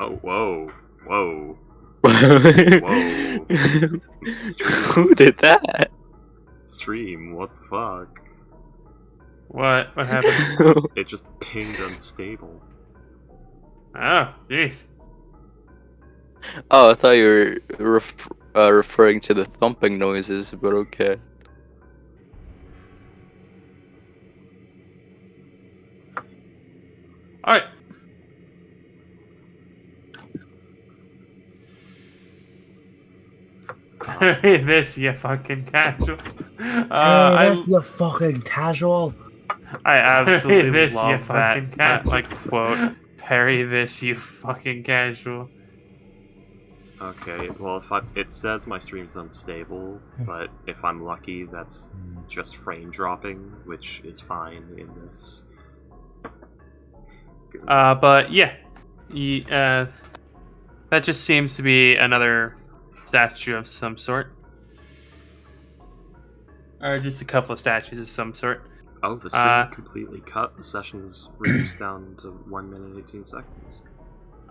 Oh, whoa. Whoa. Whoa. Stream. Who did that? Stream, what the fuck? What happened? It just pinged unstable. Oh, jeez. Oh, I thought you were referring to the thumping noises, but okay. Alright. This, you fucking casual. That's you fucking casual. I absolutely this, love you that. fucking casual. Like, quote, parry this, you fucking casual. Okay, well, it says my stream's unstable, but if I'm lucky, that's just frame dropping, which is fine in this. But yeah, that just seems to be another statue of some sort, or just a couple of statues of some sort. Oh, the stream completely cut. The session's reduced down to 1 minute 18 seconds.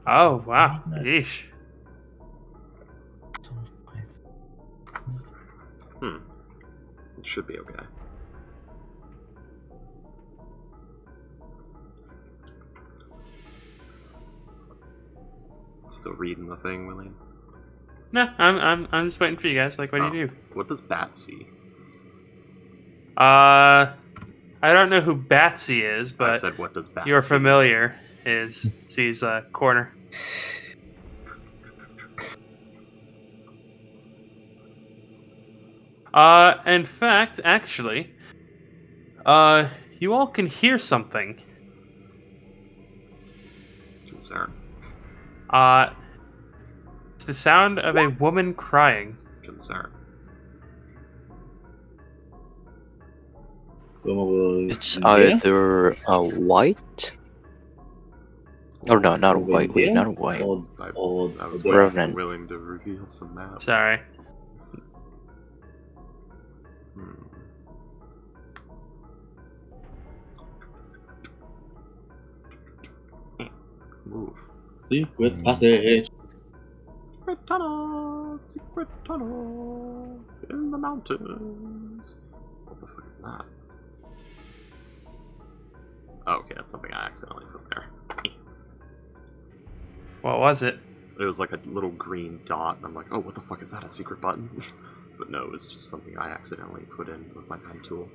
Oh wow, yeesh. It should be okay. Still reading the thing, William? No, I'm just waiting for you guys. Like, what do you do? What does Batsy? I don't know who Batsy is, but I said, what does Batsy? you're familiar. Sees a corner. In fact, actually, you all can hear something. Concern. It's the sound of a woman crying. Concern. It's either a white. Oh no, not a white. Wait, not a white. I was Revenant. willing to reveal some maps. Sorry. Move. Secret passage. Secret tunnel in the mountains. What the fuck is that? Oh, okay, that's something I accidentally put there. What was it? It was like a little green dot, and I'm like, oh, what the fuck is that? A secret button? But no, it's just something I accidentally put in with my pen tool.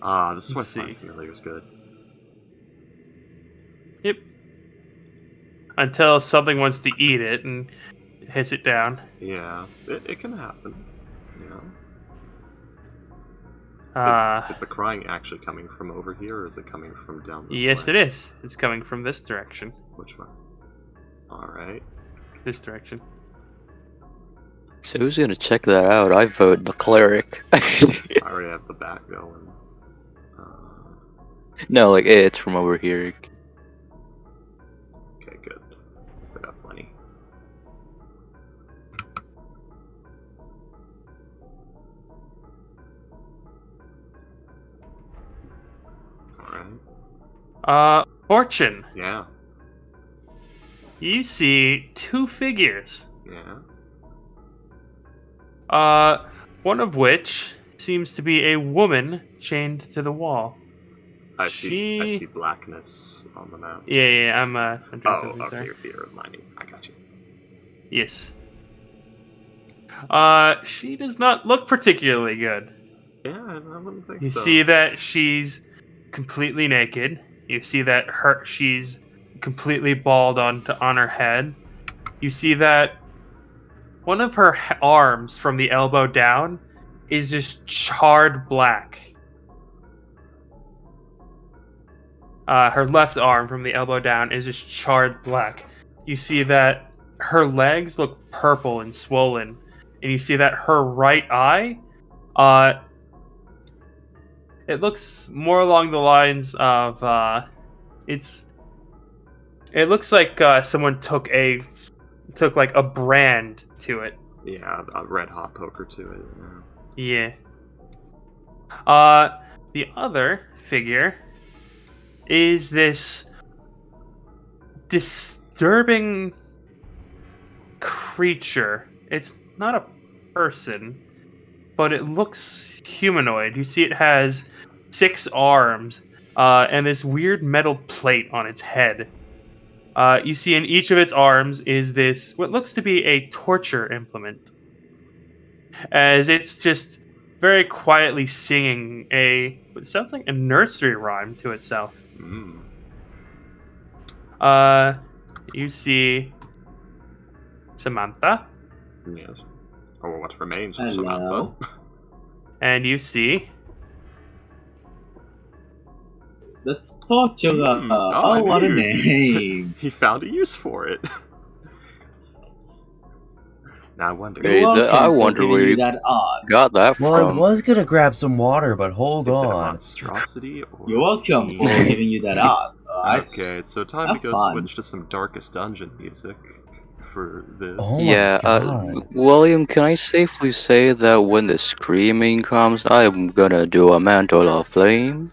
Ah, this is why Let's see. Find Familiar is good. Yep. Until something wants to eat it and hits it down. Yeah, it can happen. Yeah. Is the crying actually coming from over here, or is it coming from down this way? Yes, it is. It's coming from this direction. Which one? Alright. This direction. So who's gonna check that out? I vote the cleric. I already have the back going. No, like it's from over here. Okay, good. I still got plenty. Alright. Fortune. Yeah. You see two figures. Yeah. One of which seems to be a woman chained to the wall. I see blackness on the map. Yeah, I'm doing Oh, something, okay, sorry. your theater of mining. I got you. Yes. She does not look particularly good. Yeah, I wouldn't think You so. see that she's completely naked. You see that she's completely bald on her head. You see that one of her arms from the elbow down is just charred black. Her left arm from the elbow down is just charred black. You see that her legs look purple and swollen. And you see that her right eye, it looks more along the lines of, it looks like someone took like a brand to it. Yeah, a red hot poker to it. Yeah. the other figure is this disturbing creature. It's not a person, but it looks humanoid. You see, it has 6 arms and this weird metal plate on its head. You see, in each of its arms is this what looks to be a torture implement, as it's just very quietly singing what sounds like a nursery rhyme to itself. Mm. You see Samantha, Yes. Or what remains of Hello. Samantha. and you see The Tortuga. I Oh, what a knew. name. He found a use for it. Now I wonder. You're Hey, welcome I for wonder giving where you you that art. got that Well, I from. was gonna grab some water, but hold Is it a on. monstrosity or You're welcome a for fiend? giving you that art, alright? Okay, so time Have to go fun. switch to some Darkest Dungeon music for this. Oh my Yeah, god. William, can I safely say that when the screaming comes, I'm gonna do a mantle of flame?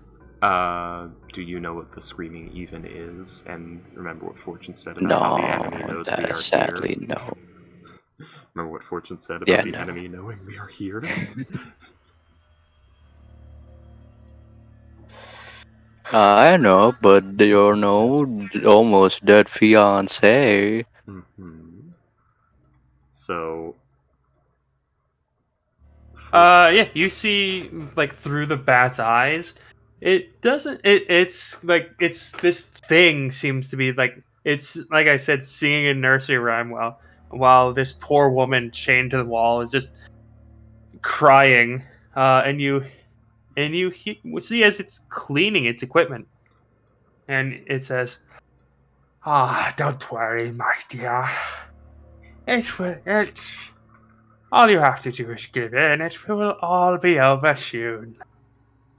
Do you know what the screaming even is? And remember what Fortune said about how the enemy No, knows we are sadly, here? no. Remember what Fortune said about Yeah, the no. enemy knowing we are here? I know, but your almost dead fiance. Mm-hmm. So... yeah, you see like through the bat's eyes. It doesn't it's like it's this thing seems to be like it's like I said singing a nursery rhyme while this poor woman chained to the wall is just crying and you see as it's cleaning its equipment and it says, don't worry, my dear. It's all you have to do is give in. It will all be over soon.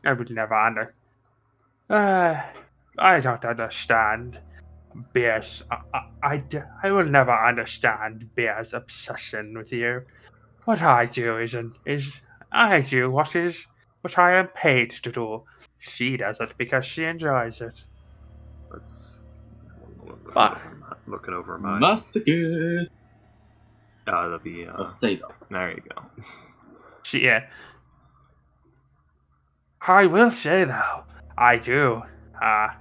I would never I don't understand Bear's. I will never understand Bear's obsession with you. What I do is I do what I am paid to do. She does it because she enjoys it. Let's... But Looking over my... Masochist. that'll be... Of Saber. There you go. yeah. I will say though, I do. I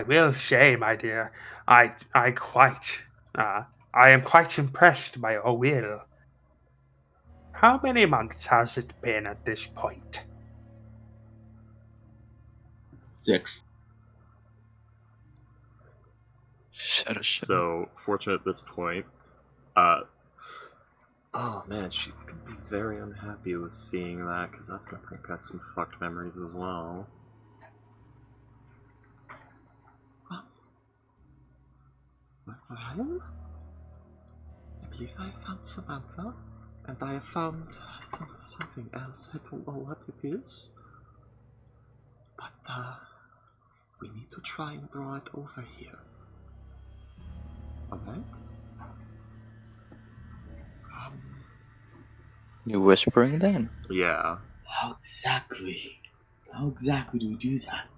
will say, my dear, I am quite impressed by your will. How many months has it been at this point? 6. Shut up. So, fortunate at this point, oh man, she's gonna be very unhappy with seeing that, because that's gonna bring back some fucked memories as well. Well, I believe I found Samantha, and I have found something else. I don't know what it is, but we need to try and draw it over here. Alright? You whispering then? Yeah. How exactly do we do that?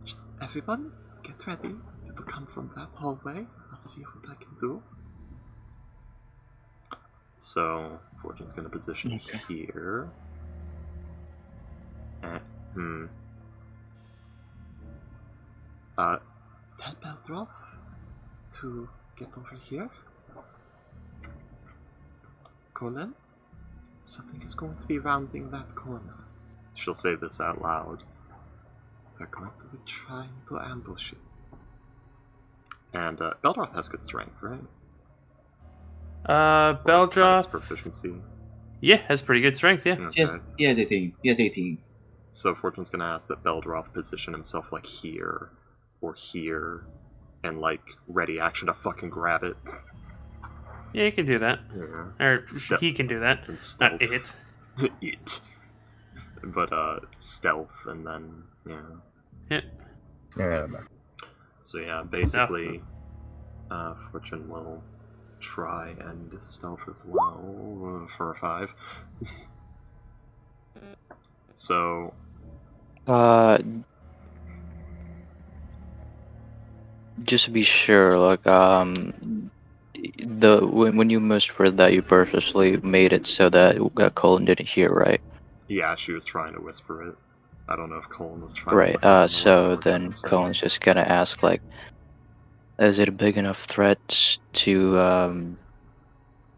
Just everyone, get ready. It'll come from that hallway. I'll see what I can do. So, Fortune's gonna position here. Tell Beldroth to get over here. Colin, something is going to be rounding that corner. She'll say this out loud. They're going to be trying to ambush you. And Beldroth has good strength, right? Beldroth Proficiency. Yeah, has pretty good strength, yeah. Okay. He has 18. He has 18. So Fortune's gonna ask that Beldroth position himself like here or here and like ready action to fucking grab it. Yeah, you can do that. Yeah. Or he can do that. And stealth. Not it. It. But stealth and then Yeah. Yeah. So yeah, basically Fortune will try and stealth as well for a 5. So, just to be sure, like, when you whispered that, you purposely made it so that Colin didn't hear, right? yeah, she was trying to whisper it. I don't know if Colin was trying to Right. listen to what So Fortune then was saying. Colin's just gonna ask, like, is it a big enough threat to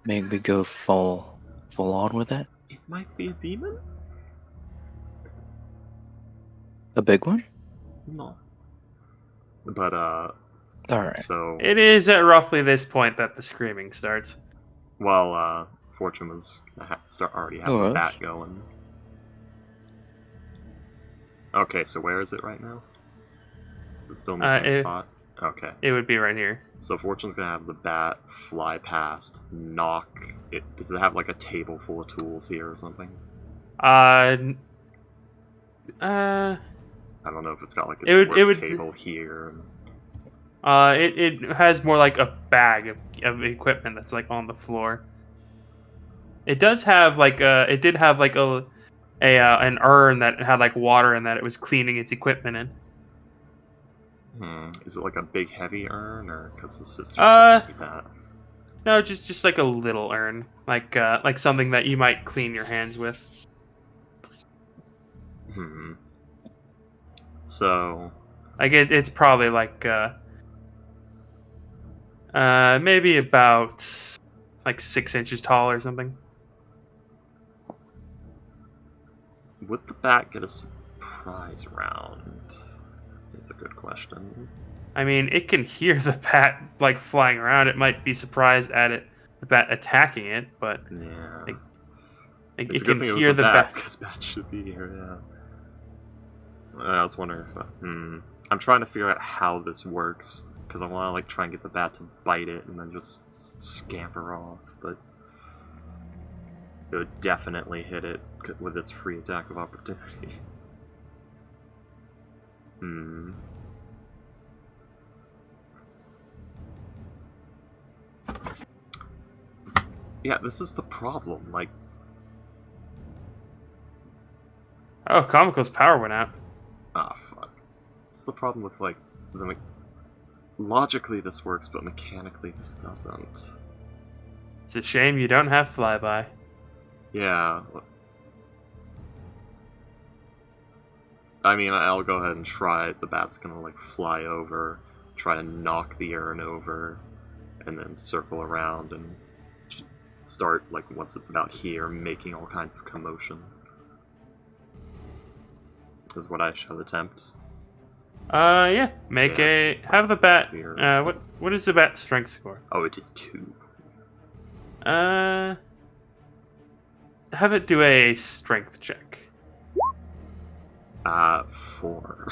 make me go full on with it? It might be a demon? A big one? No. But, All right. so... It is at roughly this point that the screaming starts. Well, Fortune was already have the Alright. bat going. Okay, so where is it right now? Is it still in the same spot? Okay. It would be right here. So Fortune's gonna have the bat fly past, knock it. Does it have like a table full of tools here or something? Uh, I don't know if it's got like It would- work table here. it has more like a bag of equipment that's like on the floor. It does have like it did have like an urn that had like water in that it was cleaning its equipment in. Is it like a big heavy urn, or because the sisters did that? No, just like a little urn, like something that you might clean your hands with. So, Like it's probably like maybe about like 6 inches tall or something. would the bat get a surprise round? Is a good question. I mean, it can hear the bat like flying around. It might be surprised at the bat attacking it, but Yeah. it It's a good can thing it was hear a the bat, bat. because bats should be here, yeah. I was wondering if... I'm trying to figure out how this works, because I want to like try and get the bat to bite it and then just scamper off, but... it would definitely hit it with its free attack of opportunity. Yeah, this is the problem, like... Oh, Comical's power went out. Ah, fuck. This is the problem with, like, logically this works, but mechanically this doesn't. It's a shame you don't have flyby. Yeah. I mean, I'll go ahead and try it. The bat's gonna, like, fly over, try to knock the urn over, and then circle around and start, like, once it's about here, making all kinds of commotion. Is what I shall attempt. Yeah. Make Yeah, it's have the bat. weird. What is the bat's strength score? Oh, it is 2. Have it do a strength check. 4.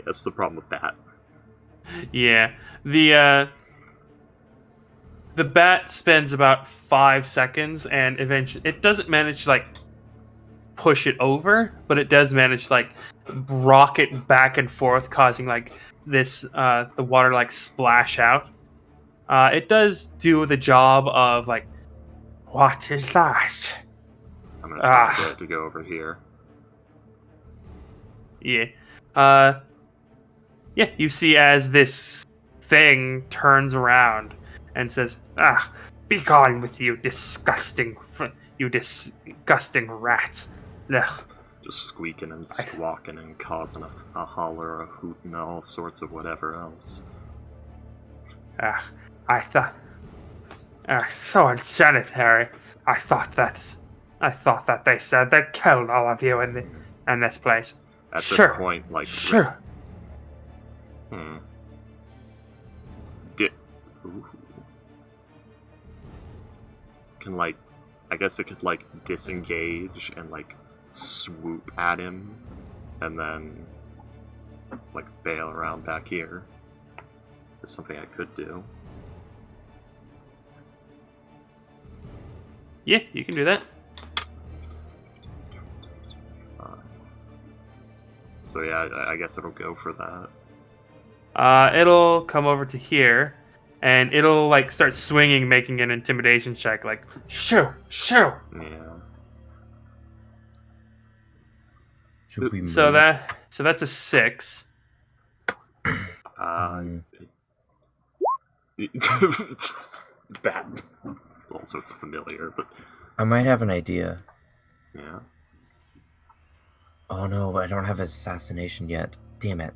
That's the problem with that. Yeah. The bat spends about 5 seconds, and eventually it doesn't manage to like push it over, but it does manage to like rock it back and forth, causing like this the water like splash out. It does do the job of like, what is that? I'm gonna try to get it to go over here. Yeah. Yeah, you see as this thing turns around and says, be gone with you, disgusting rat. Ugh. Just squeaking and squawking and causing a holler, a hoot, and all sorts of whatever else. I thought... so unsanitary. I thought that they said they killed all of you in this place. At Sure. this point, like... Sure. Ooh. Can, like... I guess it could, like, disengage and, like, swoop at him, and then, like, bail around back here. Is something I could do. Yeah, you can do that. So yeah, I guess it'll go for that. It'll come over to here, and it'll like start swinging, making an intimidation check. Like shoo. Yeah. Should we move? So that's a 6. Mm, Bad. All sorts of familiar, but I might have an idea. yeah. Oh no, I don't have assassination yet. Damn it.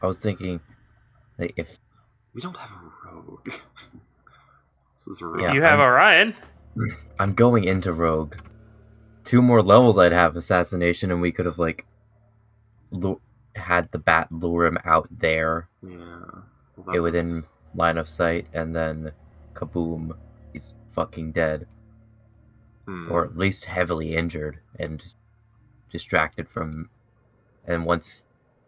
I was thinking, like, if We don't have a rogue. This is rogue. Yeah, You have Orion. I'm going into rogue, 2 more levels I'd have assassination, and we could have like had the bat lure him out there, Yeah. within line of sight, and then kaboom, he's fucking dead, or at least heavily injured and distracted from. And once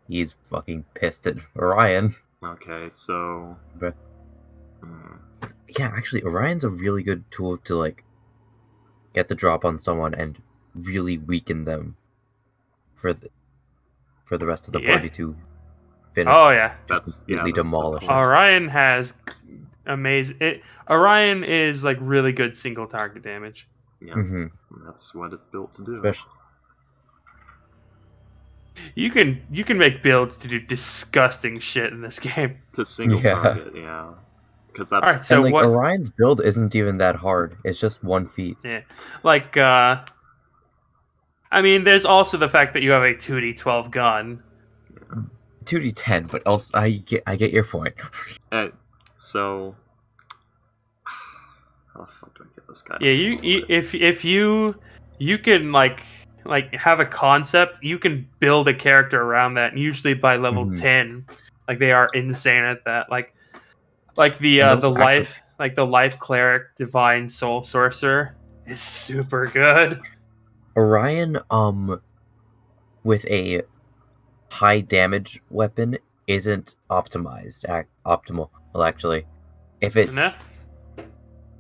he's fucking pissed at Orion. Okay, so. But yeah, actually, Orion's a really good tool to like get the drop on someone and really weaken them for the rest of the party to finish. Oh yeah, That's completely demolish. Orion has amazing. Orion is like really good single target damage. Yeah, Mm-hmm. that's what it's built to do. Especially, You can make builds to do disgusting shit in this game. To single target, yeah. Because that's All right, so and like what? Orion's build isn't even that hard. It's just 1 feat. Yeah, like I mean, there's also the fact that you have a 2d12 gun. 2d10, but also I get your point. So, how the fuck do I get this guy? Yeah, if you can like have a concept, you can build a character around that. And usually by level Mhm. 10, like they are insane at that. Like the And those the life cleric divine soul sorcerer is super good. Orion, with a high damage weapon isn't optimal. Well, actually, if it's No?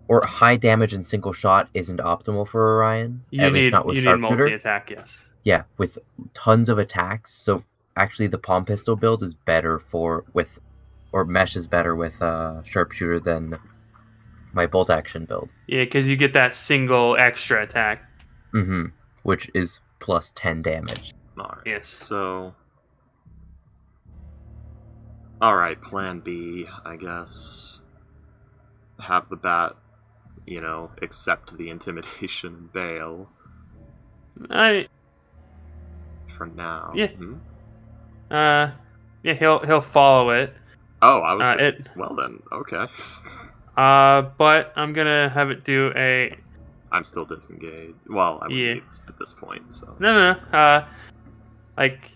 or high damage and single shot isn't optimal for Orion. You At least need not with multi sharpshooter. attack, yes. Yeah, with tons of attacks. So actually, the palm pistol build is better meshes better with sharpshooter than my bolt action build. Yeah, because you get that single extra attack. Mm-hmm. Which is plus 10 damage. Alright, Yes. so. Alright, plan B, I guess. Have the bat, accept the intimidation and bail. For now. Yeah. Hmm? Yeah, he'll follow it. Oh, I was. It. Well then, okay. But I'm gonna have it do a. I'm still disengaged. Well, I would Yeah. be at this point, so. No. Like.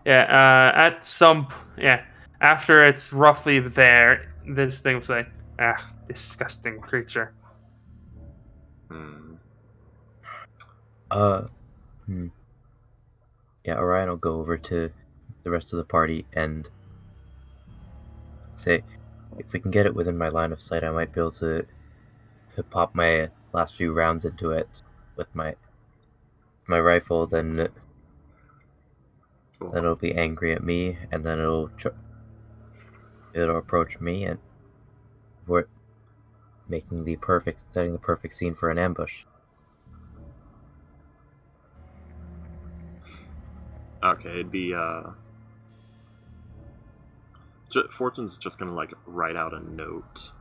Yeah. After it's roughly there, this thing will say, "Ah, disgusting creature." Yeah, Orion will go over to the rest of the party and say, if we can get it within my line of sight, I might be able to pop my last few rounds into it with my rifle. Then it'll be angry at me, and then it'll approach me, and we're setting the perfect scene for an ambush. Okay, Fortune's just gonna write out a note,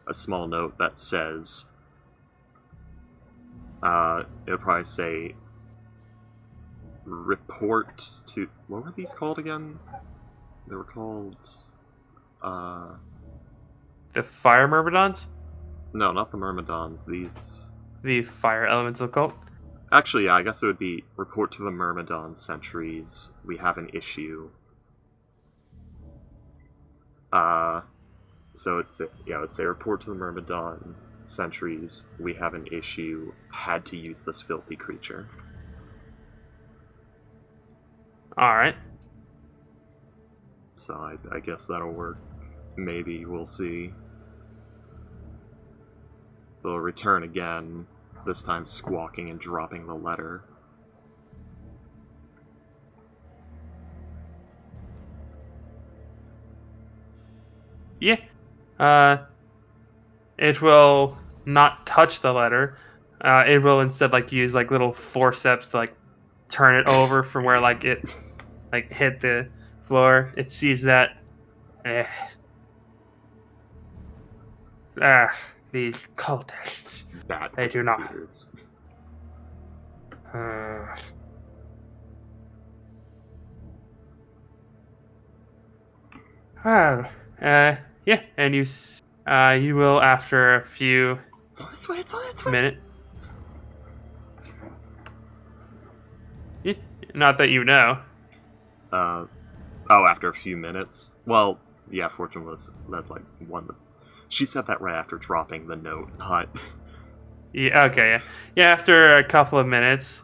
a small note that says, it'll probably say, report to, what were these called again? They were called, The fire myrmidons? no, not the Myrmidons, these, The fire elemental cult? actually, yeah, I guess it would be, report to the Myrmidon sentries, we have an issue. So it'd say, report to the Myrmidon sentries, we have an issue, had to use this filthy creature. Alright. So I guess that'll work. Maybe, we'll see. So it'll return again. this time squawking and dropping the letter. Yeah. It will not touch the letter. It will instead like use like little forceps to like turn it over from where like it like hit the floor. It sees that. These cultists. That They do not. disappears. Well, yeah, and you will after a few It's on its way, it's on its way! minutes. Yeah, not that you know. After a few minutes? Well, yeah, Fortune was led like one. She said that right after dropping the note, not. Yeah, okay, yeah. Yeah, after a couple of minutes,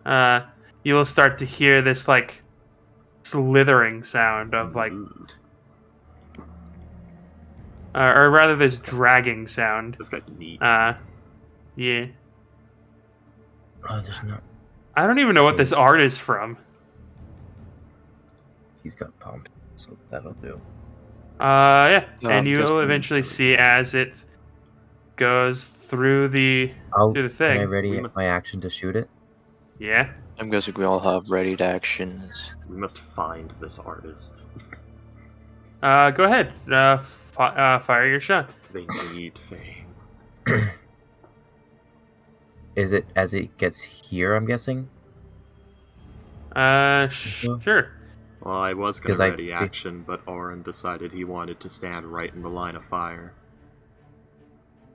you will start to hear this like slithering sound of like, or rather, this dragging sound. This guy's neat. Yeah. Oh, there's not. I don't even know what this art is from. He's got pump, so that'll do. Yeah, No, and I'm you will guessing- eventually see as it goes through the through the thing. Can I ready We must- my action to shoot it? Yeah. I'm guessing we all have readied actions. We must find this artist. Go ahead. Fire your shot. They need fame. Is it as it gets here? I'm guessing. Sure. Well, I was going 'Cause to I- ready action, but Oren decided he wanted to stand right in the line of fire.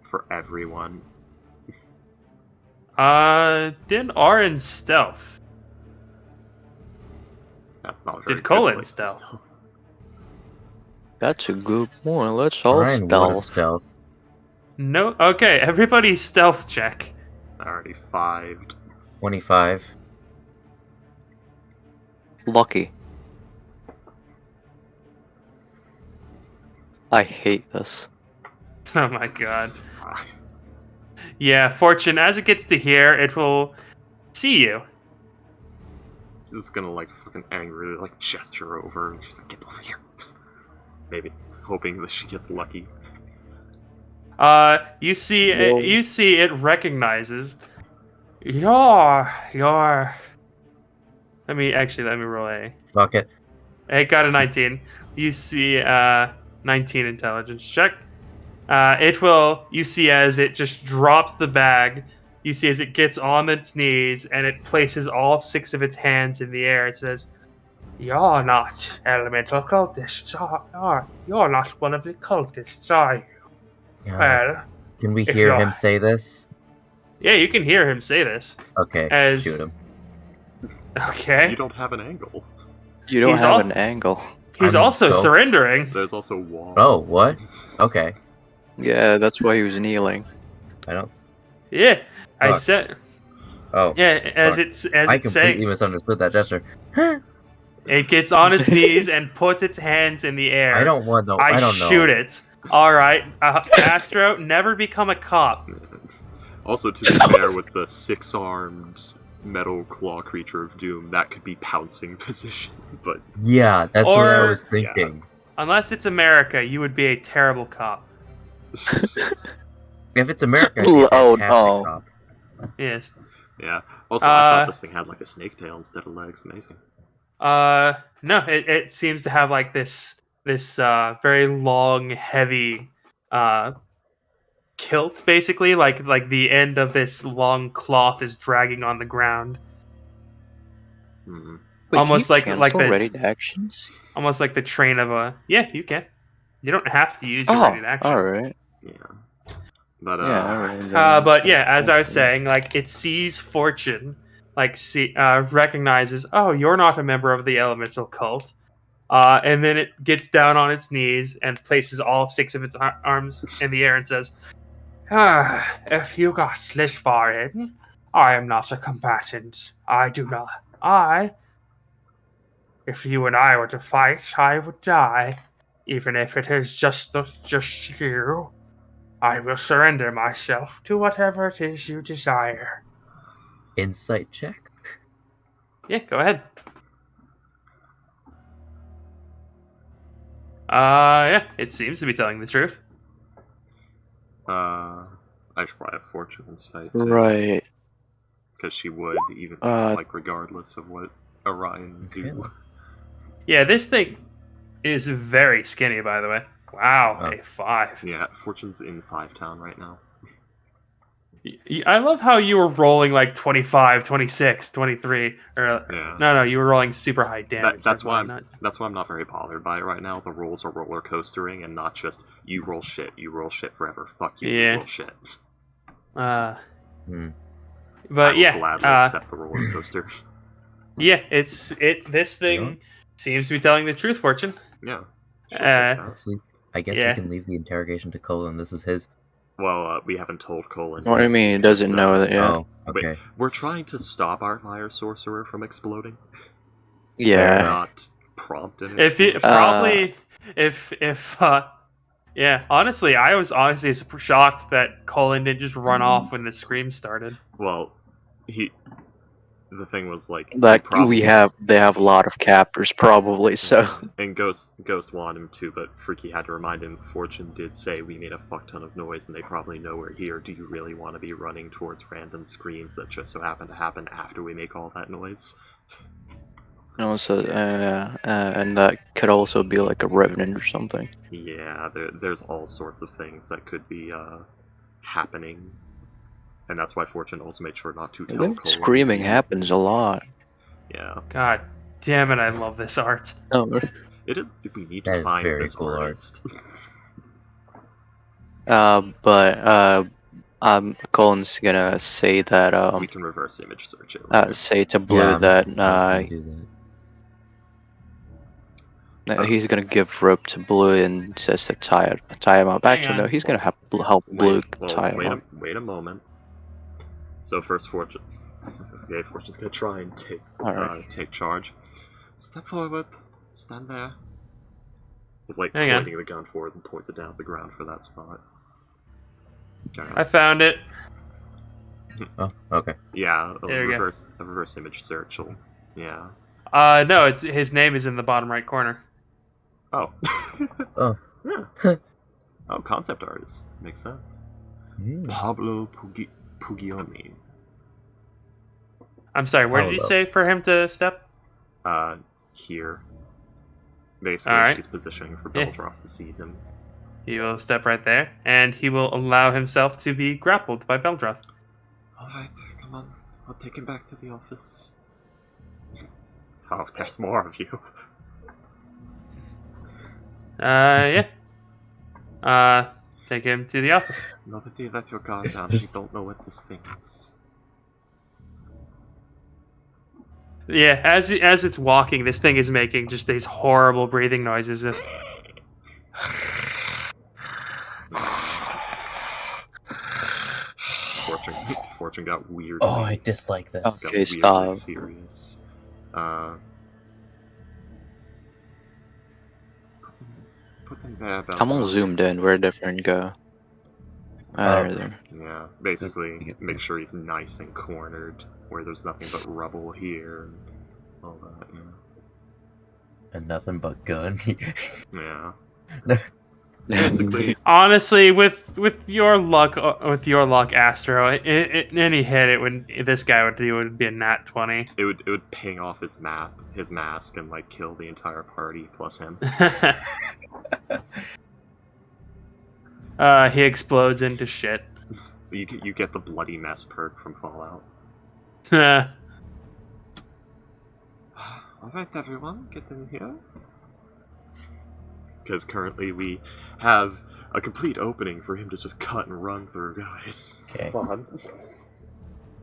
For everyone. Did Orin stealth? That's not a very Did good Colin place to stealth? stealth. That's a good point. Let's all Ryan would have stealth. stealth. No. Okay, everybody stealth check. I already 5'd. 25. Lucky. I hate this. Oh my god. 5. Yeah, Fortune, as it gets to here, it will see you. Just gonna like fucking angrily like gesture over and she's like, get over here. Maybe hoping that she gets lucky. You see Whoa. it recognizes your let me roll a. Fuck it. It got a 19. You see 19 intelligence check. You see as it just drops the bag, you see as it gets on its knees and it places all 6 of its hands in the air. It says, "You're not elemental cultists, you're not one of the cultists, are you? Well, Can we if hear you're- him say this? yeah, you can hear him say this." Okay, As- shoot him. Okay. You don't have an angle. You don't He's have all- an angle. He's I'm also so- surrendering. There's also a wall. Oh, what? Okay. Yeah, that's why he was kneeling. I don't. Yeah, I Fuck. said. Oh, Yeah, as Fuck. it's I completely saying, misunderstood that gesture. it gets on its knees and puts its hands in the air. I don't want no. I don't know. shoot it. All right, Astro, never become a cop. Also, to be fair, with the 6-armed metal claw creature of doom, that could be pouncing position. But Yeah, that's what I Or- was thinking. Unless it's America, you would be a terrible cop. If it's America, it'd be a Oh, fantastic no. cop. Yes. yeah. Also, I thought this thing had like a snake tail instead of legs. Amazing. No, it seems to have like this very long, heavy kilt, basically. Like the end of this long cloth is dragging on the ground, Hmm. Wait, Almost can you like cancel the- readied actions. almost like the train of a. Yeah, you can. You don't have to use your Oh, ready action. all right. Yeah. But Yeah, all right. But yeah, as I was saying, like it sees Fortune, recognizes, oh, you're not a member of the elemental cult, and then it gets down on its knees and places all 6 of its arms in the air and says, if you got this far in, I am not a combatant. I do not. If you and I were to fight, I would die, even if it is just you. I will surrender myself to whatever it is you desire. Insight check. Yeah, go ahead. Yeah, it seems to be telling the truth. I should probably have fortune insight too. Right. Because she would, even like regardless of what Orion do. Okay. Yeah, this thing is very skinny, by the way. Wow, Oh. a 5. Yeah, fortune's in 5 town right now. I love how you were rolling like 25, 26, 23. Or, Yeah. no, you were rolling super high damage. That's why not. that's why I'm not very bothered by it right now. The rolls are roller coastering and not just you roll shit forever. Fuck you, Yeah. you roll shit. But I will yeah, gladly accept the roller coaster. yeah, This thing seems to be telling the truth, Fortune. Yeah. She'll take that. Honestly, I guess Yeah. we can leave the interrogation to Colin. This is his. Well, we haven't told Colin. What do you mean? He doesn't know that yet? Oh, okay. Wait, we're trying to stop our fire sorcerer from exploding. Yeah. Not prompt an If you explosion. probably if yeah, honestly, I was honestly super shocked that Colin didn't just run off when the scream started. Well, the thing was like Like probably, they have a lot of captors probably, so and Ghost wanted him to, but Freaky had to remind him. Fortune did say we made a fuck ton of noise, and they probably know we're here. Do you really want to be running towards random screams that just so happen to happen after we make all that noise? and also and that could also be like a revenant or something. Yeah, there's all sorts of things that could be happening, and that's why Fortune also made sure not to I tell think Colin. screaming happens a lot. Yeah, God damn it, I love this art. Oh. it is. We need That to is find very this cool art. artist. But Colin's gonna say that we can reverse image search it. Later. say to Blue Yeah, that I'm gonna do that. he's gonna give rope to Blue and says to tie him up. Hang Actually, on. no, he's gonna help Blue tie him up. Wait a moment. So first, Fortune. Okay, Fortune's gonna try and take charge. Step forward. Stand there. He's like Hang on. pointing the gun forward and points it down at the ground for that spot. I found it. Oh, okay. Yeah, There you go. a reverse image search. Yeah. No, it's his name is in the bottom right corner. Oh. Oh. Yeah. Oh, concept artist. Makes sense. Pablo Pugioni. I'm sorry, where did you Hello. say for him to step? Here. Basically, Alright. she's positioning for Yeah. Beldroth to seize him. He will step right there, and he will allow himself to be grappled by Beldroth. Alright, come on. I'll take him back to the office. Oh, there's more of you. Yeah. Take him to the office. Nobody let your guard down. You don't know what this thing is. Yeah, as it's walking, this thing is making just these horrible breathing noises. Just Fortune got weird. Oh, I dislike this. Oh. Got Okay, weirdly stop. serious. Put them there. I'm all Beldroth. zoomed in. Where did everyone go? There. Yeah, basically, make sure he's nice and cornered, where there's nothing but rubble here and all that. And nothing but gun. Yeah. Basically, honestly, with your luck, Astro, any hit it would this guy would do would be a nat 20. it would ping off his mask, and like kill the entire party plus him. He explodes into shit. You get the bloody mess perk from Fallout. Alright, everyone, get in here. Because currently we have a complete opening for him to just cut and run through, guys. Okay. Come on.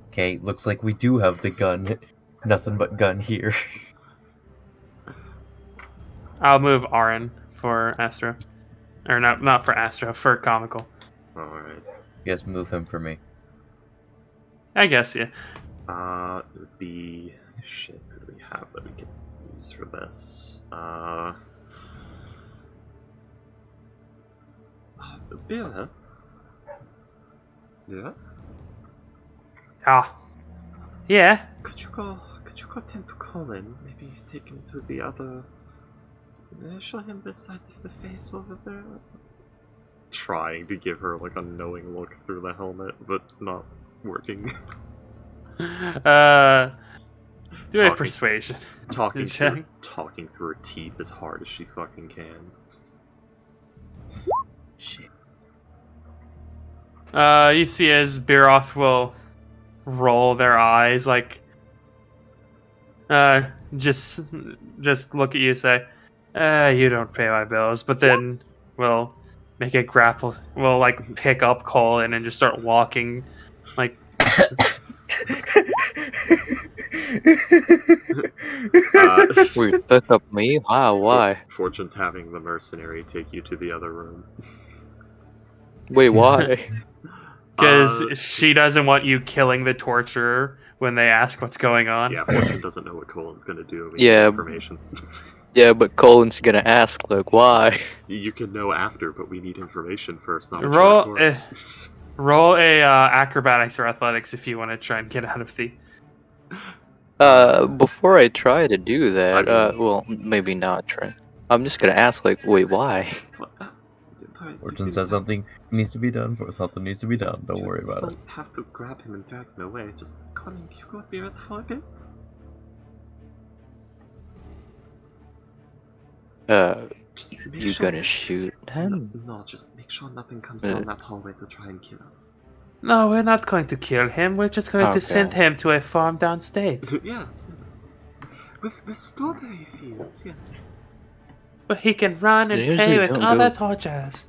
Okay, looks like we do have the gun. Nothing but gun here. I'll move Aaron for Astro, or not for Astro, for comical. Alright. Yes, move him for me. I guess, yeah. Shit, who do we have that we can use for this? Bill, Yes? Ah. Yeah. Could you go tend to Colin? Maybe take him to the other... show him this side of the face over there. Trying to give her like a knowing look through the helmet, but not working. Do a persuasion. Talking check. through her teeth as hard as she fucking can. Shit. You see as Biroth will roll their eyes, like, just look at you and say, you don't pay my bills, but then we'll make a grapple, we'll, like, pick up Colin and just start walking, like... Wait, pick up me? Wow, why? Fortune's having the mercenary take you to the other room. Wait, why? Because she doesn't want you killing the torturer when they ask what's going on. Yeah, Fortune doesn't know what Colin's gonna do. We Yeah. need information. Yeah, but Colin's gonna ask, like, why? You can know after, but we need information first, not a Roll, short course. Roll a acrobatics or athletics if you want to try and get out of the... Before I try to do that, I mean- well, maybe not try. I'm just gonna ask, like, wait, why? Fortune says something needs to be done. Something needs to be done. Don't worry about it. Don't have to grab him and drag him away. Just Colin, can you go be with for a bit? Just make You sure... gonna shoot him? No, just make sure nothing comes down that hallway to try and kill us. No, we're not going to kill him. We're just going to send Okay. him to a farm downstate. Yes. With strawberry fields, yes. Where he can run and They play usually with don't other go- torches.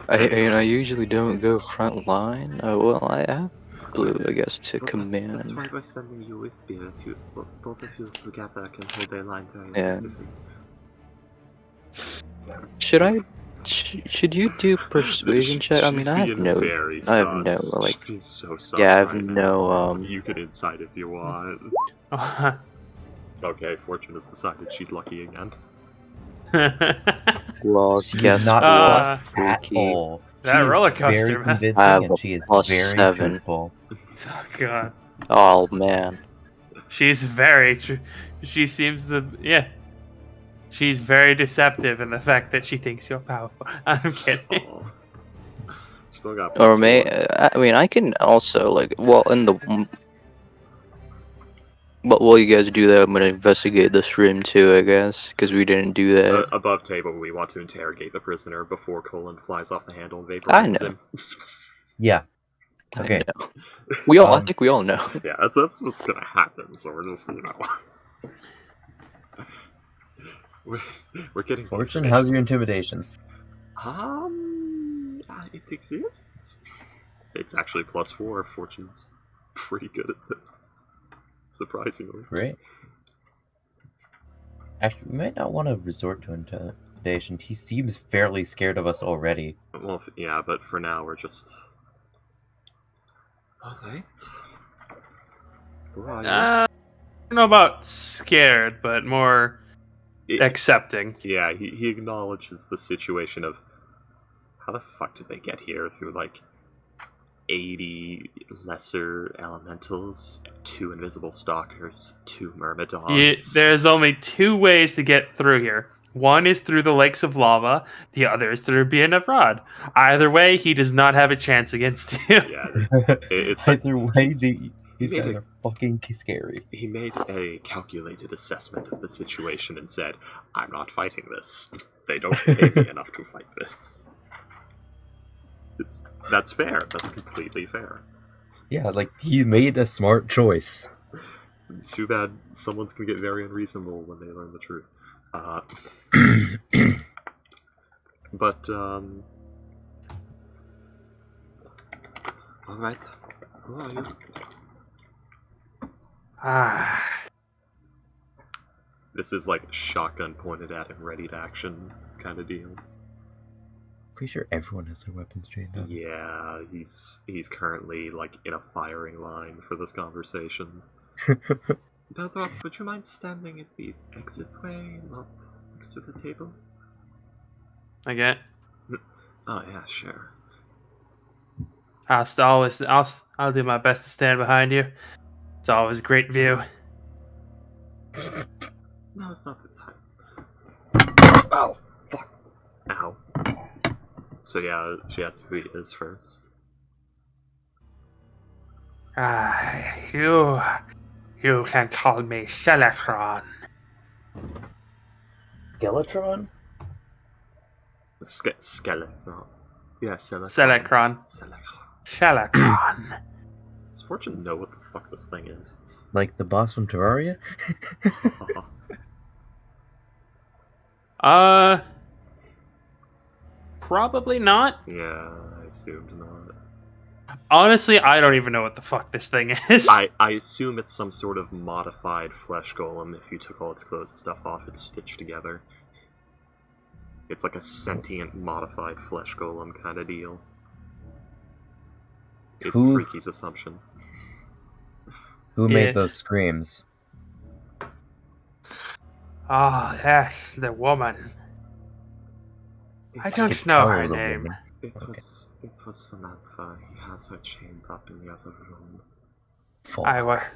I usually don't go front line. Well, I have blue, I guess, to But command. that's why we're sending you with Beer. Both of you together can hold a line very Yeah. effectively. Should you do persuasion check? I mean, She's I have being no, very I have no, sus. like, She's being so sus yeah, I have right no, now. You can incite if you want. Okay, Fortune has decided she's lucky again. well, She's guess not what? sus at Freaky. all. That She is roller coaster, very man. convincing I have and a she is plus very 7. truthful. Oh, God. Oh man. She's very she seems to... Yeah. She's very deceptive in the fact that she thinks you're powerful. I'm kidding. Aw. Still got Or plus may 4. I mean I can also like well in the but while you guys do that, I'm gonna investigate this room too, I guess, because we didn't do that. Above table, we want to interrogate the prisoner before Colin flies off the handle and I vaporizes know. him. Yeah. I Okay. know. We all, I Um, think we all know. Yeah, that's what's gonna happen, so we're just, we're getting... Fortune, how's your intimidation? It exists. It's actually plus 4. Fortune's pretty good at this. Surprisingly. Great. Actually, we might not want to resort to intimidation. He seems fairly scared of us already. Well, yeah, but for now, we're just... Alright. Who are you? I don't know about scared, but more accepting. Yeah, he acknowledges the situation of how the fuck did they get here through like 80 lesser elementals, 2 invisible stalkers, 2 myrmidons. There's only 2 ways to get through here. One is through the lakes of lava, the other is through Biennavrad. Either way, he does not have a chance against you. Yeah, it's Either way, these made guys it- are fucking scary. he made a calculated assessment of the situation and said, I'm not fighting this. They don't pay me enough to fight this. That's fair. That's completely fair. Yeah, like, he made a smart choice. Too bad someone's gonna get very unreasonable when they learn the truth. But, alright. Who are you? This is like shotgun pointed at him, ready to action kind of deal. Pretty sure everyone has their weapons trained up. Yeah, he's currently like in a firing line for this conversation. Beldroth, would you mind standing at the exit way, not next to the table? I get. Oh yeah, sure. I'll do my best to stand behind you. It's always a great view. No, it's not the time. Oh, fuck. Ow. So yeah, she has to be his first. You can call me Celecron. Skeletron? Skeleton. Yeah, Celecron. Celecron. Does Fortune know what the fuck this thing is? Like the boss from Terraria? Probably not. Yeah, I assumed not. Honestly, I don't even know what the fuck this thing is. I assume it's some sort of modified flesh golem. If you took all its clothes and stuff off, it's stitched together. It's like a sentient modified flesh golem kind of deal. Is Freaky's assumption. Who made those screams? Oh, yes, the woman. I don't know her name. It was Samantha. He has her chained up in the other room. Fuck.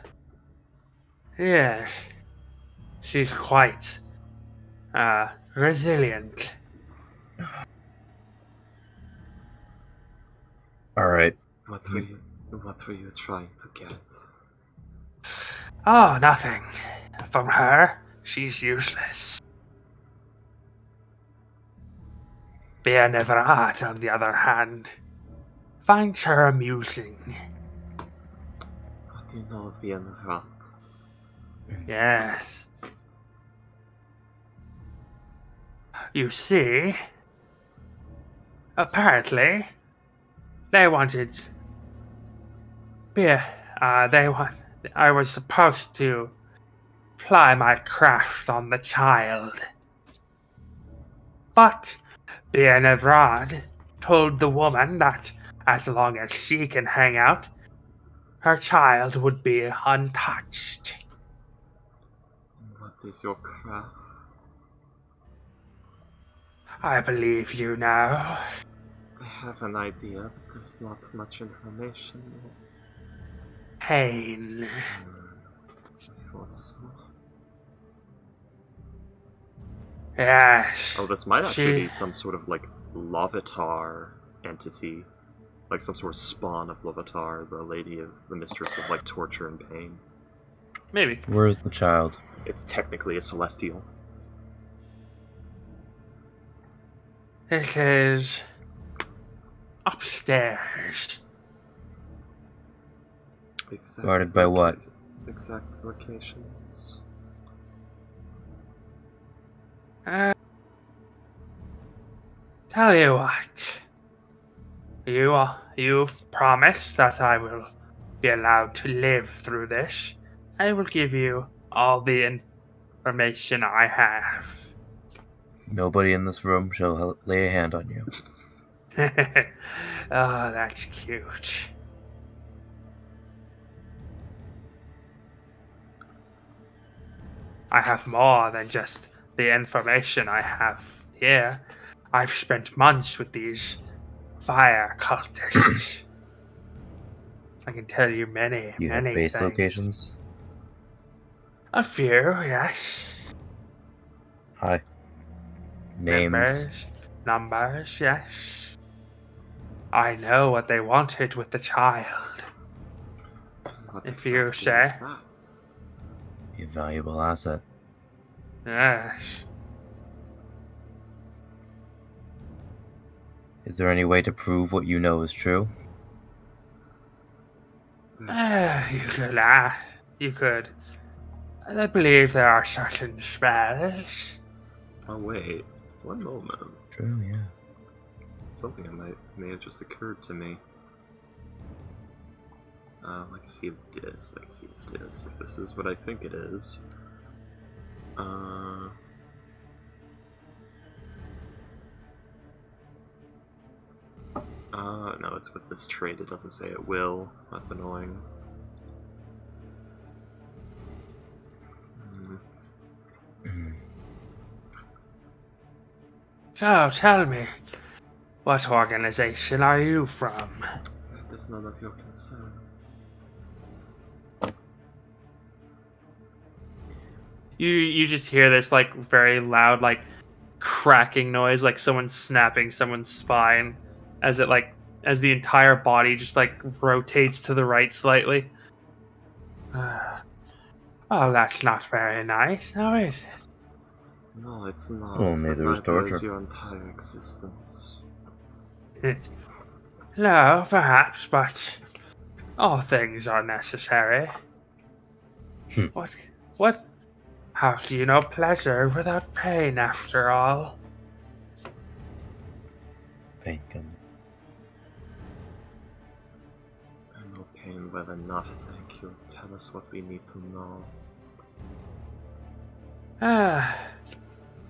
Yes. She's quite resilient. Alright. What were you trying to get? Oh, nothing. From her, she's useless. Benevrad, on the other hand, finds her amusing. What do you know of Benevrad? Yes. You see, apparently, they wanted beer. I was supposed to ply my craft on the child. But Benevrad told the woman that as long as she can hang out, her child would be untouched. What is your craft? I believe you know. I have an idea, but there's not much information. Pain. I thought so. Yes. Oh, this might actually be some sort of, like, Lovitar entity. Like some sort of spawn of Lovitar, the mistress of, like, torture and pain. Maybe. Where's the child? It's technically a celestial. This is upstairs. Guarded by what? Exact locations. Tell you what. You promise that I will be allowed to live through this. I will give you all the information I have. Nobody in this room shall lay a hand on you. Oh, that's cute. I have more than just the information I have here. I've spent months with these fire cultists. I can tell you many Have base things. locations? A few, yes. Hi. Names? Numbers, yes. I know what they wanted with the child. What If you exactly say. is that? A valuable asset. Yes. Is there any way to prove what you know is true? You could. I believe there are certain spells. Oh wait, one moment. True, yeah. Something may have just occurred to me. I can see this. If this is what I think it is. No, it's with this trait. It doesn't say it will. That's annoying. So, tell me, what organization are you from? That is none of your concern. You just hear this like very loud like cracking noise, like someone snapping someone's spine, as the entire body just like rotates to the right slightly. Oh, that's not very nice, now is it? No, it's not. Well, but neither is neither is torture. your entire existence. No, perhaps, but all things are necessary. Hmm. What? How do you know pleasure without pain, after all? Pain comes. I know pain well enough, thank you. Tell us what we need to know.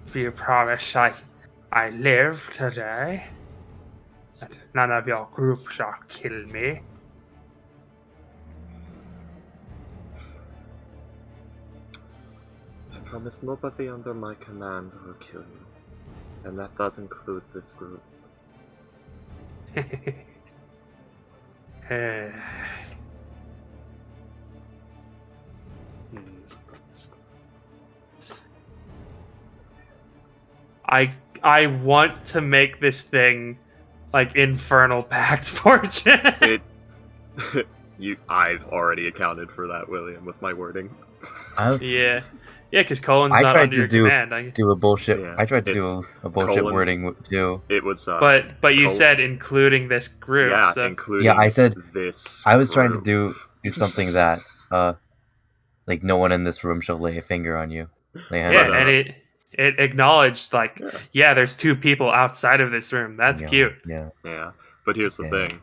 If you promise I live today, that none of your group shall kill me. I promise nobody under my command will kill you. And that does include this group. I want to make this thing like Infernal Pact Fortune. I've already accounted for that, William, with my wording. Yeah, because Colin's I not tried under to your do command. do a bullshit. Yeah, I tried to it's do a bullshit Colin's- wording too. It was. But you said including this group. Yeah, So. including. Yeah, I said this. I was trying to group. do something that like no one in this room shall lay a finger on you. Yeah, and it acknowledged like Yeah. there's two people outside of this room. That's cute. Yeah. Yeah, but here's the Okay. thing.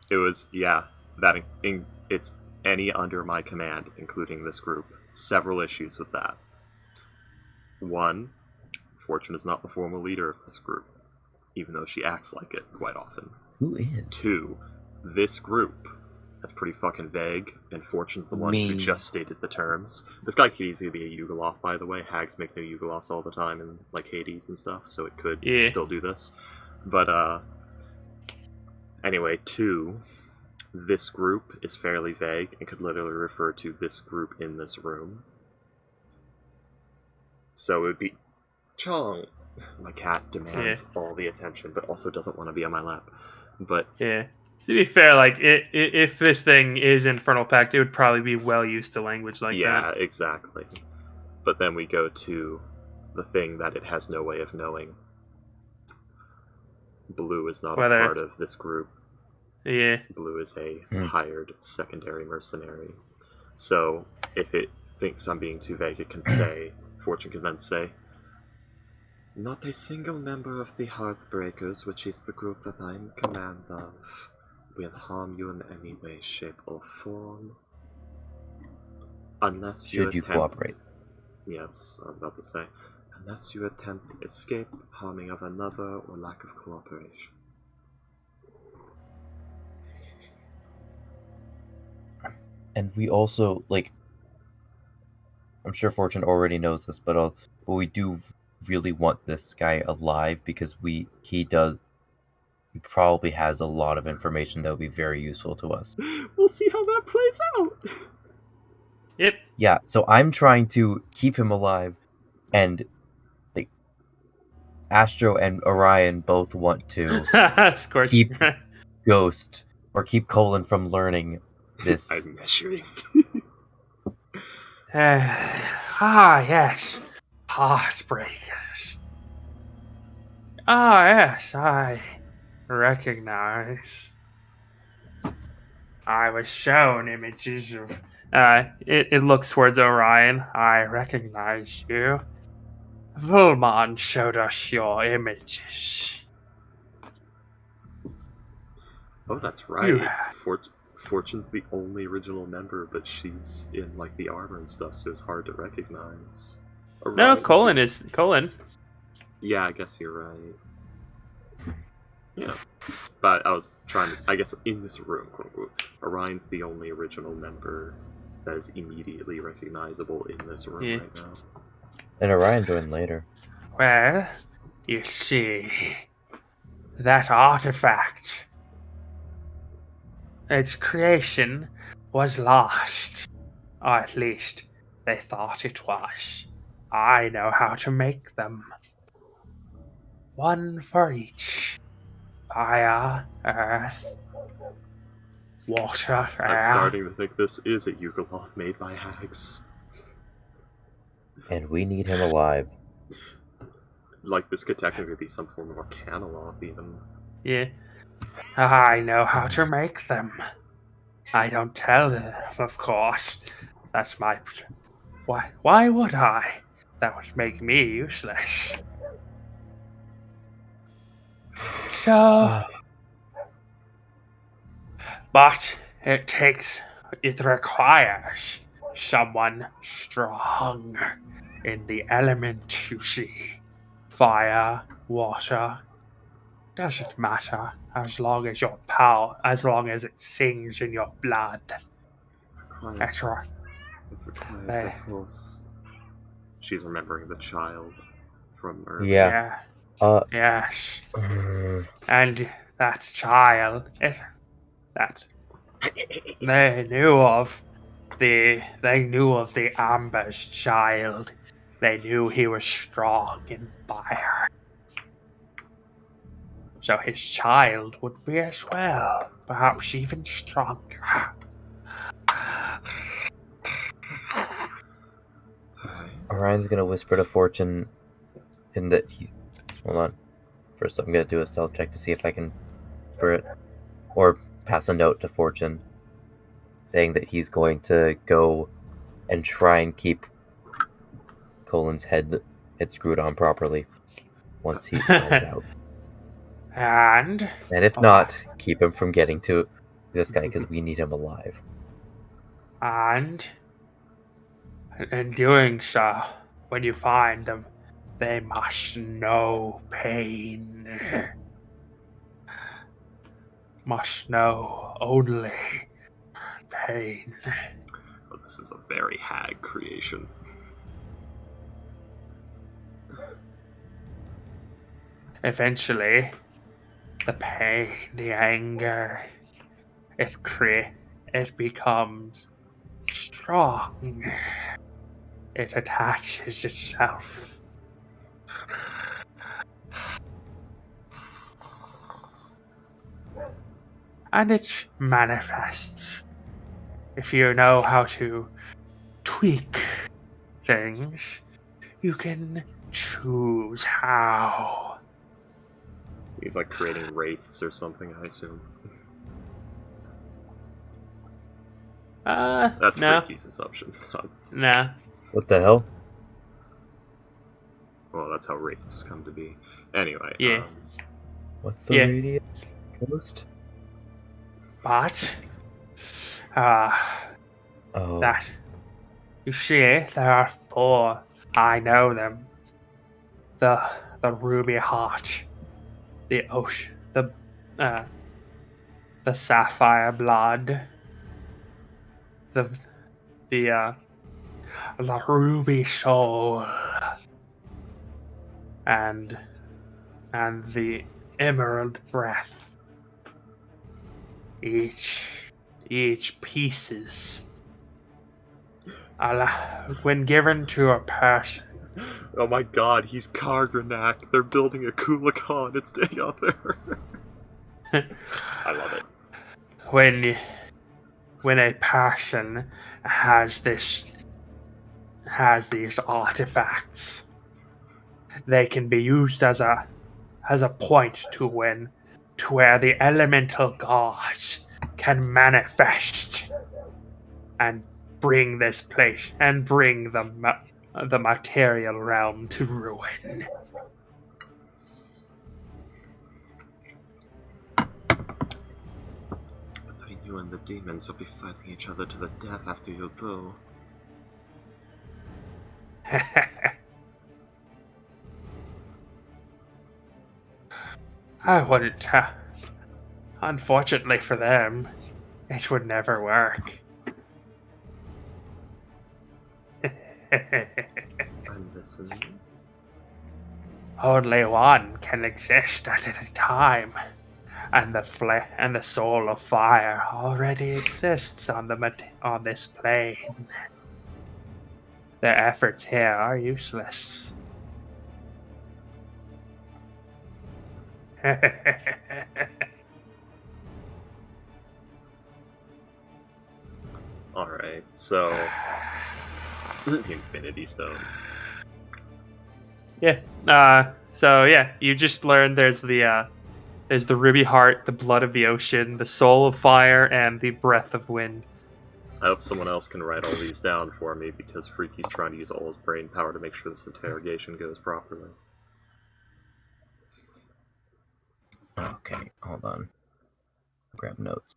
It was it's any under my command, including this group. Several issues with that. One, Fortune is not the formal leader of this group, even though she acts like it quite often. Who is? Two, this group. That's pretty fucking vague, and Fortune's the one who Me. just stated the terms. This guy could easily be a Yugoloth, by the way. Hags make new Yugoloths all the time in like Hades and stuff, so it could Yeah. still do this. But anyway, two, this group is fairly vague and could literally refer to this group in this room. So it would be Chong. My cat demands all the attention, but also doesn't want to be on my lap. But Yeah. To be fair, like if this thing is Infernal Pact, it would probably be well used to language like yeah, that. exactly. But then we go to the thing that it has no way of knowing. Blue is not Whether- a part of this group. Yeah. Blue is a Hmm. hired secondary mercenary. So if it thinks I'm being too vague, it can say, Fortune can then say, not a single member of the Heartbreakers, which is the group that I'm in command of, will harm you in any way, shape, or form. Unless you Should you attempt... cooperate? Yes, I was about to say. Unless you attempt escape, harming of another, or lack of cooperation. And we also like. I'm sure Fortune already knows this, but we do really want this guy alive because he probably has a lot of information that would be very useful to us. We'll see how that plays out! Yep. Yeah, so I'm trying to keep him alive, and like Astro and Orion both want to Scorch. keep Ghost or keep Colin from learning this. I'm measuring. Yes. Heartbreakers. Yes, I recognize. I was shown images of... It looks towards Orion. I recognize you. Volmon showed us your images. Oh, that's right. You- Fortune's the only original member, but she's in like the armor and stuff, so it's hard to recognize. No, Orion's Colin the- is... Colin. Yeah, I guess you're right. Yeah. But I was trying to... I guess in this room, quote unquote, Orion's the only original member that is immediately recognizable in this room Yeah. right now. And Orion joined later. Well, you see, that artifact its creation was lost. Or at least, they thought it was. I know how to make them. One for each. Fire, earth, water, I'm air. starting to think this is a Yugoloth made by hags. And we need him alive. Like, this could technically be some form of Arcanoloth, even. Yeah. I know how to make them. I don't tell them, of course. That's my... Why would I? That would make me useless. So... But it requires someone strong in the element, you see. Fire, water, doesn't matter as long as as long as it sings in your blood. That's right. It requires a host. She's remembering the child from earlier. Yeah. Yes. And that child, they knew of the Amber's child. They knew he was strong in fire. So his child would be as well, perhaps even stronger. Orion's gonna whisper to Fortune in that he... Hold on. First I'm gonna do a stealth check to see if I can whisper it. Or pass a note to Fortune saying that he's going to go and try and keep Colin's head screwed on properly once he finds out. And if not, keep him from getting to this guy because we need him alive. And in doing so, when you find them, they must know pain. Must know only pain. Well, this is a very hag creation. Eventually, the pain, the anger, it becomes strong. It attaches itself. And it manifests. If you know how to tweak things, you can choose how. He's like creating wraiths or something, I assume. That's no. Freaky's assumption. Nah. What the hell? Well, that's how wraiths come to be. Anyway. Yeah. What's the radiant ghost? But, Oh. that, you see, there are 4. I know them. The ruby heart, the ocean, the sapphire blood, the ruby soul, and the emerald breath. Each pieces, when given to a person. Oh my god, he's Kargranak. They're building a Kulakon. It's staying out there. I love it. When a person has these artifacts, they can be used as a point to where the elemental gods can manifest and bring this place and bring the material realm to ruin. But you and the demons will be fighting each other to the death after you do. I wouldn't. Unfortunately for them, it would never work. I'm listening. Only one can exist at a time. and the soul of fire already exists on this plane. Their efforts here are useless. Alright, so the Infinity Stones. Yeah. So yeah, you just learned there's the ruby heart, the blood of the ocean, the soul of fire, and the breath of wind. I hope someone else can write all these down for me because Freaky's trying to use all his brain power to make sure this interrogation goes properly. Okay, hold on. Grab notes.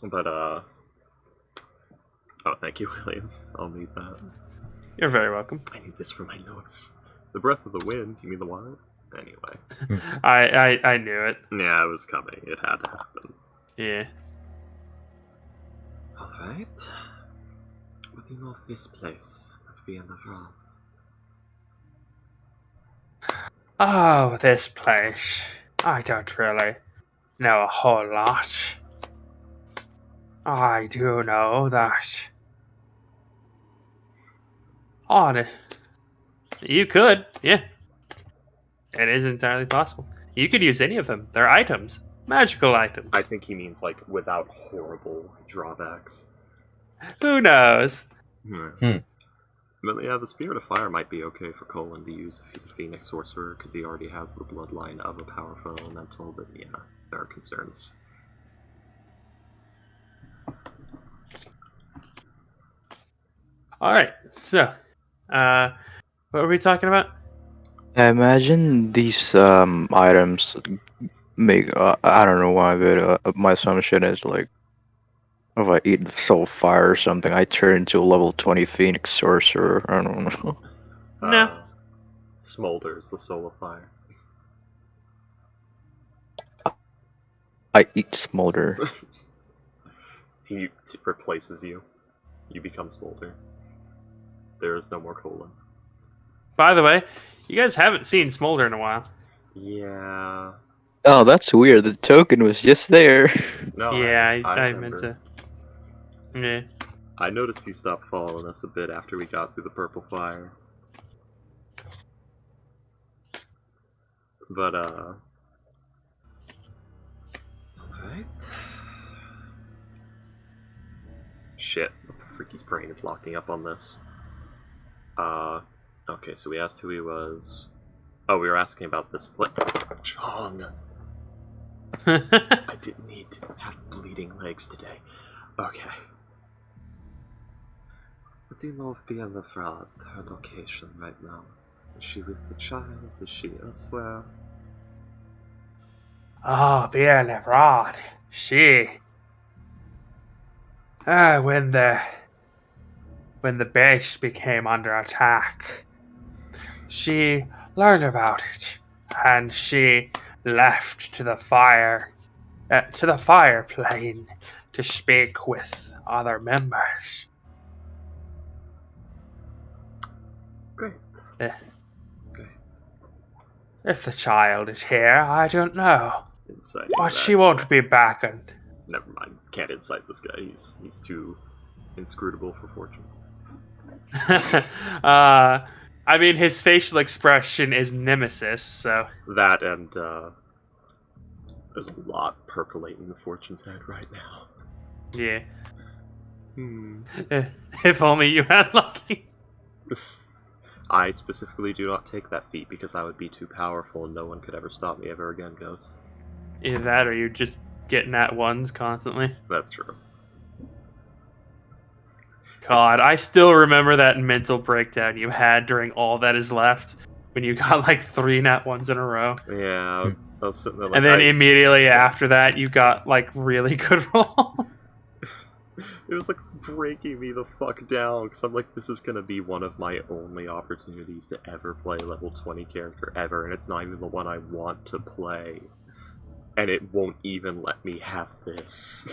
But, oh, thank you, William. I'll need that. You're very welcome. I need this for my notes. The breath of the wind, you mean the what? Anyway. I knew it. Yeah, it was coming. It had to happen. Yeah. Alright. What do you know of this place? Of being the front? Oh, this place. I don't really know a whole lot. I do know that. On you could, yeah. It is entirely possible. You could use any of them. They're items. Magical items. I think he means, like, without horrible drawbacks. Who knows? Hmm. But yeah, the Spirit of Fire might be okay for Colin to use if he's a Phoenix Sorcerer, because he already has the bloodline of a powerful elemental, but yeah, there are concerns. Alright, so, what were we talking about? I imagine these items make I don't know why, but my assumption is like if I eat the soul of fire or something, I turn into a level 20 Phoenix Sorcerer. I don't know. No. Smolders, the Soul of Fire. I eat Smolder. He replaces you. You become Smolder. There is no more Colin. By the way, you guys haven't seen Smolder in a while. Yeah. Oh, that's weird. The token was just there. No, Yeah, I meant remember. to. Yeah. I noticed he stopped following us a bit after we got through the purple fire. But, alright. Shit, Freaky's brain is locking up on this. Okay, so we asked who he was. Oh, we were asking about this split. John! I didn't need to have bleeding legs today. Okay. What do you know of being the fraud? Her location right now. Is she with the child? Is she elsewhere? Oh, being a fraud. She. When the base became under attack, she learned about it, and she left to the fire plane to speak with other members. Great. Yeah. Great. If the child is here, I don't know, Insight. but she won't be back. And Never mind. Can't insight this guy. He's too inscrutable for fortune. I mean, his facial expression is nemesis, so That and there's a lot percolating the fortune's head right now. yeah. If only you had lucky. I specifically do not take that feat because I would be too powerful and no one could ever stop me ever again, Ghost. Either that or you're just getting at ones constantly. That's true. God, I still remember that mental breakdown you had during All That Is Left when you got like 3 nat ones in a row. Yeah, I was sitting there like, And then immediately after that, you got like really good roll. It was like breaking me the fuck down, because I'm like, this is gonna be one of my only opportunities to ever play level 20 character ever, and it's not even the one I want to play. And it won't even let me have this.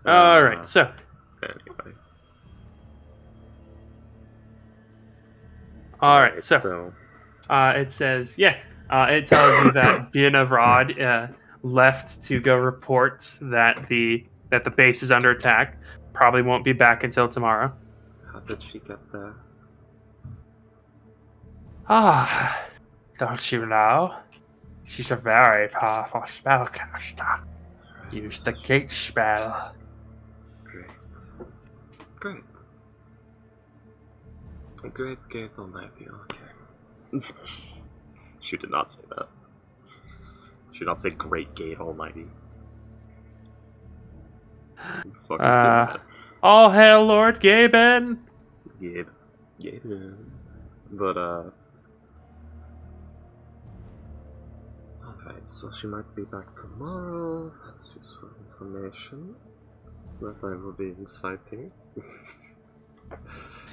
Alright, so Anyway. Alright, so it says, it tells you that Bianavrad left to go report that the base is under attack. Probably won't be back until tomorrow. How did she get there? Don't you know? She's a very powerful spellcaster. Use the gate spell. Great. A great gate almighty, okay. She did not say that. She did not say great gate almighty. Who the fuck is doing that? All hail Lord Gaben! Gabe. But, alright, so she might be back tomorrow. That's useful information that I will be inciting.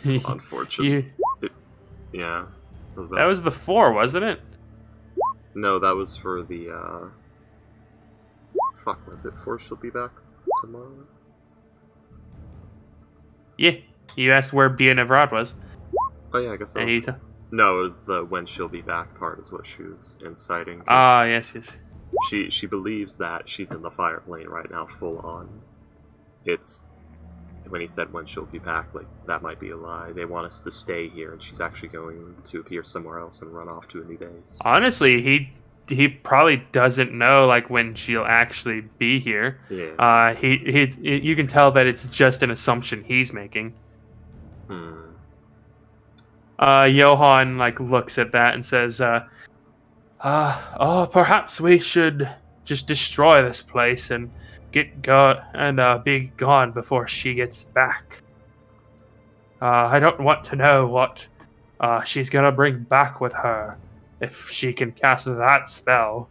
Unfortunate. Yeah. That was the 4, wasn't it? No, that was for the, fuck, was it 4 she'll be back tomorrow? Yeah. You asked where Bianavrad was. Oh yeah, I guess that And was... he No, it was the when she'll be back part is what she was inciting. yes. She believes that she's in the fire lane right now, full on. It's... When he said when she'll be back, like, that might be a lie. They want us to stay here, and she's actually going to appear somewhere else and run off to a new base. Honestly, he probably doesn't know, like, when she'll actually be here. Yeah. You can tell that it's just an assumption he's making. Johan, like, looks at that and says, perhaps we should just destroy this place and be gone before she gets back. I don't want to know what she's gonna bring back with her if she can cast that spell.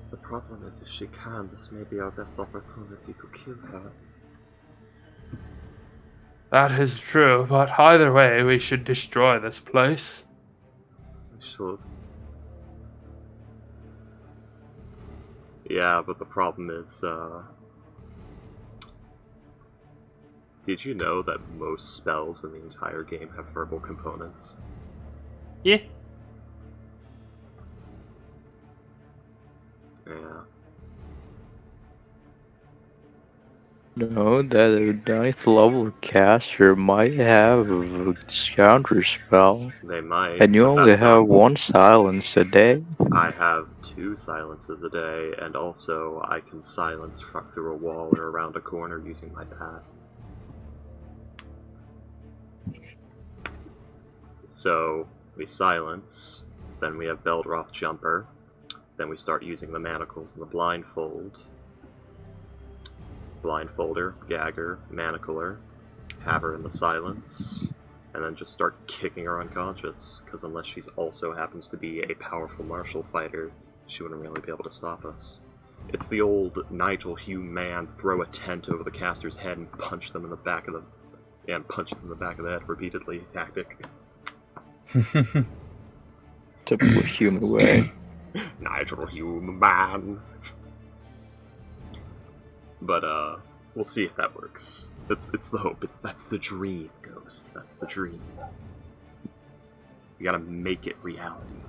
The problem is, if she can, this may be our best opportunity to kill her. That is true, but either way, we should destroy this place. We should. Yeah, but the problem is, did you know that most spells in the entire game have verbal components? Yeah. Yeah. No, that a 9th level caster might have a counter spell. They might. And you but only that's have not- one silence a day. I have 2 silences a day, and also I can silence through a wall or around a corner using my pad. So, we silence, then we have Beldroth Jumper, then we start using the manacles and the blindfold. Blindfolder, Gagger, Manacler, have her in the silence, and then just start kicking her unconscious, because unless she's also happens to be a powerful martial fighter, she wouldn't really be able to stop us. It's the old Nigel Hume man, throw a tent over the caster's head and punch them in the back of the head repeatedly tactic. Typical human way. Nigel Hume man. But we'll see if that works. It's the hope. That's the dream, Ghost. That's the dream. We gotta make it reality.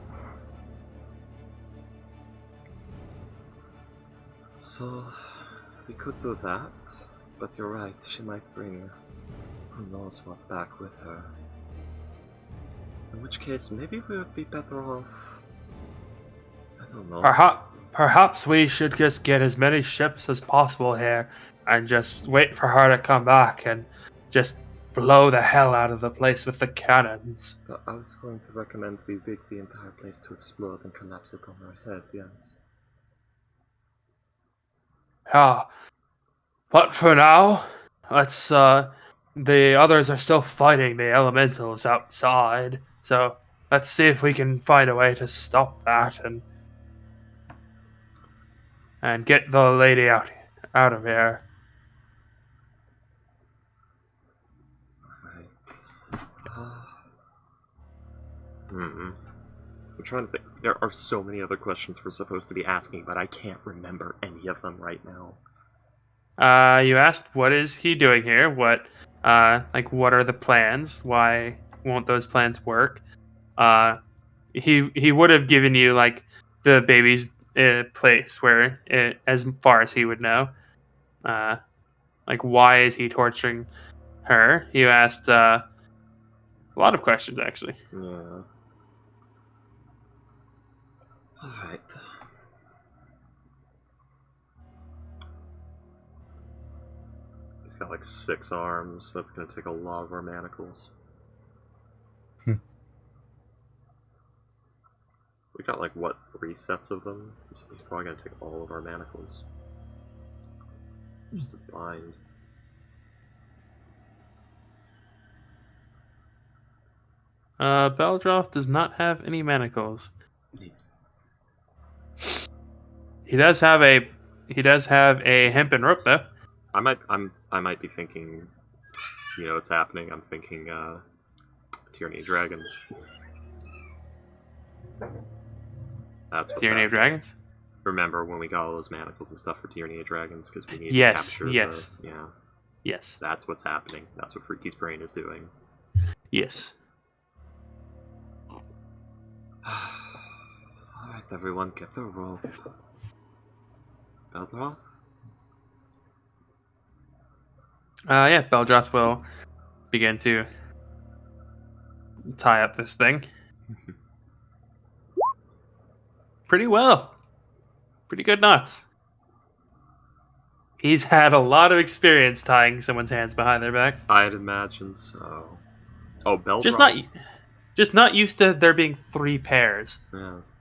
So we could do that, but you're right. She might bring who knows what back with her. In which case, maybe we would be better off. I don't know. Perhaps we should just get as many ships as possible here and just wait for her to come back and just blow the hell out of the place with the cannons. But I was going to recommend we rig the entire place to explode and collapse it on our head, yes. Yeah. But for now, let's, the others are still fighting the elementals outside, so let's see if we can find a way to stop that and... and get the lady out of here. Right. I'm trying to think. There are so many other questions we're supposed to be asking, but I can't remember any of them right now. You asked, what is he doing here? What are the plans? Why won't those plans work? He would have given you, like, the baby's place where, as far as he would know. Like, why is he torturing her? You asked a lot of questions, actually. Yeah. Alright. He's got like 6 arms. That's gonna take a lot of our manacles. We got like, what, 3 sets of them? He's probably gonna take all of our manacles. Just a bind. Beldroth does not have any manacles. He does have a hempen rope, though. I might be thinking, you know what's happening. I'm thinking Tyranny of Dragons. That's what's Tyranny of happening. Dragons? Remember when we got all those manacles and stuff for Tyranny of Dragons because we need to capture yeah. Yes. That's what's happening. That's what Freaky's brain is doing. Yes. Alright, everyone, get the rope. Beldroth? Yeah, Beldroth will begin to tie up this thing. Pretty well. Pretty good knots. He's had a lot of experience tying someone's hands behind their back. I'd imagine so. Oh, Beldroth. Just not used to there being 3 pairs. Yes.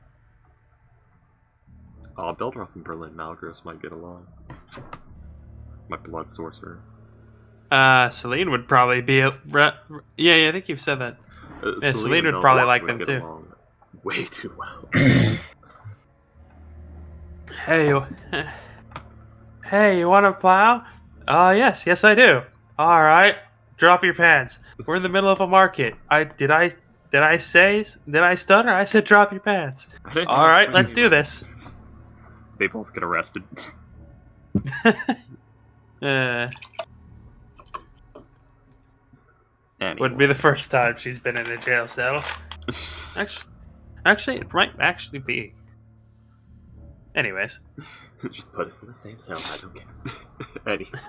Oh, Beldroth and Berlin Malgros might get along. My blood sorcerer. Celine would probably be yeah, I think you've said that. Yeah, Celine would probably like them too. Along way too well. Hey, you want to plow? Yes, I do. All right, drop your pants. We're in the middle of a market. Did I stutter? I said drop your pants. All right, let's do this. They both get arrested. Anyway. Wouldn't be the first time she's been in a jail cell. Actually, it might actually be. Anyways. Just put us in the same cell, I don't care. Anyway.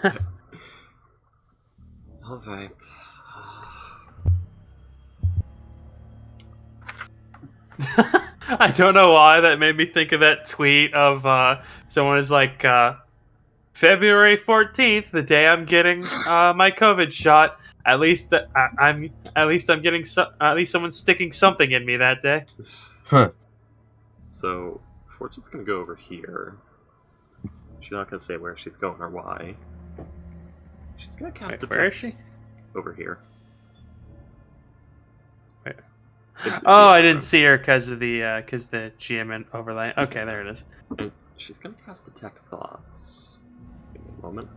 Alright. I don't know why that made me think of that tweet of someone is like, February 14th, the day I'm getting my COVID shot. At least someone's sticking something in me that day. Huh. So Fortune's gonna go over here. She's not gonna say where she's going or why. She's gonna cast Wait, where is she? over here. Wait. Oh, I didn't see her because of the GM overlay. Okay, there it is. And she's gonna cast Detect Thoughts. Give me a moment.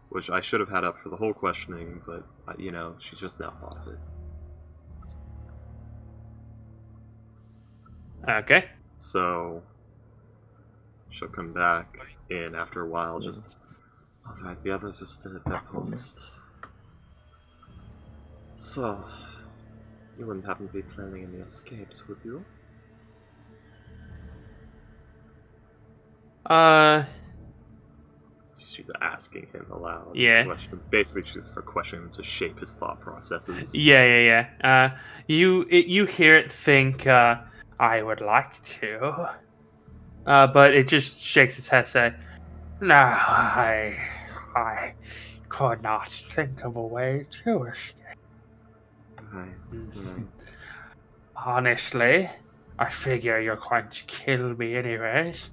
Which I should have had up for the whole questioning, but, you know, she just now thought of it. Okay. So, she'll come back in after a while, just... Alright, the others are still at their post. So, you wouldn't happen to be planning any escapes, would you? She's asking him aloud questions. Basically, she's questioning him to shape his thought processes. Yeah. You hear it think, I would like to. But it just shakes its head, say, no, I could not think of a way to escape. Right. Honestly, I figure you're going to kill me anyways.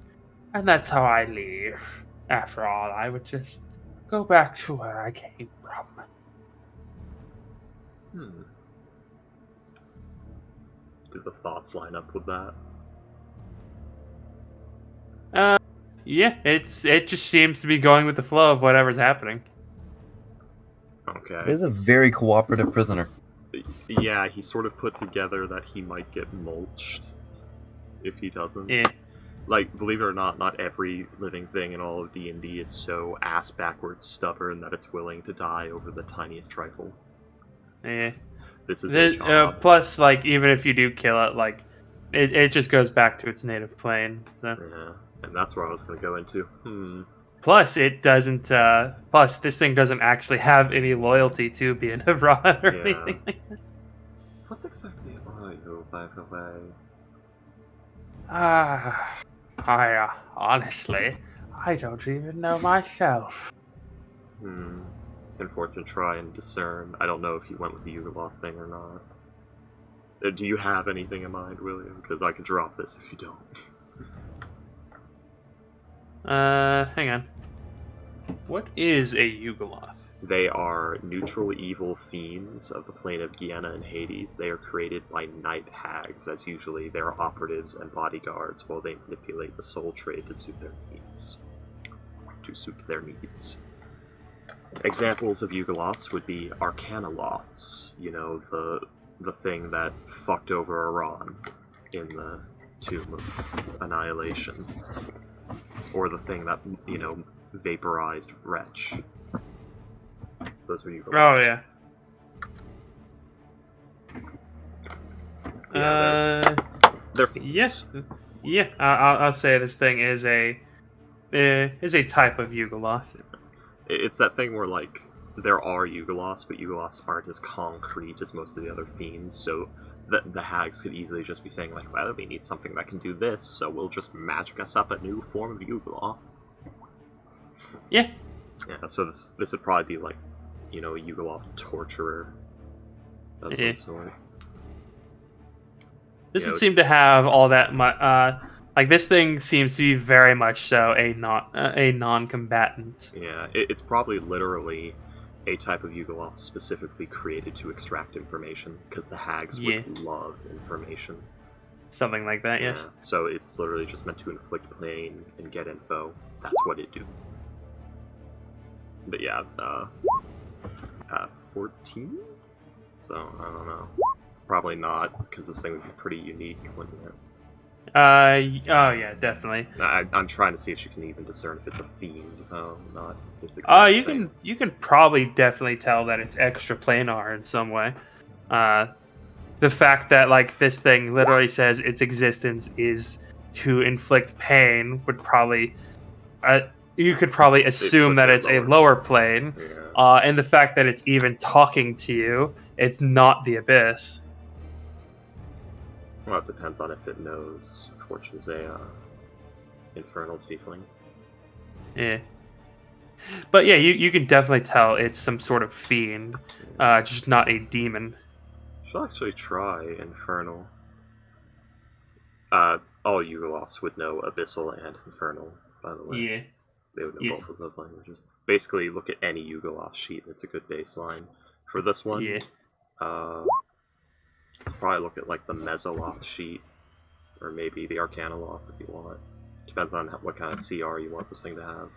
And that's how I leave. After all, I would just go back to where I came from. Do the thoughts line up with that? Yeah, it just seems to be going with the flow of whatever's happening. Okay. He's a very cooperative prisoner. Yeah, he sort of put together that he might get mulched if he doesn't. Yeah. Like, believe it or not every living thing in all of D&D is so ass-backwards stubborn that it's willing to die over the tiniest trifle. Yeah. This is a job. Plus, like, even if you do kill it, like, it just goes back to its native plane. So. Yeah, and that's where I was going to go into. Plus, it doesn't. Plus, this thing doesn't actually have any loyalty to being a rod or anything like that. What exactly are you, by the way? Honestly, I don't even know myself. Unfortunate try and discern. I don't know if you went with the Yugoloth thing or not. Do you have anything in mind, William? Because I can drop this if you don't. Hang on. What is a Yugoloth? They are neutral evil fiends of the plane of Gehenna and Hades. They are created by night hags, as usually they are operatives and bodyguards, while they manipulate the soul trade to suit their needs. Examples of Yugoloths would be Arcanoloths, you know, the thing that fucked over Iran in the Tomb of Annihilation. Or the thing that, you know, vaporized Wretch. Those were Yugoloths. Oh yeah. They're fiends. Yeah. I'll say this thing is a type of Yugoloth. It's that thing where, like, there are Yugoloths, but Yugoloths aren't as concrete as most of the other fiends, so the hags could easily just be saying, like, well, we need something that can do this, so we'll just magic us up a new form of Yugoloth. Yeah. Yeah, so this would probably be, like, you know, a Yugoloth torturer of some sort. This would seem to have all that much. Like, this thing seems to be very much so a non-combatant. Yeah, it's probably literally a type of Yugoloth specifically created to extract information, because the hags would love information. Something like that, yes. Yeah, so it's literally just meant to inflict pain and get info. That's what it do. But yeah, 14? So, I don't know. Probably not, because this thing would be pretty unique, wouldn't it? Oh yeah, definitely. I'm trying to see if you can even discern if it's a fiend, though, not its exact thing. You can probably definitely tell that it's extra planar in some way. The fact that, like, this thing literally says its existence is to inflict pain would probably you could probably assume that it's a lower plane. Yeah. And the fact that it's even talking to you, it's not the abyss. Well, it depends on if it knows Fortune's a infernal tiefling. Yeah. But yeah, you can definitely tell it's some sort of fiend, just not a demon. Should actually try infernal. All Yugoloths would know abyssal and infernal, by the way. Yeah. They would know both of those languages. Basically, look at any Yugoloth sheet, it's a good baseline. For this one, probably look at, like, the Mesoloth sheet, or maybe the Arcanoloth if you want. Depends on what kind of CR you want this thing to have.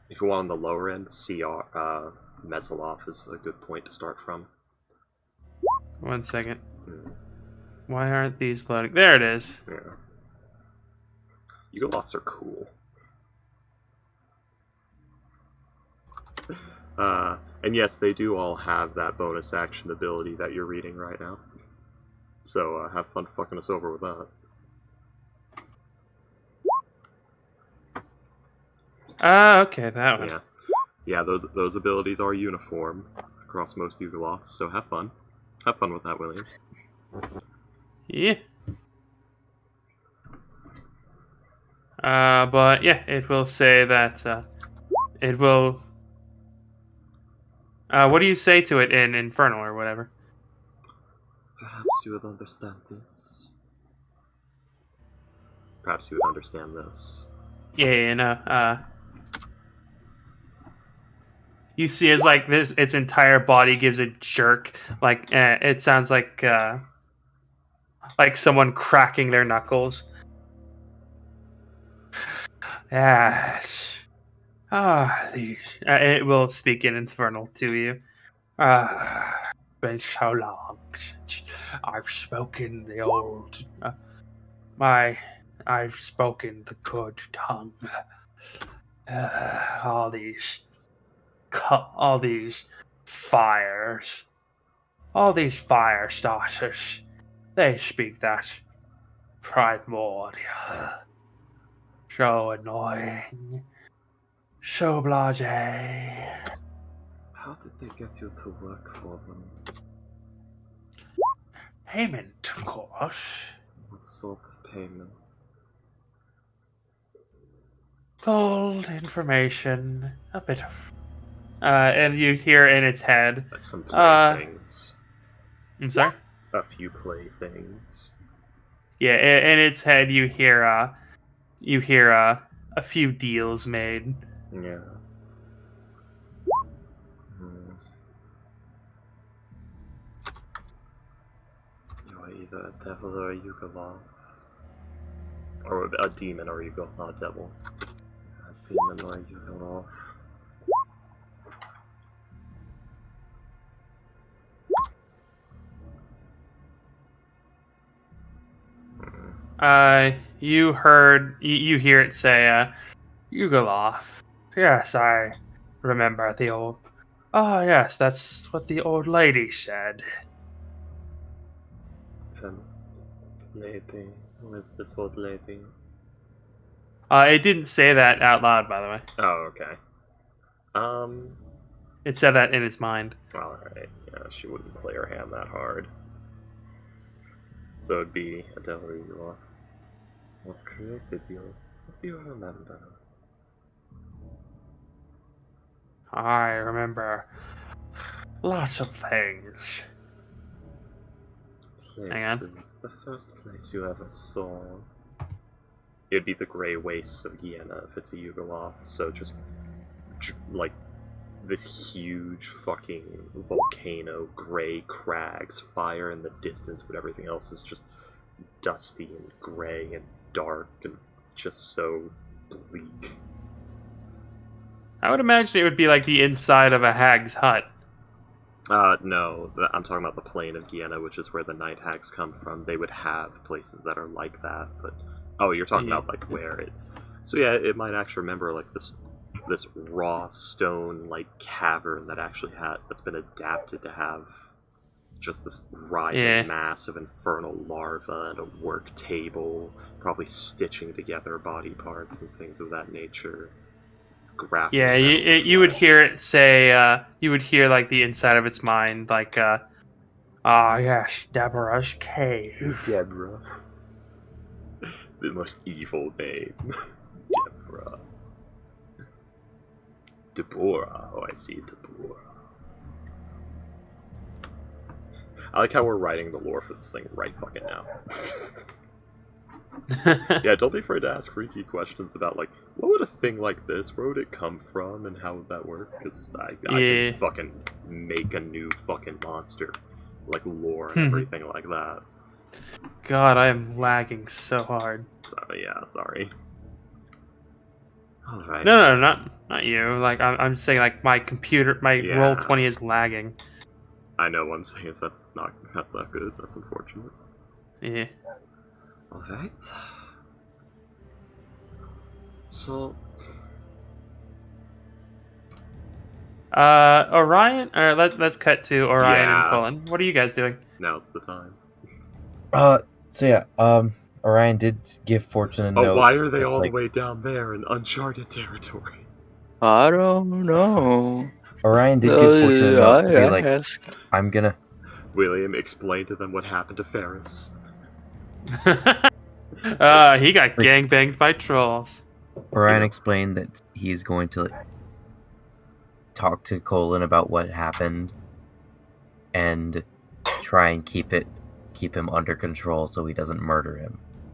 If you want on the lower end, Mesoloth is a good point to start from. 1 second. Why aren't these loading? There it is. Yeah. Yugoloths are cool. And yes, they do all have that bonus action ability that you're reading right now. So have fun fucking us over with that. Okay, that one. Yeah. Yeah, those abilities are uniform across most Yugoloths, so have fun. Have fun with that, William. Yeah. But yeah, it will say that it will. What do you say to it in Infernal or whatever? Perhaps you would understand this. Perhaps you would understand this. Yeah, no. You see as like its entire body gives a jerk. Like it sounds like someone cracking their knuckles. Yes. It will speak in Infernal to you. Been so long since I've spoken the old, I've spoken the good tongue. All these fires, all these fire starters, they speak that primordial. So annoying. So blasé. How did they get you to work for them? Payment, of course. What sort of payment? Gold, information, a bit of... and you hear in its head... Some playthings. I'm sorry? A few playthings. Yeah, in its head you hear a few deals made. Yeah. You are either a devil or a Yugoloth. Or a demon or a Yugoloth, not a devil. A demon or a Yugoloth. You hear it say, Yugoloth. Yes, I remember the old... Oh, yes, that's what the old lady said. Then, lady, who is this old lady? It didn't say that out loud, by the way. Oh, okay. It said that in its mind. Alright, yeah, she wouldn't play her hand that hard. So it'd be a devil or Yugoloth. What created you? What do you remember? I remember lots of things. Places. The first place you ever saw. It'd be the Grey Wastes of Guyana if it's a Yugoloth, so just like this huge fucking volcano, grey crags, fire in the distance, but everything else is just dusty and grey and dark and just so bleak. I would imagine it would be like the inside of a hag's hut. No, I'm talking about the plain of Guyana, which is where the night hags come from. They would have places that are like that, but... Oh, you're talking about, like, where it... So yeah, it might actually remember, like, this raw stone, like, cavern that actually that's been adapted to have just this writhing mass of infernal larvae and a work table, probably stitching together body parts and things of that nature. Yeah, you would hear it say, you would hear, like, the inside of its mind, like, yes, Deborah's cave. Deborah. The most evil name. Deborah. Deborah. Oh, I see, Deborah. I like how we're writing the lore for this thing right fucking now. Yeah, don't be afraid to ask freaky questions about, like, what would a thing like this, where would it come from, and how would that work? Because I can fucking make a new fucking monster. Like, lore and everything like that. God, I am lagging so hard. So, yeah, sorry. Alright. No, not you. Like, I'm saying, like, my computer, my Roll20 is lagging. I know what I'm saying is that's not good. That's unfortunate. Yeah. Alright. So... Orion, or let's cut to Orion and Cullen. What are you guys doing? Now's the time. So yeah, Orion did give Fortune a note. Why are they all the way down there in uncharted territory? I don't know. Orion did give Fortune a note to be like, ask. I'm gonna... William, explain to them what happened to Ferris. He got gangbanged by trolls. Orion explained that he's going to talk to Colin about what happened and try and keep him under control so he doesn't murder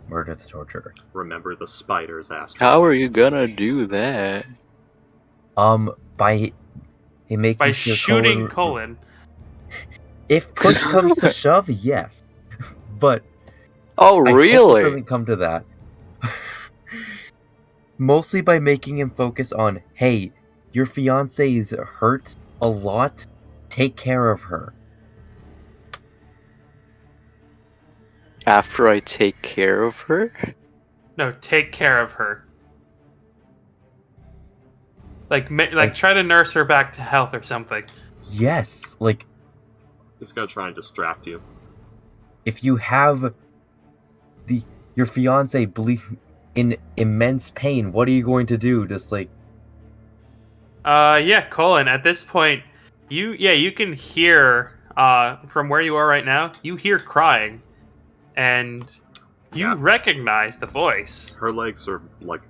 the torturer. Remember the spiders asked. How are you gonna do that? By making by sure shooting Colin. If push comes to shove, yes. But Oh, I hope it really? doesn't come to that. Mostly by making him focus on, hey, your fiance is hurt a lot. Take care of her. After I take care of her? No, take care of her. Like try to nurse her back to health or something. Yes, like He's gonna try and distract you. if you have your fiance in immense pain, what are you going to do? Just like Yeah, Colin, at this point, you can hear from where you are right now, you hear crying. And you recognize the voice. Her legs are like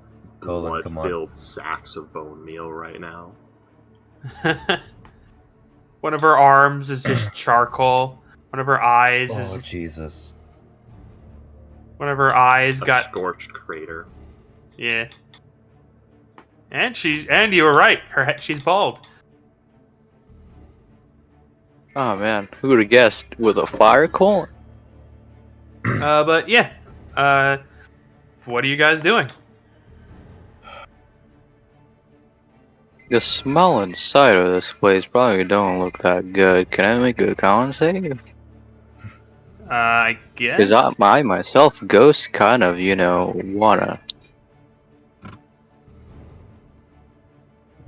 Colin, come on. blood-filled sacks of bone meal right now. One of her arms is just charcoal. One of her eyes oh is Jesus. one of her eyes A got scorched crater. yeah. And you were right. She's bald. Oh man, who would have guessed? With a fire Colin? But yeah. What are you guys doing? The smell inside of this place probably don't look that good. Can I make a con save? I guess. Because I myself, ghost, kind of, wanna.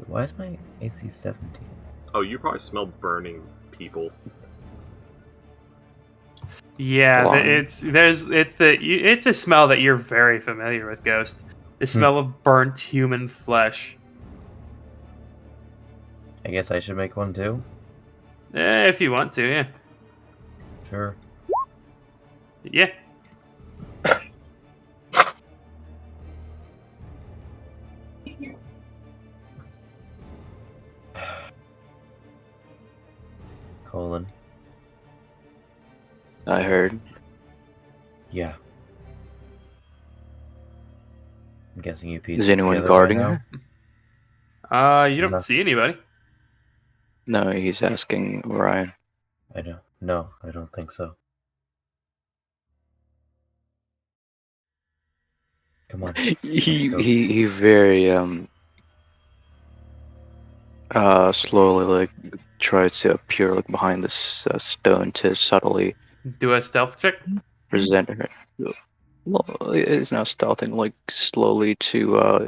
Why is my AC 17? Oh, you probably smelled burning people. Yeah, Long. it's a smell that you're very familiar with, Ghost. The smell of burnt human flesh. I guess I should make one too? If you want to, yeah. Sure. Yeah. Colon. I heard. Yeah. I'm guessing you Is anyone guarding her? You don't No. see anybody. No, he's asking Ryan. I don't. No, I don't think so. Come on. He very slowly like tries to appear like behind this stone to subtly Do a stealth check. present her. Well, it's not stealthing, like slowly to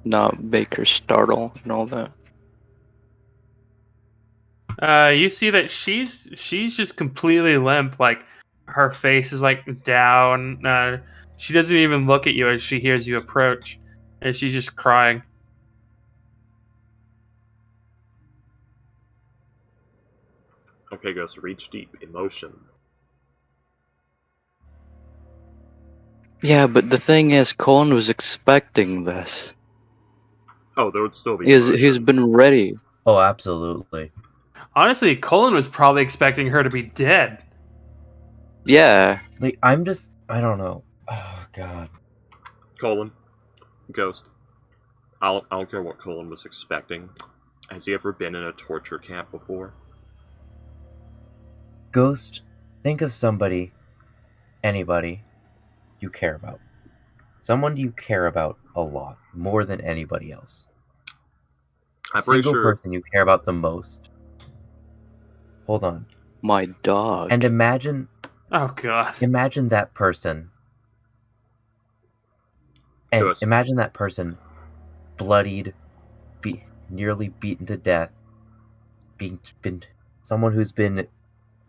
not make her startle and all that. You see that she's just completely limp. Like her face is like down. She doesn't even look at you as she hears you approach, and she's just crying. Okay, Ghost, reach deep. Emotion. Yeah, but the thing is, Colin was expecting this. Oh, there would still be He's emotion. been ready. Oh, absolutely. Honestly, Colin was probably expecting her to be dead. Yeah. Like, I don't know. Oh, God. Colin. Ghost. I don't care what Colin was expecting. Has he ever been in a torture camp before? Ghost, think of anybody you care about. Someone you care about a lot, more than anybody else. I'm pretty Single sure. person you care about the most. Hold on. My dog. And imagine Oh god. that person. And Ghost. imagine that person bloodied, nearly beaten to death, been someone who's been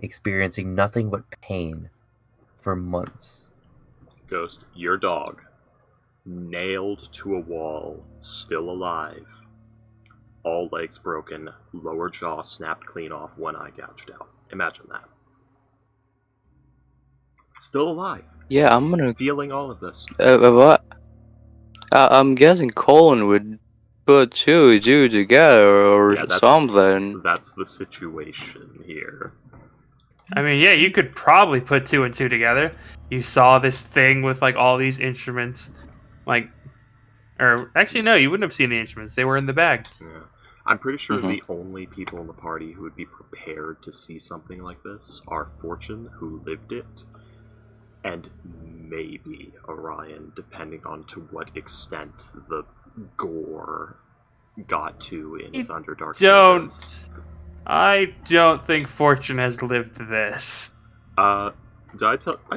experiencing nothing but pain for months. Ghost, your dog. Nailed to a wall, still alive. All legs broken, lower jaw snapped clean off, one eye gouged out. Imagine that. Still alive. Yeah, I'm gonna. Feeling all of this. What? I'm guessing Colin would put two and two together or Yeah, something. That's the situation here. I mean, yeah, you could probably put two and two together. You saw this thing with like all these instruments, or actually no, you wouldn't have seen the instruments. They were in the bag. Yeah. I'm pretty sure Mhm. the only people in the party who would be prepared to see something like this are Fortune, who lived it, and maybe Orion, depending on to what extent the gore got to in his Underdark service. I don't think Fortune has lived this. I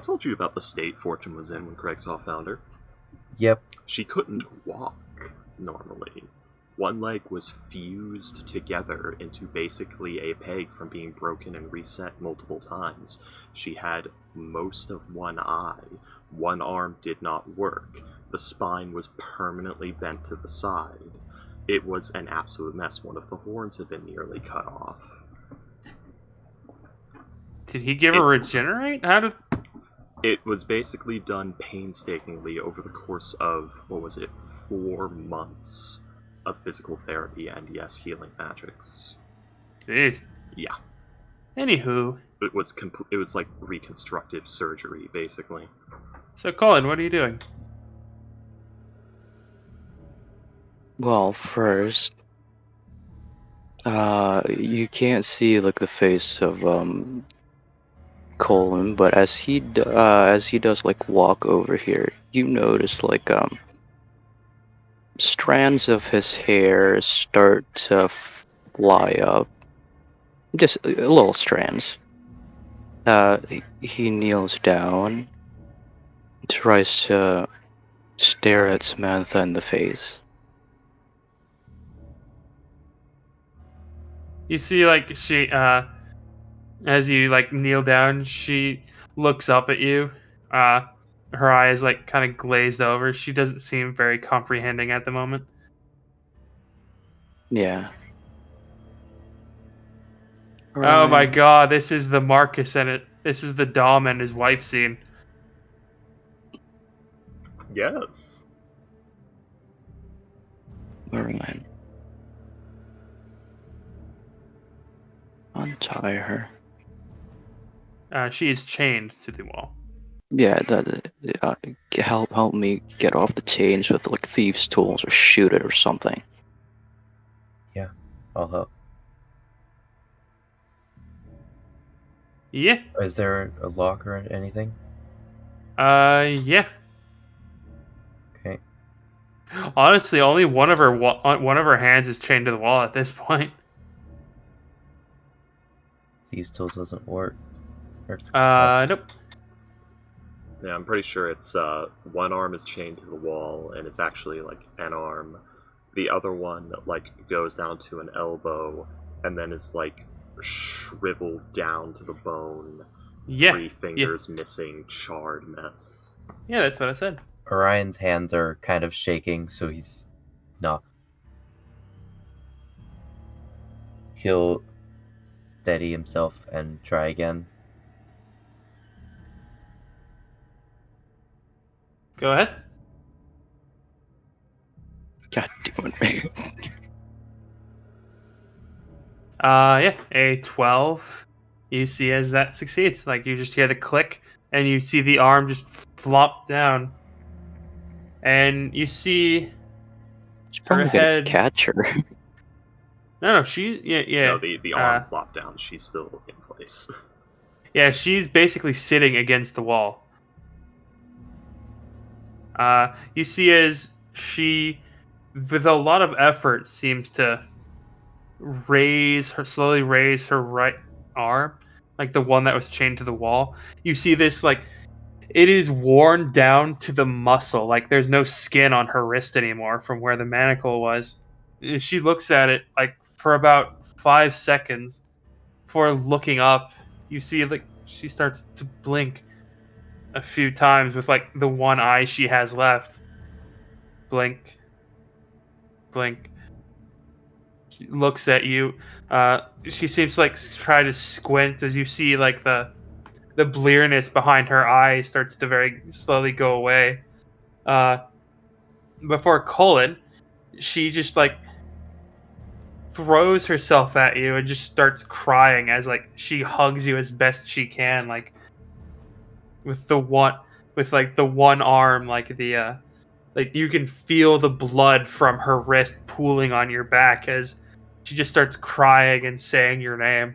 told you about the state Fortune was in when Craigsaw found her. Yep. She couldn't walk normally. One leg was fused together into basically a peg from being broken and reset multiple times. She had most of one eye. One arm did not work. The spine was permanently bent to the side. It was an absolute mess. One of the horns had been nearly cut off. Did he give her regenerate? How did... It was basically done painstakingly over the course of, 4 months of physical therapy and, yes, healing magics. Jeez. Yeah. Anywho. It was like reconstructive surgery, basically. So, Colin, what are you doing? Well, first, you can't see like the face of Colin, but as he does like walk over here, you notice like strands of his hair start to fly up, just little strands. He kneels down, tries to stare at Samantha in the face. You see, like, she, as you, like, kneel down, she looks up at you. Her eyes, like, kind of glazed over. She doesn't seem very comprehending at the moment. Yeah. Oh my Orion, god, this is the Marcus and it. This is the Dom and his wife scene. Yes. Orion. Untie her. She is chained to the wall. Yeah, help me get off the chains with like thieves' tools or shoot it or something. Yeah, I'll help. Yeah. Is there a locker or anything? Yeah. Okay. Honestly, only one of her hands is chained to the wall at this point. Thieves' tools doesn't work. Nope. Yeah, I'm pretty sure it's one arm is chained to the wall, and it's actually like an arm. The other one like goes down to an elbow, and then is like shriveled down to the bone. Yeah, 3 fingers missing, charred mess. Yeah, that's what I said. Orion's hands are kind of shaking, so he'll steady himself and try again. Go ahead. God damn it. Yeah, a 12. You see as that succeeds. Like, you just hear the click, and you see the arm just flop down. And you see She's her probably gonna head... catch her. No, she... Yeah. No, the arm flopped down. She's still in place. Yeah, she's basically sitting against the wall. You see as she, with a lot of effort, seems to slowly raise her right arm, like the one that was chained to the wall. You see this, like, it is worn down to the muscle. Like, there's no skin on her wrist anymore from where the manacle was. She looks at it, like, for about 5 seconds before looking up. You see, like, she starts to blink a few times with, like, the one eye she has left. Blink. Blink. She looks at you. She seems to, like, try to squint as you see, like, the blearness behind her eye starts to very slowly go away. Before Colin, she just, like, throws herself at you and just starts crying as, like, she hugs you as best she can, like, with the one arm, like, like, you can feel the blood from her wrist pooling on your back as She just starts crying and saying your name.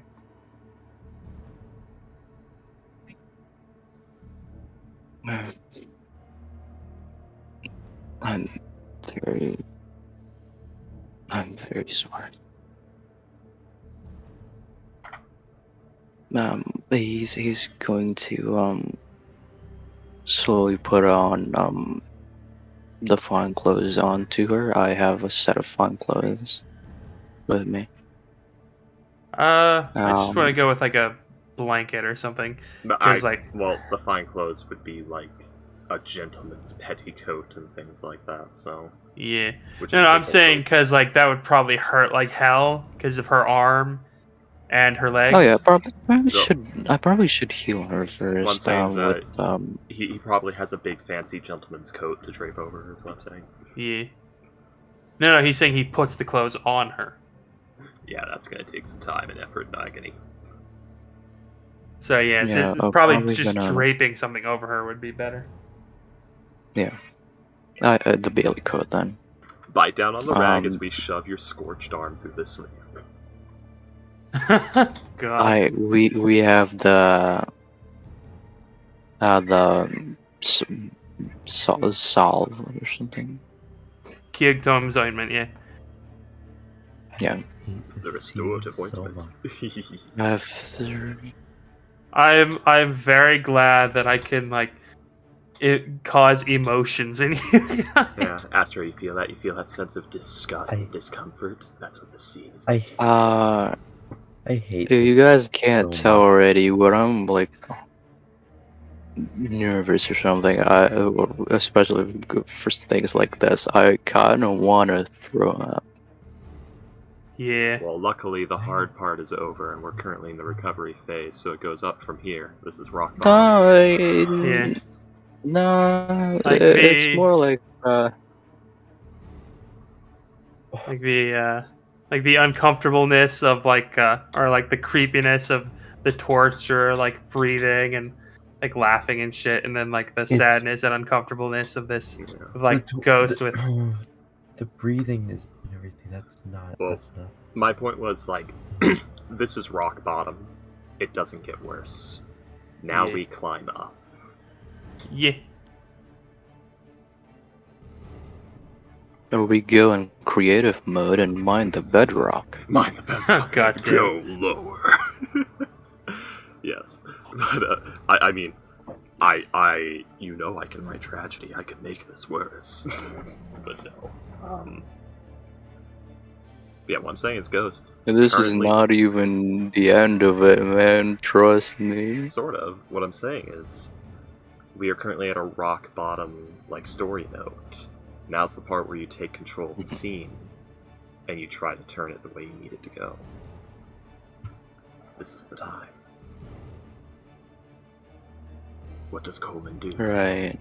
I'm very sorry. He's going to slowly put on the fine clothes onto her. I have a set of fine clothes with me. I just want to go with like a blanket or something. But Because the fine clothes would be like a gentleman's petticoat and things like that. So yeah. which No, is I'm like saying because like that would probably hurt like hell because of her arm and her legs. Oh yeah, No. I probably should heal her first. What I'm saying is that with he probably has a big fancy gentleman's coat to drape over. Is what I'm saying. Yeah. No, he's saying he puts the clothes on her. Yeah, that's gonna take some time and effort and agony. So yeah, it's I'm probably just gonna- draping something over her would be better. Yeah. The Bailey coat then. Bite down on the rag as we shove your scorched arm through the sleeve. God. We have the salve or something. Kyogtom's ointment, yeah. Yeah. The restorative ointment. I have 30. I'm very glad that I can like cause emotions in you. Yeah, Astro, you feel that? You feel that sense of disgust and discomfort? That's what the scene is. I hate You this guys can't so tell much. already what I'm like nervous or something. Especially for things like this, I kind of want to throw up. Yeah. Well, luckily the hard part is over, and we're currently in the recovery phase, so it goes up from here. This is rock bottom. Yeah. No, Like it's more like like the uncomfortableness of or like the creepiness of the torture, like breathing and like laughing and shit, and then like the sadness and uncomfortableness of this of, like ghost with the breathing is and everything. That's not. My point was like, this is rock bottom. It doesn't get worse. Now we climb up. Yeah. we go in creative mode and mine the bedrock. Mine the bedrock. God damn. Go lower. Yes, but I mean, you know, I can write tragedy. I can make this worse. But no. Yeah, what I'm saying is Ghost. And this Currently- is not even the end of it, man. Trust me. Sort of. What I'm saying is, we are currently at a rock bottom, like, story note. Now's the part where you take control of the scene, and you try to turn it the way you need it to go. This is the time. What does Coleman do? Right.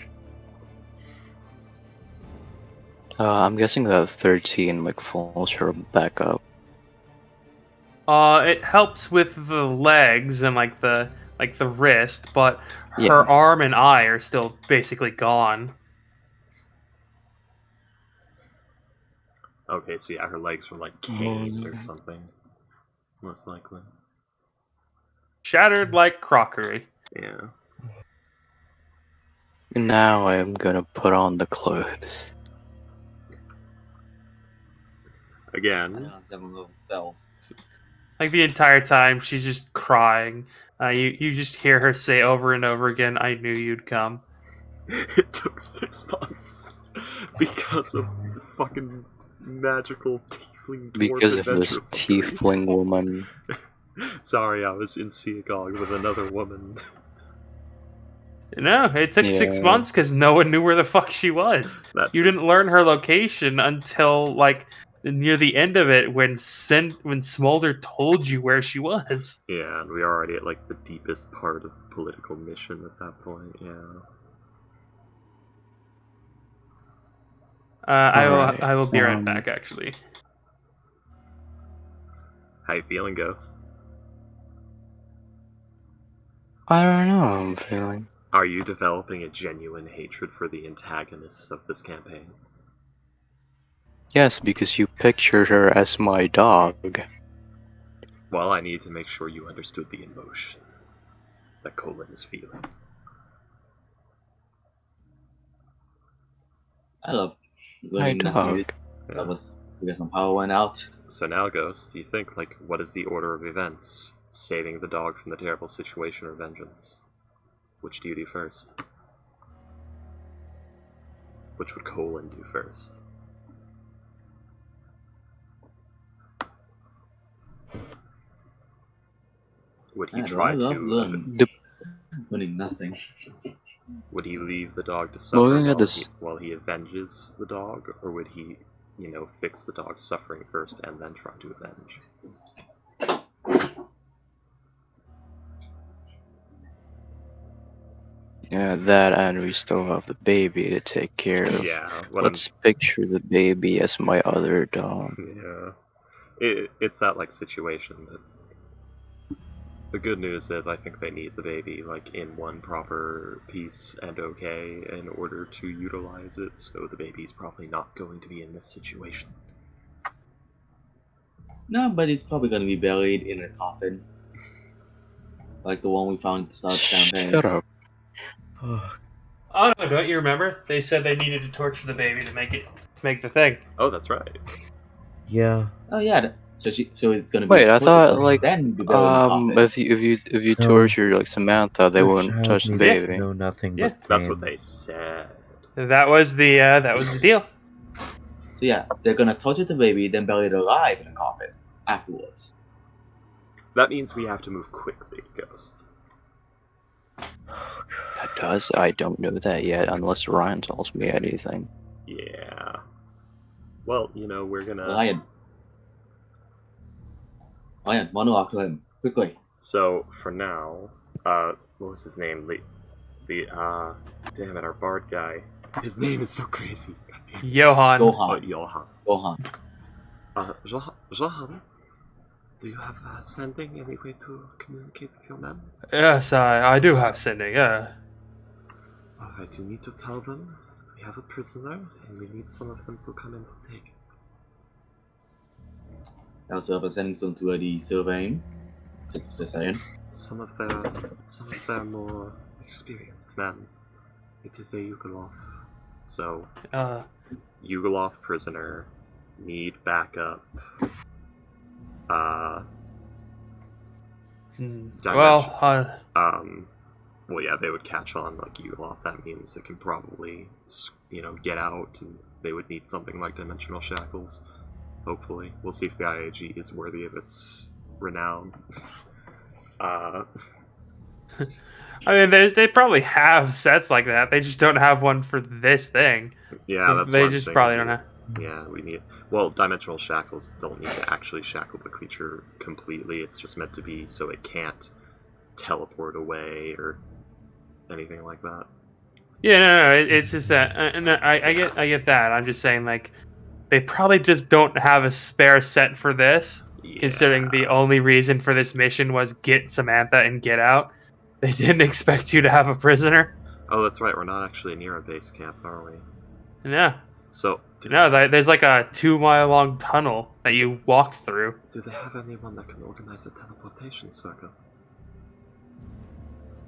I'm guessing that 13 like falls her back up. It helps with the legs and like the wrist, but her Yeah. arm and eye are still basically gone. Okay, so yeah, her legs were like caned or something. Most likely. Shattered like crockery. Yeah. Now I'm gonna put on the clothes. Again. Some of those spells. Like the entire time, she's just crying. You just hear her say over and over again, "I knew you'd come." It took 6 months because of the fucking magical tiefling dwarf Because of this adventure fuckery. tiefling woman. Sorry, I was in Seagog with another woman. No, it took 6 Yeah. months because no one knew where the fuck she was. That's You didn't learn her location until like near the end of it when Smolder told you where she was. Yeah, and we are already at like the deepest part of the political mission at that point, yeah. Alright, I will be right back actually. How you feeling, Ghost? I don't know how I'm feeling. Are you developing a genuine hatred for the antagonists of this campaign? Yes, because you pictured her as my dog. Well, I need to make sure you understood the emotion that Colin is feeling. I love My learning nothing. dog. That was because my power went out. So now, Ghost, do you think, like, what is the order of events? Saving the dog from the terrible situation or vengeance? Which do you do first? Which would Colin do first? Would he try I love to... learning nothing. Would he leave the dog to suffer Looking at this, while he avenges the dog? Or would he, fix the dog's suffering first and then try to avenge? yeah, that and we still have the baby to take care of. Yeah, Let's picture the baby as my other dog. Yeah. It's that, like, situation that... The good news is I think they need the baby, like, in one proper piece and okay in order to utilize it, so the baby's probably not going to be in this situation. No, but it's probably gonna be buried in a coffin. Like the one we found at the start of the campaign. Shut up. Oh no, don't you remember? They said they needed to torture the baby to make the thing. Oh, that's right. Yeah. Oh yeah, so it's gonna be. Wait, I thought like then be buried in a coffin. if you No. torture like Samantha, they The wouldn't child touch the needs to baby. know nothing Yeah. but That's pain. what they said. That was the deal. So yeah, they're gonna torture the baby, then bury it alive in a coffin afterwards. That means we have to move quickly, Ghost. That does? I don't know that yet, unless Ryan tells me anything. Yeah. Well, we're gonna... Lion, monologue to him, quickly. So, for now, what was his name? Damn it, our bard guy. His name is so crazy. God damn it. Johan. Oh, Johan. Gohan. Johan, do you have sending any way to communicate with your men? Yes, I do have sending. Alright, you need to tell them we have a prisoner and we need some of them to come in to take it. Also, we're sending some to the surveying. Just saying. Some of their more experienced men. It is a Yugoloth. So, Yugoloth prisoner, need backup. Well, yeah, they would catch on like Yugoloth. That means it can probably, get out, and they would need something like dimensional shackles. Hopefully, we'll see if the IAG is worthy of its renown. I mean, they probably have sets like that. They just don't have one for this thing. Yeah, that's they what just I'm probably thinking. don't have. Yeah, we need... Well, dimensional shackles don't need to actually shackle the creature completely. It's just meant to be so it can't teleport away or anything like that. Yeah, no, it's just that. I get that. I'm just saying, like, they probably just don't have a spare set for this, considering the only reason for this mission was get Samantha and get out. They didn't expect you to have a prisoner. Oh, that's right. We're not actually near a base camp, are we? Yeah. So... there's like a 2-mile-long tunnel that you walk through. Do they have anyone that can organize a teleportation circle?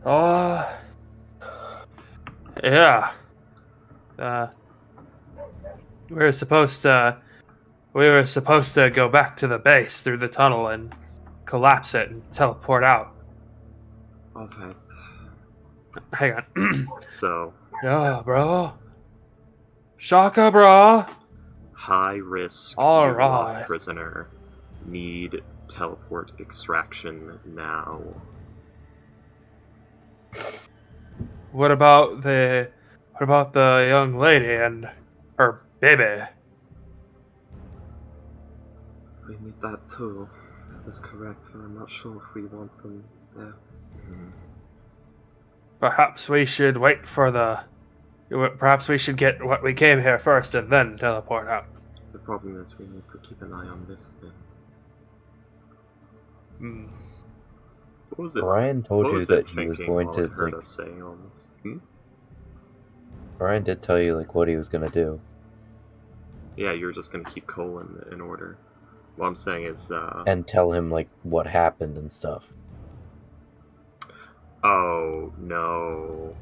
Oh... Yeah. We were supposed to go back to the base through the tunnel and collapse it and teleport out. Alright. Hang on. So... Yeah, bro. Shaka, bro. High risk Alright. prisoner. Need teleport extraction now. What about the young lady and her baby? We need that too. That is correct, but I'm not sure if we want them there. Perhaps we should wait for Perhaps we should get what we came here first and then teleport out. The problem is we need to keep an eye on this thing. What was it? Ryan told you that he was going to heard us saying all this. Ryan did tell you like what he was gonna do. Yeah, you're just gonna keep Cole in order. What I'm saying is, And tell him, like, what happened and stuff. Oh, no.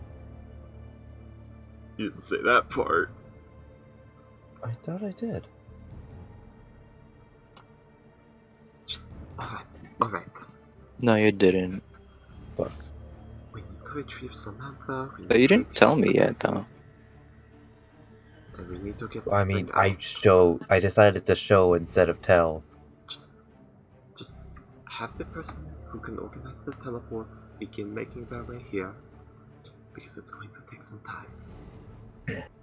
You didn't say that part. I thought I did. Just, alright. No, you didn't. Fuck. We need to retrieve Samantha. But you didn't tell me yet, though. And we need to get this I mean, thing out. I decided to show instead of tell. Just have the person who can organize the teleport begin making their way here, because it's going to take some time.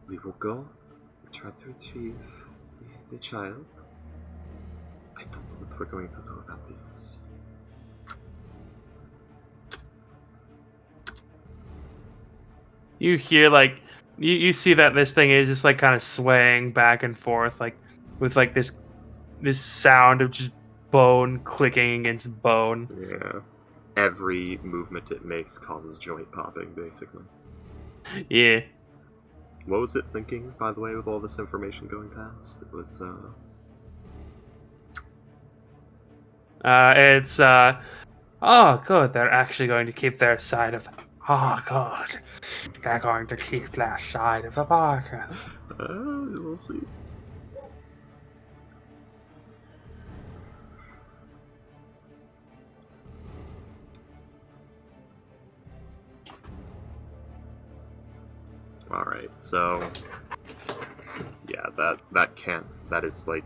We will go and try to retrieve the child. I don't know what we're going to do about this. You hear like you see that this thing is just like kind of swaying back and forth, like with like this sound of just bone clicking against bone. Yeah. Every movement it makes causes joint popping, basically. Yeah. What was it thinking, by the way, with all this information going past? It was, It's oh good, they're actually going to keep their side of the oh god. They're going to keep their side of the bargain. we'll see. Alright, so yeah, that is like,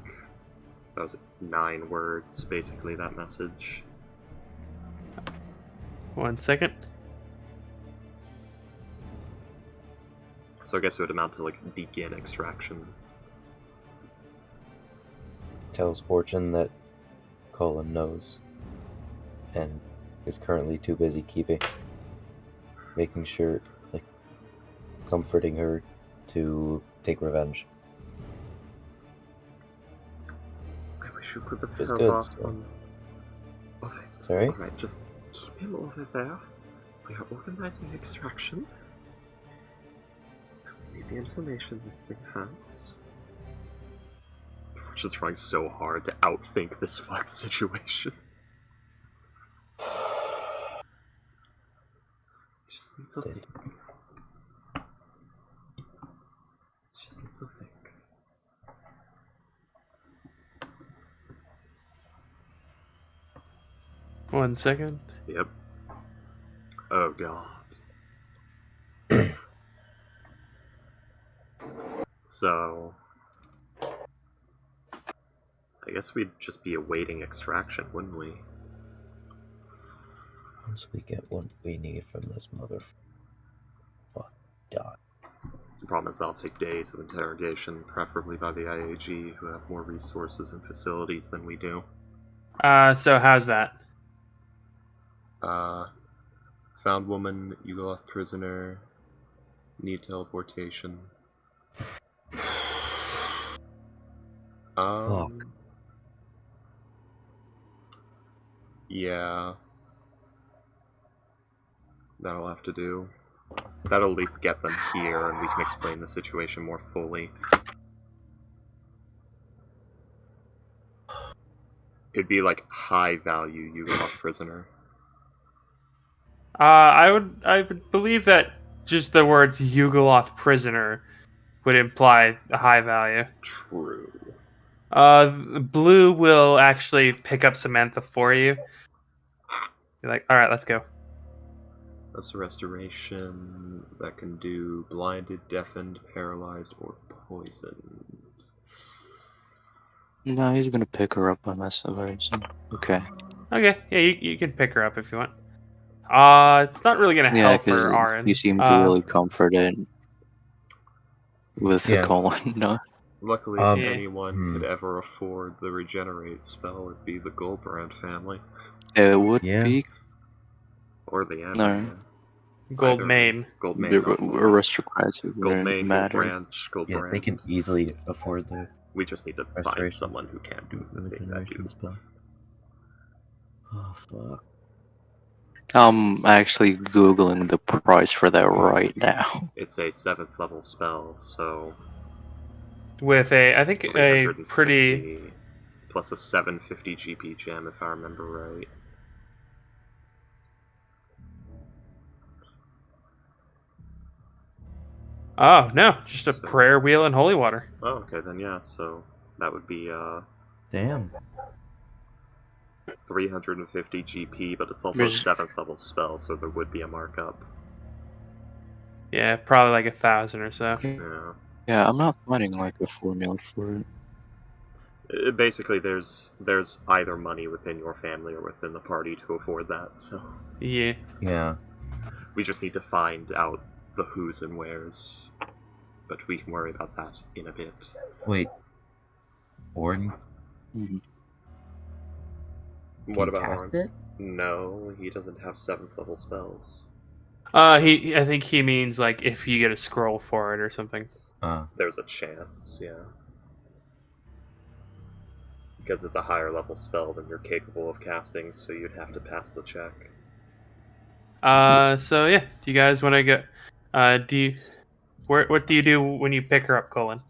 that was 9 words, basically, that message. 1 second. So I guess it would amount to, like, begin extraction. Tells Fortune that Colin knows. And is currently too busy making sure, like, comforting her to take revenge. I wish you could have It's held good, off so. on... Okay. Sorry? Alright, just keep him over there. We are organizing extraction. We need the information this thing has. We're just trying so hard to outthink this fucked situation. Just need to think. Just need to think. 1 second. Yep. Oh god. So... I guess we'd just be awaiting extraction, wouldn't we? Once we get what we need from this die. The problem is that'll take days of interrogation, preferably by the IAG, who have more resources and facilities than we do. So how's that? Found woman, Yugoslav prisoner, need teleportation. Fuck. Yeah. That'll have to do. That'll at least get them here, and we can explain the situation more fully. It'd be like high value Yugoslav prisoner. I would believe that just the words Yugoslav prisoner would imply a high value. True. Blue will actually pick up Samantha for you. You're like, all right, let's go. That's a restoration that can do blinded, deafened, paralyzed, or poisoned. No, he's gonna pick her up unless the reason. Okay. Okay, yeah, you can pick her up if you want. It's not really gonna Yeah, help because her, Aaron. you seem really comforted with the colon. No. Luckily, if Yeah. anyone could ever afford the regenerate spell, it'd be the Goldbrand family. It would Yeah. be Or the Anna. No. Gold Either Mane. Goldmane. aristocrats. It Gold wouldn't Mane, Gold matter. Branch, Gold Yeah, Brand. they can easily afford the We just need to find Restoration. someone who can do the thing that regeneration do. spell. Oh fuck. I'm actually googling the price for that right now. It's a 7th level spell, so with I think a pretty. 350 plus a 750 GP gem, if I remember right. Oh no, just a So- prayer wheel and holy water. Oh, okay, then yeah, so that would be Damn. 350 GP, but it's also a 7th level spell, so there would be a markup. Yeah, probably like 1,000 or so. Yeah. Yeah, I'm not finding like a formula for it. Basically, there's either money within your family or within the party to afford that, so Yeah. Yeah. we just need to find out the who's and where's. But we can worry about that in a bit. Wait. Orden? Mhm. What Can about cast Orin? it? No, he doesn't have 7th level spells. I think he means like if you get a scroll for it or something. There's a chance, yeah. Because it's a higher level spell than you're capable of casting, so you'd have to pass the check. So yeah, do you guys want to go? What do you do when you pick her up, Colin?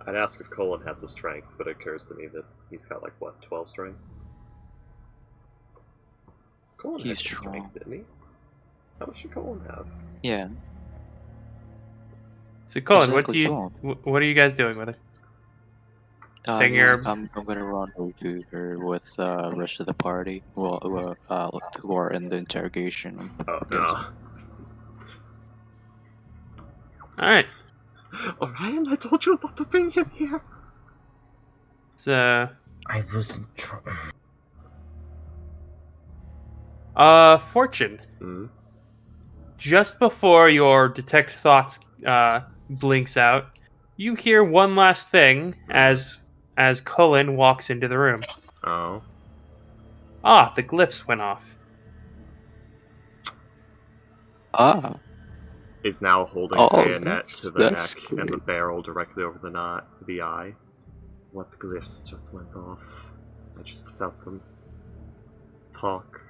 I'd ask if Colin has the strength, but it occurs to me that he's got like, what, 12 strength? Colin He's had some strength, strong. didn't he? How much should Colin have? Yeah. So Colin, Exactly, what are you guys doing with her? Taking her. I'm gonna run over to her with the rest of the party. Well, who are in the interrogation. Oh, no. All right. Orion, I told you not to bring him here! So, I wasn't trying. Fortune. Mm-hmm. Just before your detect thoughts blinks out, you hear one last thing as Cullen walks into the room. Oh. Ah, the glyphs went off. Ah. Is now holding Oh, a bayonet to the that's neck and the great. barrel directly over the eye. What glyphs just went off? I just felt them talk.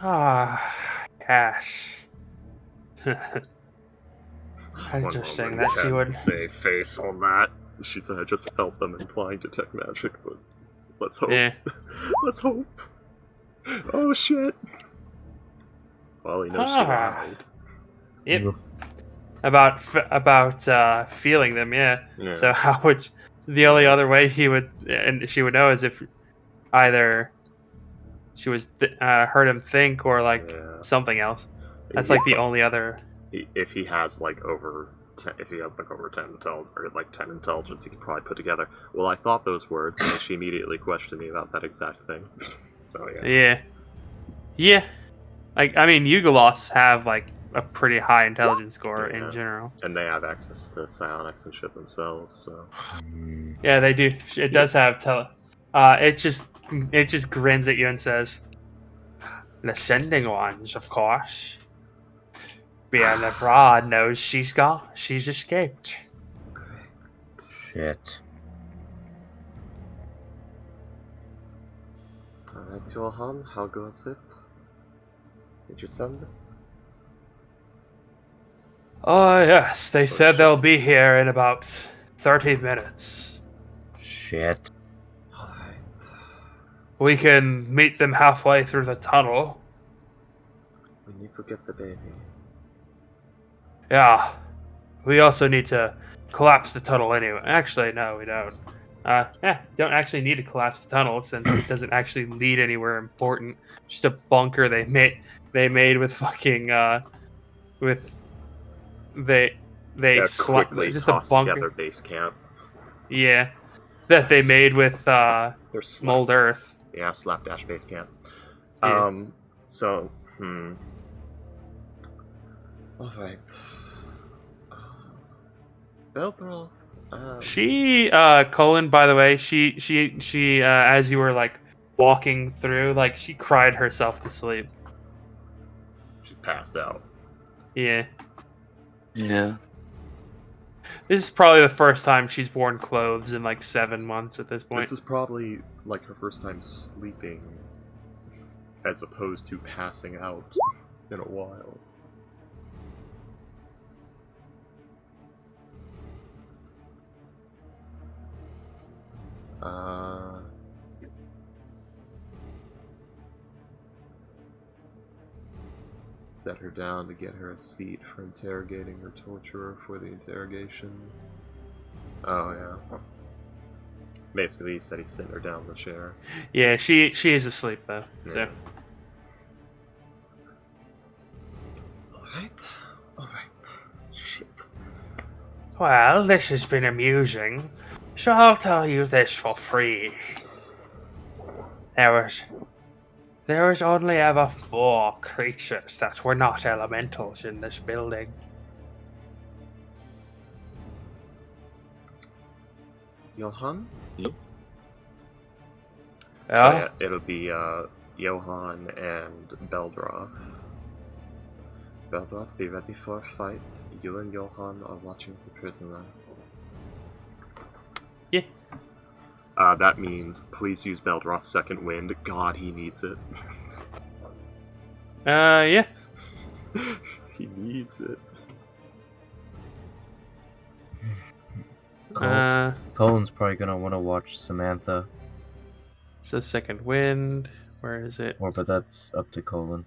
Ah, cash. One Interesting moment, that she can't would. say face on that. She said I just felt them implying detect magic, but let's hope. Yeah. Let's hope. Oh shit. Well, he knows she Ah. lied. Yep. About feeling them, yeah. Yeah. So how would the only other way she would know is if either she was heard him think or like Yeah. something else. That's Yeah, like the but only other. if he has like over 10, if he has like over 10 intelligence, he can probably put together. Well, I thought those words, and then she immediately questioned me about that exact thing. So yeah. Yeah. Like I mean, Yugolos have like a pretty high intelligence score Yeah. in general. And they have access to psionics and shit themselves, so. Yeah, they do. It does have it just grins at you and says, "The sending ones, of course. Beyond the Broad knows she's escaped." Shit. Alright, Johan, how goes it? Did you send? Oh yes, they said they'll be here in about 30 minutes. Shit. Alright. We can meet them halfway through the tunnel. We need to get the baby. Yeah. We also need to collapse the tunnel anyway. Actually, no, we don't. Don't actually need to collapse the tunnel since it doesn't actually lead anywhere important. Just a bunker they made with fucking with they quickly just a tossed bunker. together base camp. Yeah, that they made with They're mold earth. Yeah, slapdash base camp. Yeah. So, Alright. Beltroth. She Colin, by the way, she as you were like walking through, like she cried herself to sleep. She passed out. Yeah. Yeah. This is probably the first time she's worn clothes in like 7 months at this point. This is probably like her first time sleeping as opposed to passing out in a while. Set her down to get her a seat for interrogating her torturer for the interrogation. Oh, yeah. Basically, he said he sent her down the chair. Yeah, she is asleep though. Yeah. So Alright. Shit. well, this has been amusing. So I'll tell you this for free. There was only ever 4 creatures that were not elementals in this building. Johan? Yep. Yeah? So yeah, it'll be Johan and Beldroth. Beldroth, be ready for a fight. You and Johan are watching the prisoner. Yeah. That means please use Beldroth's second wind. God, he needs it. Yeah. He needs it. Colin's probably gonna want to watch Samantha. So second wind. Where is it? But that's up to Colin.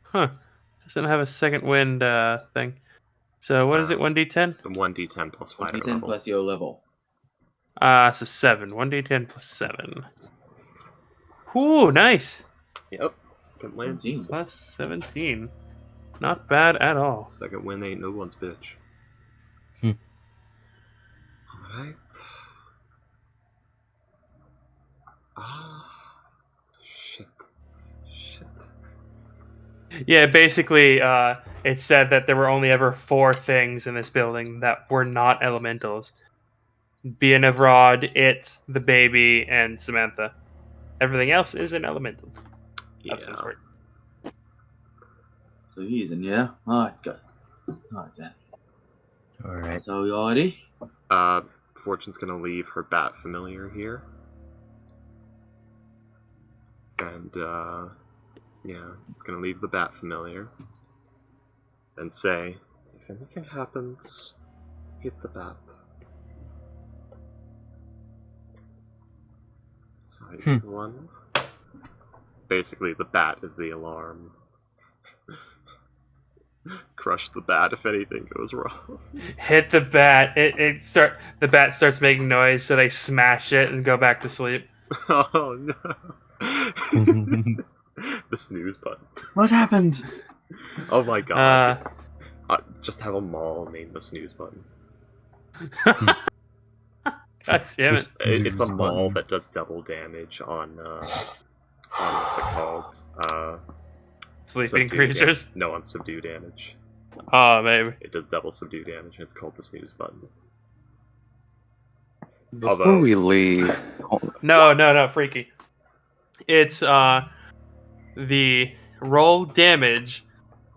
Huh. Doesn't have a second wind thing. So what is it? 1d10? 1d10 plus 5 D10 level. plus your level. So 7. 1d10 plus 7. Ooh, nice. Yep. Second win. 17. Plus 17. Not bad at all. Second win ain't no one's bitch. Hmm. Alright. Shit. Yeah, basically, it said that there were only ever 4 things in this building that were not elementals. Bianevrod, it, the baby, and Samantha. Everything else is an elemental. Yeah. Of some sort. So he's in, yeah? Alright, good. Alright then. Alright. So you all ready? Fortune's gonna leave her bat familiar here. And, yeah, it's gonna leave the bat familiar. And say, if anything happens, hit the bat. So I hit one. Basically, the bat is the alarm. Crush the bat if anything goes wrong. Hit the bat. The bat starts making noise, so they smash it and go back to sleep. Oh no. The snooze button. What happened? Oh my god. Just have a mall named the snooze button. God damn it. It's a Snooze mall button. that does double damage on what's it called? Sleeping Subdue creatures. No, on subdue damage. Oh, maybe. It does double subdue damage, and it's called the snooze button. Before Although- we leave, No, freaky. It's the roll damage,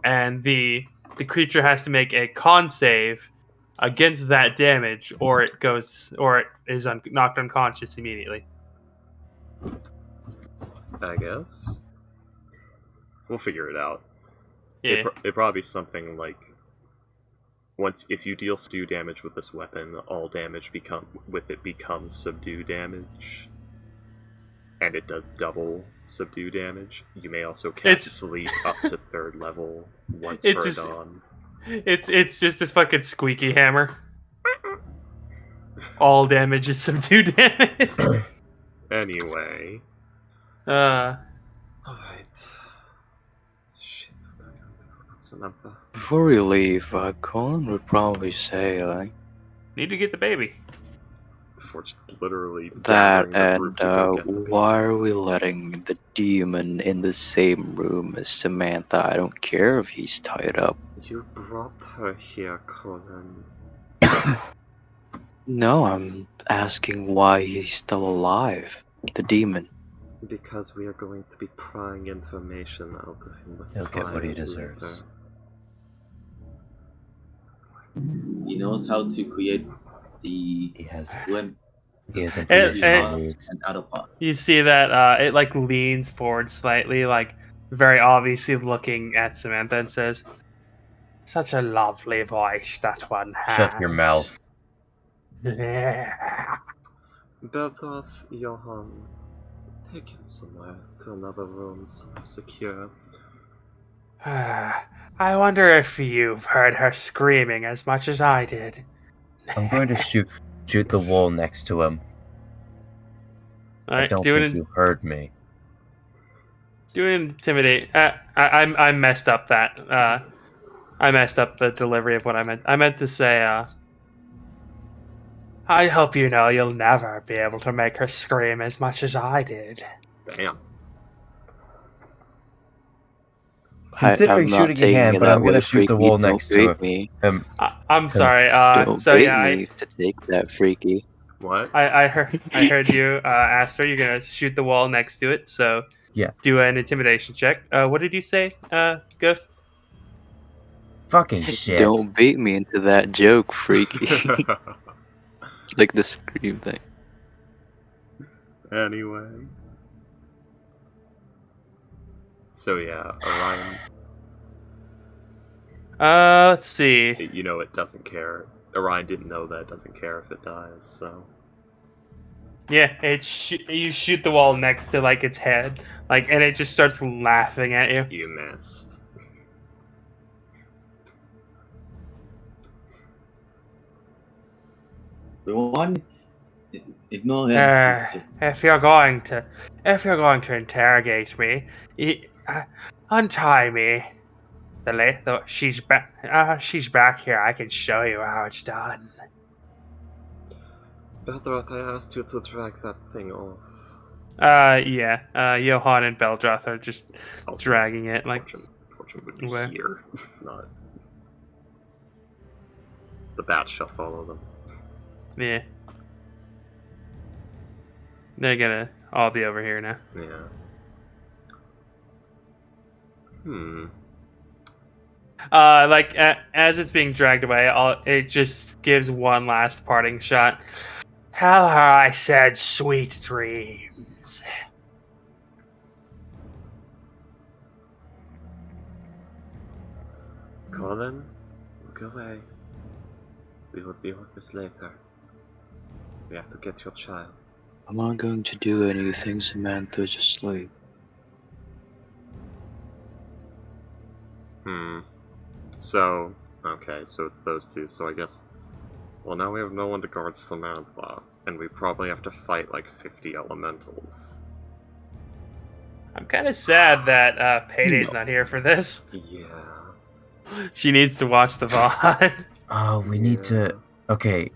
and the creature has to make a con save against that damage, or it is knocked unconscious immediately. I guess. We'll figure it out. Yeah. It'd probably be something like, if you deal subdue damage with this weapon, all damage becomes subdue damage. And it does double subdue damage. You may also cast sleep up to 3rd level once per dawn. It's just this fucking squeaky hammer. All damage is subdue damage. Anyway. Uh, Alright. Shit, I forgot Samantha. before we leave, Colin would probably say need to get the baby. Fortune's literally that, gathering the group and to go get the baby. why are we letting the demon in the same room as Samantha? I don't care if he's tied up. You brought her here, Colin. No, I'm asking why he's still alive. The demon. Because we are going to be prying information out of him with He'll get what he files deserves. later. He knows how to create the He has limp And- needs. and autopod. You see that it like leans forward slightly, like very obviously looking at Samantha, and says, "Such a lovely voice that one has." Shut your mouth. Berthoff, Johann, take him somewhere to another room, somewhere secure. I wonder if you've heard her screaming as much as I did. I'm going to shoot the wall next to him. All I right, don't think you heard me. do an intimidate. I messed up that. I messed up the delivery of what I meant. I meant to say, I hope you know you'll never be able to make her scream as much as I did. Damn. Considering I'm not shooting a taking hand, it but that I'm gonna way, shoot the Freaky. wall Don't next to bait him. me. I'm sorry. Don't So bait yeah, me to take that, Freaky. What? I heard you, Astor. You're gonna shoot the wall next to it. So Yeah. do an intimidation check. What did you say, Ghost? Fucking shit. Don't bait me into that joke, Freaky. Like the scream thing. Anyway. So yeah, Orion, Let's see. you know it doesn't care. Orion didn't know that it doesn't care if it dies, so... Yeah, you shoot the wall next to like its head, like, and it just starts laughing at you. You missed. The one, ignore him. He's just If you're going to interrogate me, untie me. She's back. She's back here. I can show you how it's done. Beldrath, I asked you to drag that thing off. Yeah. Johann and Beldroth are just Also, dragging it like. Fortune would be Where? here, not... The bats shall follow them. Yeah. They're gonna all be over here now. Yeah. As it's being dragged away, it just gives one last parting shot. Tell her I said sweet dreams. Colin, look away. We will deal with this later. We have to get your child. I'm not going to do anything, Samantha, just sleep. So, okay, so it's those two, so I guess... Well, now we have no one to guard Samantha, and we probably have to fight like 50 elementals. I'm kind of sad that Payday's not here for this. Yeah. She needs to watch the VOD. Oh, we need to... Okay.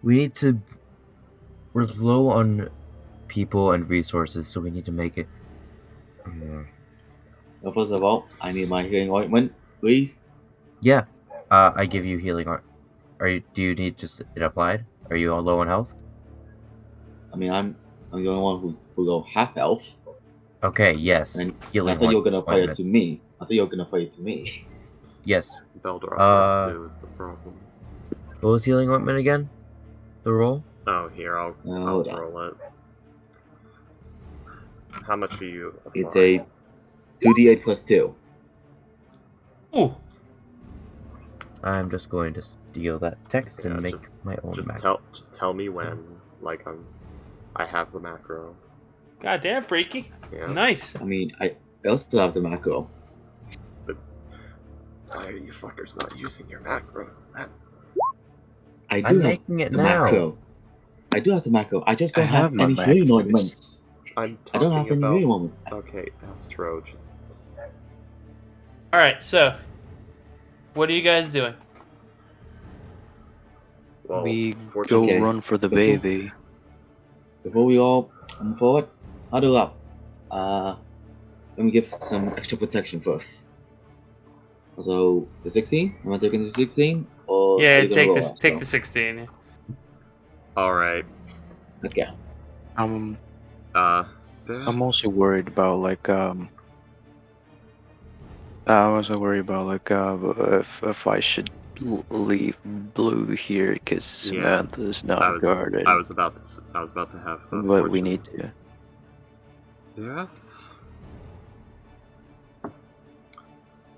We need to... We're low on people and resources, so we need to make it... Well, first of all, I need my healing ointment, please. Yeah. I give you healing art. Do you need just it applied? Are you all low on health? I mean, I'm the only one who go half health. Okay, yes. And Healing I thought you were gonna apply it ointment. to me. I thought you were gonna apply it to me. Yes. Beldroth is too is the problem. What was healing ointment again? The roll? Oh, here, I'll hold on. roll it. How much are you applying? It's a 2d8 plus 2. Ooh. I'm just going to steal that text Yeah, and make just- my own Just macro. tell me when, like, I have the macro. Goddamn, freaky. Yeah. Nice. I mean, I also have the macro. Why are you fuckers not using your macros? I do I'm have making it the now. macro. I do have the macro. I just don't I have have my any healing macros. ointments. I'm I don't have talking any about... healing ointments. Okay, Astro, just... Alright, so. What are you guys doing? Well, We go fortunately- run for the Before- baby. Before we all come forward, huddle up. Let me give some extra protection first. So, the 16? Am I taking the 16? Or are Yeah, you gonna roll, take Astro? the 16. Yeah. Alright, Okay. I'm Death? also worried about if I should leave Blue here because Yeah, Samantha's not I was guarded. I was about to have But we need to. Death?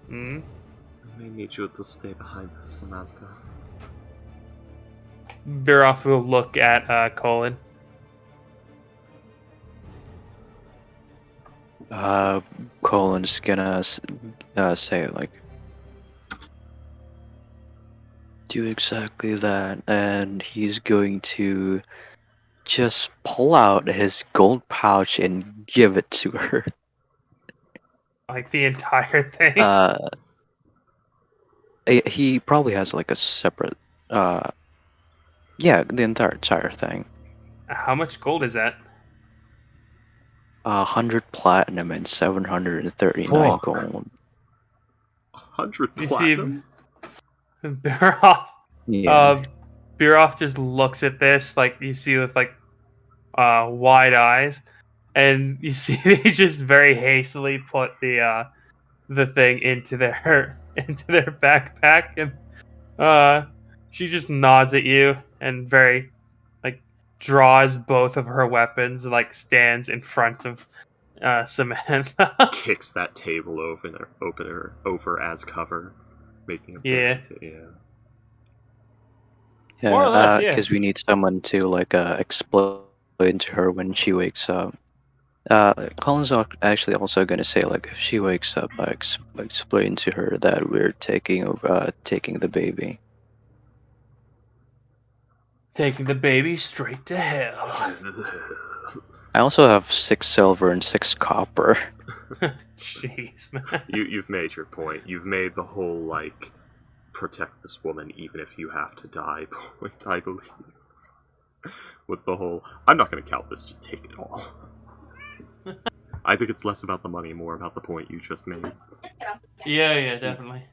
Mm. I may need you to stay behind us, Samantha. Biroth will look at Colin. Colin's gonna say like, do exactly that, and he's going to just pull out his gold pouch and give it to her. Like the entire thing. He probably has like a separate, yeah, the entire thing. How much gold is that? 100 platinum and 739 Fuck. gold. 100 You platinum? see, Biroth. Yeah. Biroth just looks at this, like you see with like wide eyes, and you see they just very hastily put the thing into their backpack, and she just nods at you and very like draws both of her weapons and like stands in front of Samantha. Kicks that table over as cover, making a Yeah. Yeah, More or less, yeah. because we need someone to like explain to her when she wakes up. Colin's actually also gonna say like if she wakes up, explain to her that we're taking the baby. Taking the baby straight to hell. I also have 6 silver and 6 copper. Jeez, man. You've made your point. You've made the whole like protect this woman even if you have to die point, I believe. With the whole I'm not gonna count this, just take it all. I think it's less about the money, more about the point you just made. Yeah, definitely.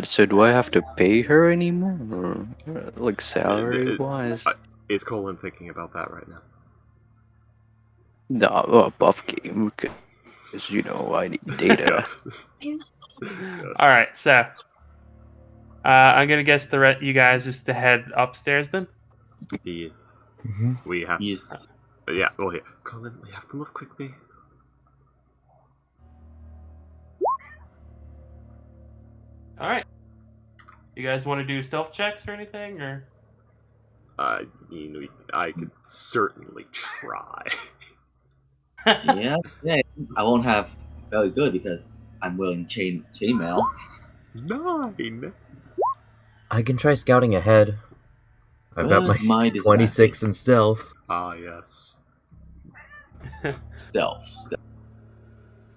So do I have to pay her anymore, or like salary wise? Is Colin thinking about that right now? No, buff game, because you know I need data. Yes. All right, so I'm gonna guess you guys is to head upstairs then. Yes. Mm-hmm. We have. Yes. Yeah. Well, here, Colin. We have to move quickly. All right. You guys want to do stealth checks or anything, or? I could certainly try. Yeah. I won't have very good because I'm wearing chainmail. 9. I can try scouting ahead. I've got Where's my my 26 in stealth. Ah, yes. Stealth.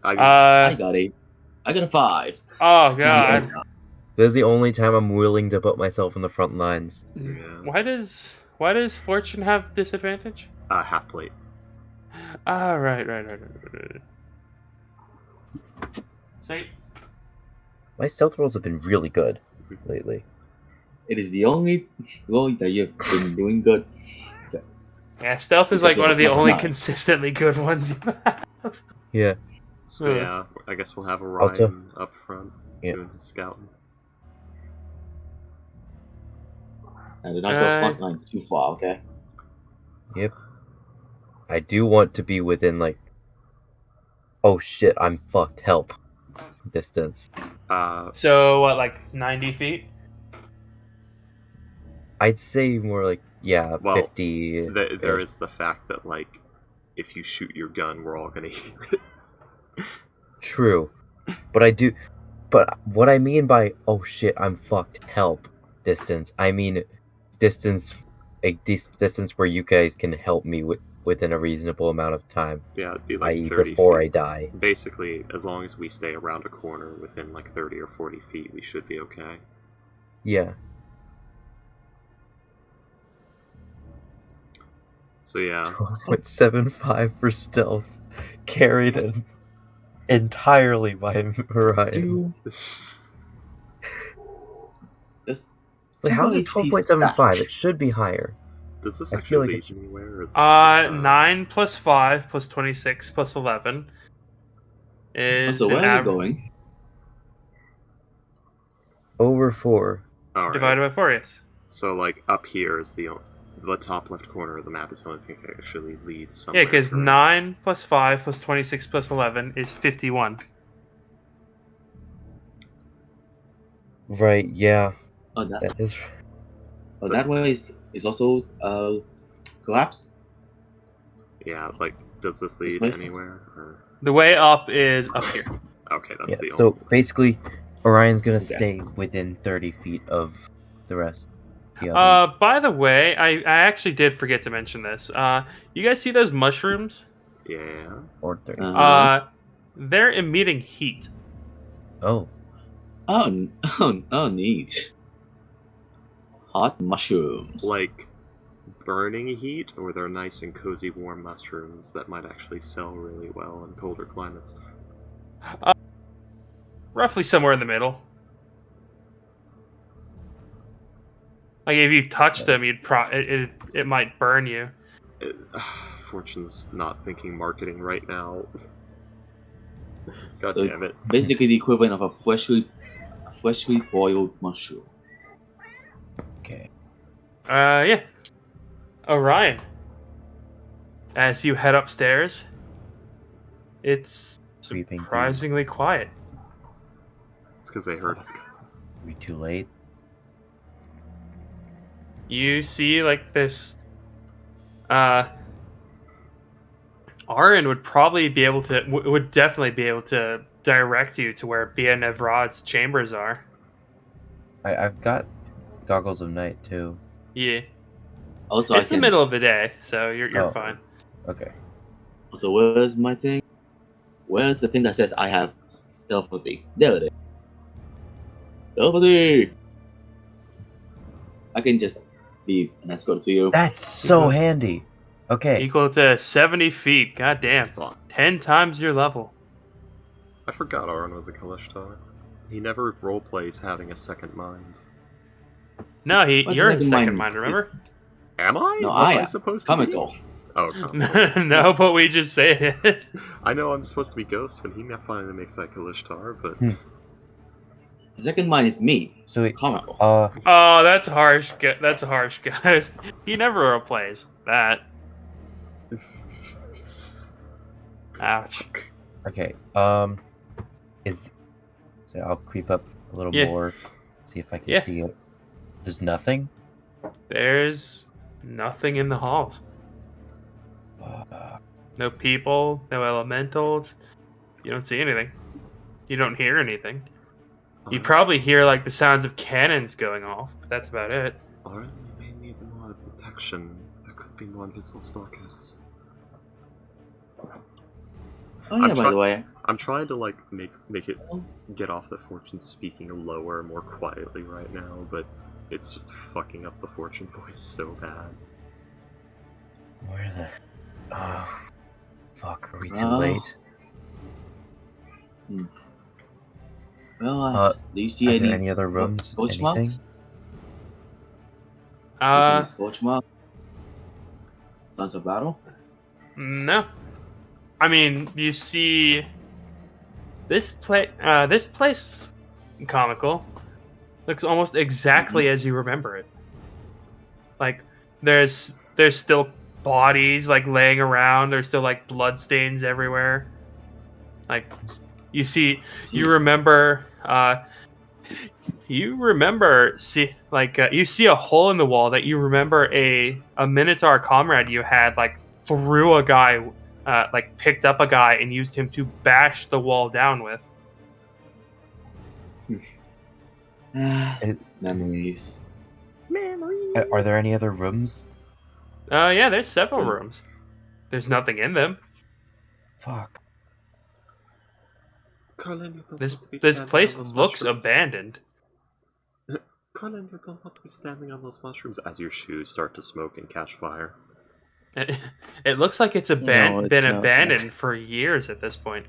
I I got a 5. Oh god. This is the only time I'm willing to put myself in the front lines. yeah. Why does Fortune have disadvantage? Half plate. Ah, right. Say, My stealth rolls have been really good lately. It is the only roll that you've been doing good. yeah, stealth is Because like one of the it's only not. consistently good ones you have. Yeah. So Hmm. yeah, I guess we'll have Also- Orion up front doing his scouting. And do not go frontline too far, okay? Yep. I do want to be within like, oh shit, I'm fucked, help distance. So what, like 90 feet? I'd say more like, yeah, Well, 50. There is the fact that like, if you shoot your gun, we're all gonna hear it. True. But what I mean by, oh shit, I'm fucked, help distance, I mean distance where you guys can help me within a reasonable amount of time. Yeah, it'd be like i.e. 30 before feet. I die. Basically, as long as we stay around a corner within like 30 or 40 feet, we should be okay. Yeah. So yeah. 12.75 for stealth, carried entirely by Orion. Just Wait, how's it HP 12.75? stash. It should be higher. Does this I actually feel like lead anywhere? Or is this 9 plus 5 plus 26 plus 11 is So an where are you average going? Over 4. Alright. divided by 4, yes. So like up here is the top left corner of the map is the only thing that actually leads somewhere. Yeah, because correct? 9 plus 5 plus 26 plus 11 is 51. Right, yeah. Oh, that That is. way is also collapse. Yeah, like Does this lead place? anywhere? Or... The way up is up here. Okay, that's Yeah, the so only... basically, Orion's gonna Okay. stay within 30 feet of the rest. The others. By the way, I actually did forget to mention this. You guys see those mushrooms? Yeah. Or 30. They're emitting heat. Oh, Oh, neat. Hot mushrooms. Like burning heat, or they're nice and cozy warm mushrooms that might actually sell really well in colder climates? Roughly somewhere in the middle. Like if you touch them, it might burn you. Fortune's not thinking marketing right now. God So damn it's it. basically the equivalent of a freshly boiled mushroom. okay. Yeah. Orion. As you head upstairs, it's Creeping through. surprisingly quiet. It's because they heard us. Are we too late? You see, like, this. Arin would probably be able to, would definitely be able to direct you to where Bia Nevrad's chambers are. I've got goggles of night too. Yeah. Also, It's the middle of the day, so you're Oh. fine. Okay. So where's my thing? Where's the thing that says I have telepathy? There it is. Telepathy! I can just be an escort to you. That's so handy. Okay. Equal to 70 feet. God damn. Fuck. 10 times your level. I forgot Aaron was a Kalishtar. He never roleplays having a second mind. No, What you're in second second mind mind, remember? Am I? No, Was I I am. supposed to Comical. be? Oh, comical. No, but we just say it. I know I'm supposed to be Ghost when he finally makes that Kalishtar, but... The second mind is me. So wait, Comical. Oh, that's harsh. That's harsh, guys. He never roleplays that. Ouch. okay. So I'll creep up a little Yeah. more, see if I can Yeah. see it. There's nothing. There's nothing in the halls. No people, no elementals. You don't see anything. You don't hear anything. You probably hear like the sounds of cannons going off, but that's about it. Alright, we may need more detection. There could be more invisible stalkers. Oh yeah, by the way. I'm trying to like make it get off the Fortune speaking lower, more quietly right now, but it's just fucking up the Fortune voice so bad. Where the? Oh, fuck! Are we too Oh. late? Well, do you see Are there any other rooms? Scorch Anything? marks? Scorch marks? Sons of battle? No. I mean, you see this place comical looks almost exactly as you remember it. Like there's still bodies like laying around, there's still like bloodstains everywhere. Like you remember you see a hole in the wall that you remember a Minotaur comrade you had like threw a guy, like picked up a guy and used him to bash the wall down with. Memories. Are there any other rooms? Yeah, there's several rooms. There's nothing in them. Fuck. Colin, you don't This want to be this standing place on those looks mushrooms. abandoned. Colin, you don't want to be standing on those mushrooms as your shoes start to smoke and catch fire. It looks like it's No, it's been not abandoned for years at this point.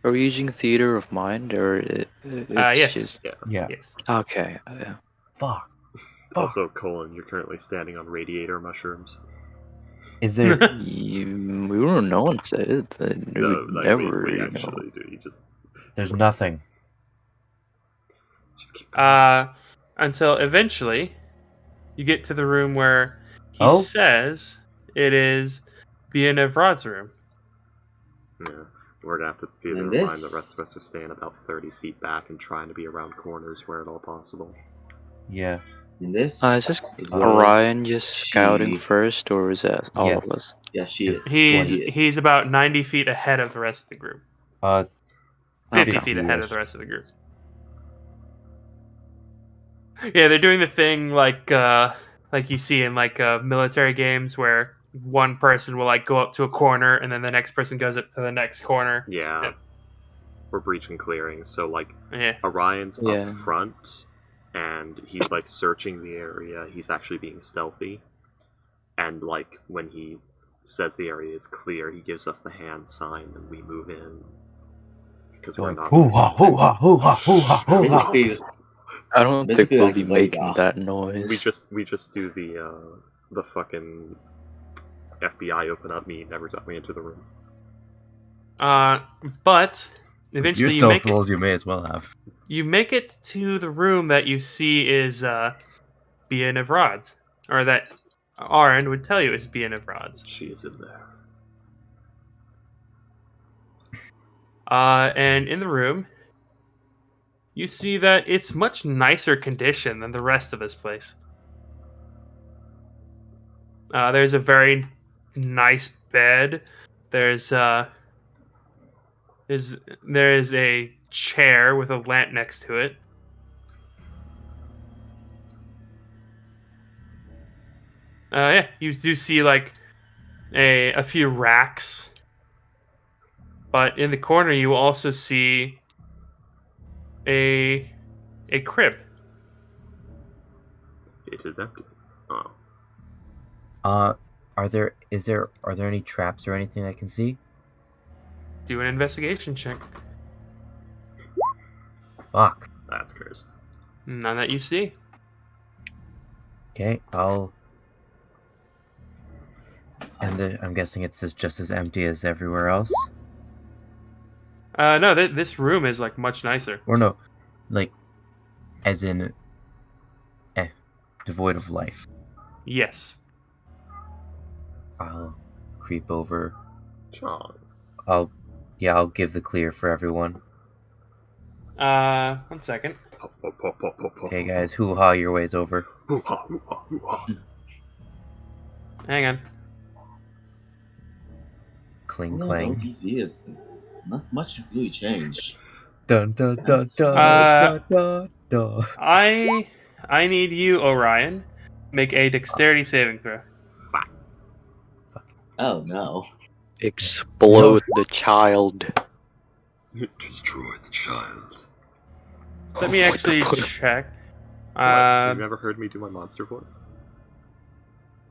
Are we using theater of mind, or it's Yes. just... Yeah. Yes. Okay. Fuck. Also, Colin, you're currently standing on radiator mushrooms. Is there? We don't know what it is. No, like, Never, we you know. actually do. You just There's nothing. keep going. Until eventually you get to the room where he Oh? says it is Bia Nevrad's room. Yeah. We're gonna have to theater And of mind. this- The rest of us are staying about 30 feet back and trying to be around corners where at all possible. Yeah. in this. Is this as well. Orion just scouting she- first, or is that all of Yes. us? Yeah, she Yes. is. He's She is. he's about 90 feet ahead of the rest of the group. 50 feet ahead of the rest of the group. Yeah, they're doing the thing like you see in like military games where one person will like go up to a corner and then the next person goes up to the next corner. Yeah. We're breaching clearings, so like Yeah. Orion's Yeah. up front and he's like searching the area. He's actually being stealthy. And like when he says the area is clear, he gives us the hand sign and we move in. Because we're not Basically, I don't think Basically we'll like be a making bodyguard. that noise. we just do the fucking FBI open up meet every time we enter the room. But Your eventually stealth rolls, you may as well have. you make it to the room that you see is Bia Nevrod's, or that Aaron would tell you is Bia Nevrod's. She is in there. And in the room, you see that it's much nicer condition than the rest of this place. There's a very nice bed. There's a chair with a lamp next to it. Yeah, you do see like a few racks, but in the corner you also see a crib. It is empty. Oh. Are there any traps or anything I can see? Do an investigation check. Fuck. That's cursed. None that you see. Okay, And I'm guessing it's just as empty as everywhere else. No, this room is like much nicer. Or no, like, as in, devoid of life. Yes. I'll creep over. John. I'll give the clear for everyone. 1 second. Okay, guys, hoo-ha your ways over. Hang on. Cling, No, clang. these years, not much has really changed. Dun dun dun dun Uh, dun dun. I need you, Orion, make a dexterity saving throw. Oh no. Explode the child. Destroy the child. Let me actually check. You've never heard me do my monster voice?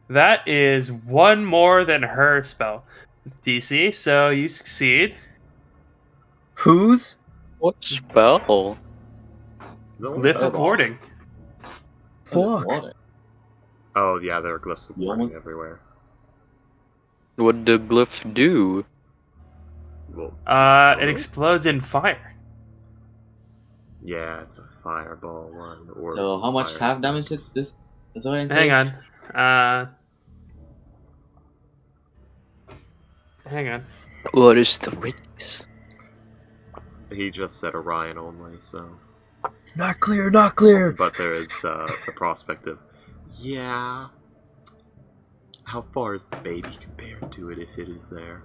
That is one more than her spell. It's DC, so you succeed. Whose? What spell? No. Glyph of warding. Fuck. Oh yeah, there are glyphs of You warning almost- everywhere. What did the glyph do? Well, It explodes in fire. yeah, it's a fireball one. Or So how much half damage is this? Is what Hang on. Hang on. What is the weakness? He just said Orion only, so. Not clear, not clear. But there is the prospect of, yeah. How far is the baby compared to it if it is there?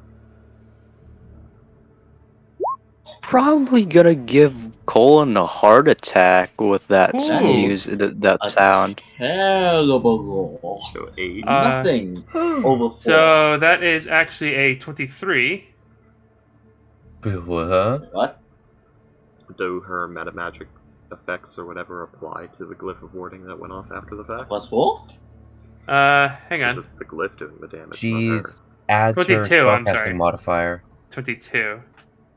Probably gonna give Colin a heart attack with that Ooh. that A sound. terrible roll. So 8. Nothing over 4. So that is actually a 23. What? What? Do her metamagic effects or whatever apply to the glyph of warding that went off after the fact? Plus 4? Hang Because on. it's the glyph doing the damage, not She's her. adds her 22, I'm sorry. spellcasting modifier. 22.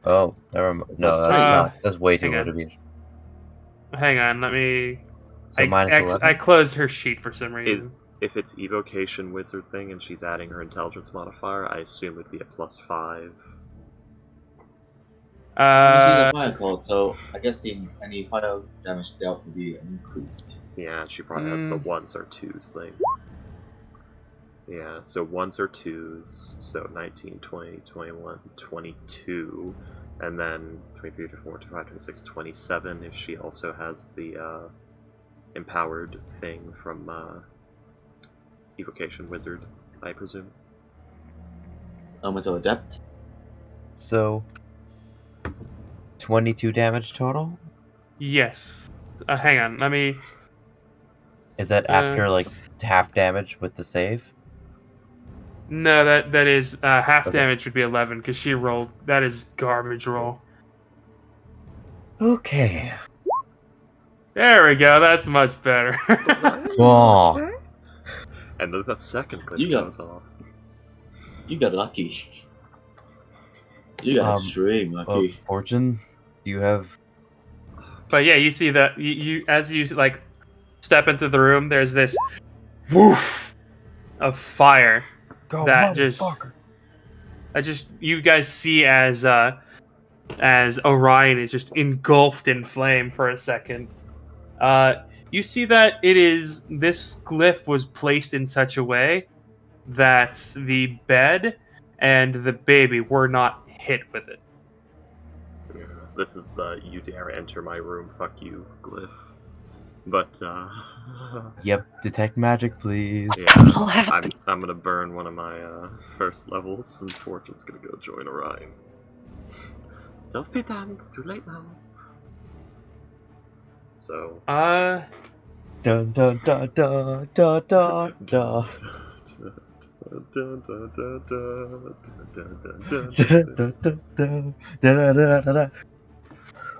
Oh, never mind. No, Plus that's three. not. That's way too Hang low on. to be. Hang on, let me. So minus 11. I closed her sheet for some reason. If it's evocation wizard thing and she's adding her intelligence modifier, I assume it'd be a +5. She's a fire code, so I guess any fire damage dealt will be increased. Yeah, she probably has the 1s or 2s thing. Yeah, so 1s or 2s, so 19, 20, 21, 22, and then 23, 24, 25, 26, 27 if she also has the empowered thing from Evocation Wizard, I presume. Elemental Adept. So, 22 damage total? Yes. Hang on, let me... Is that after, like, half damage with the save? No, that is... half Okay. damage would be 11, because she rolled... That is garbage roll. Okay. There we go, that's much better. Oh. And then that second clip You got- goes off. You got lucky. You got extreme lucky. Fortune, do you have... But yeah, you see that... You as you, like, step into the room, there's this... woof of fire. Go, That just you guys see as Orion is just engulfed in flame for a second. You see that this glyph was placed in such a way that the bed and the baby were not hit with it. Yeah, this is the "you dare enter my room, fuck you" glyph. But Yep, detect magic, please. yeah, I'm gonna burn one of my first levels, and Fortune's gonna go join Orion. Stealth be damned, too late now. So Dun dun dun dun dun dun dun.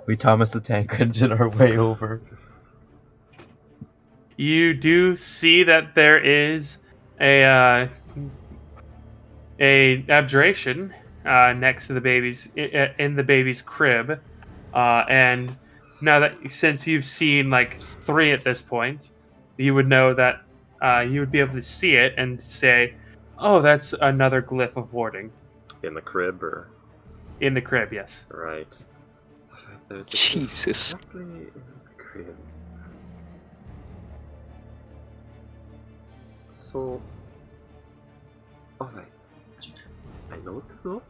We Thomas the Tank Engine our way over. You do see that there is a abjuration next to the baby's in the baby's crib, and now that since you've seen like 3 at this point, you would know that you would be able to see it and say, "Oh, that's another glyph of warding." in the crib, or In the crib, yes. right? There's a Jesus. exactly in the crib. So, alright. I know what to do.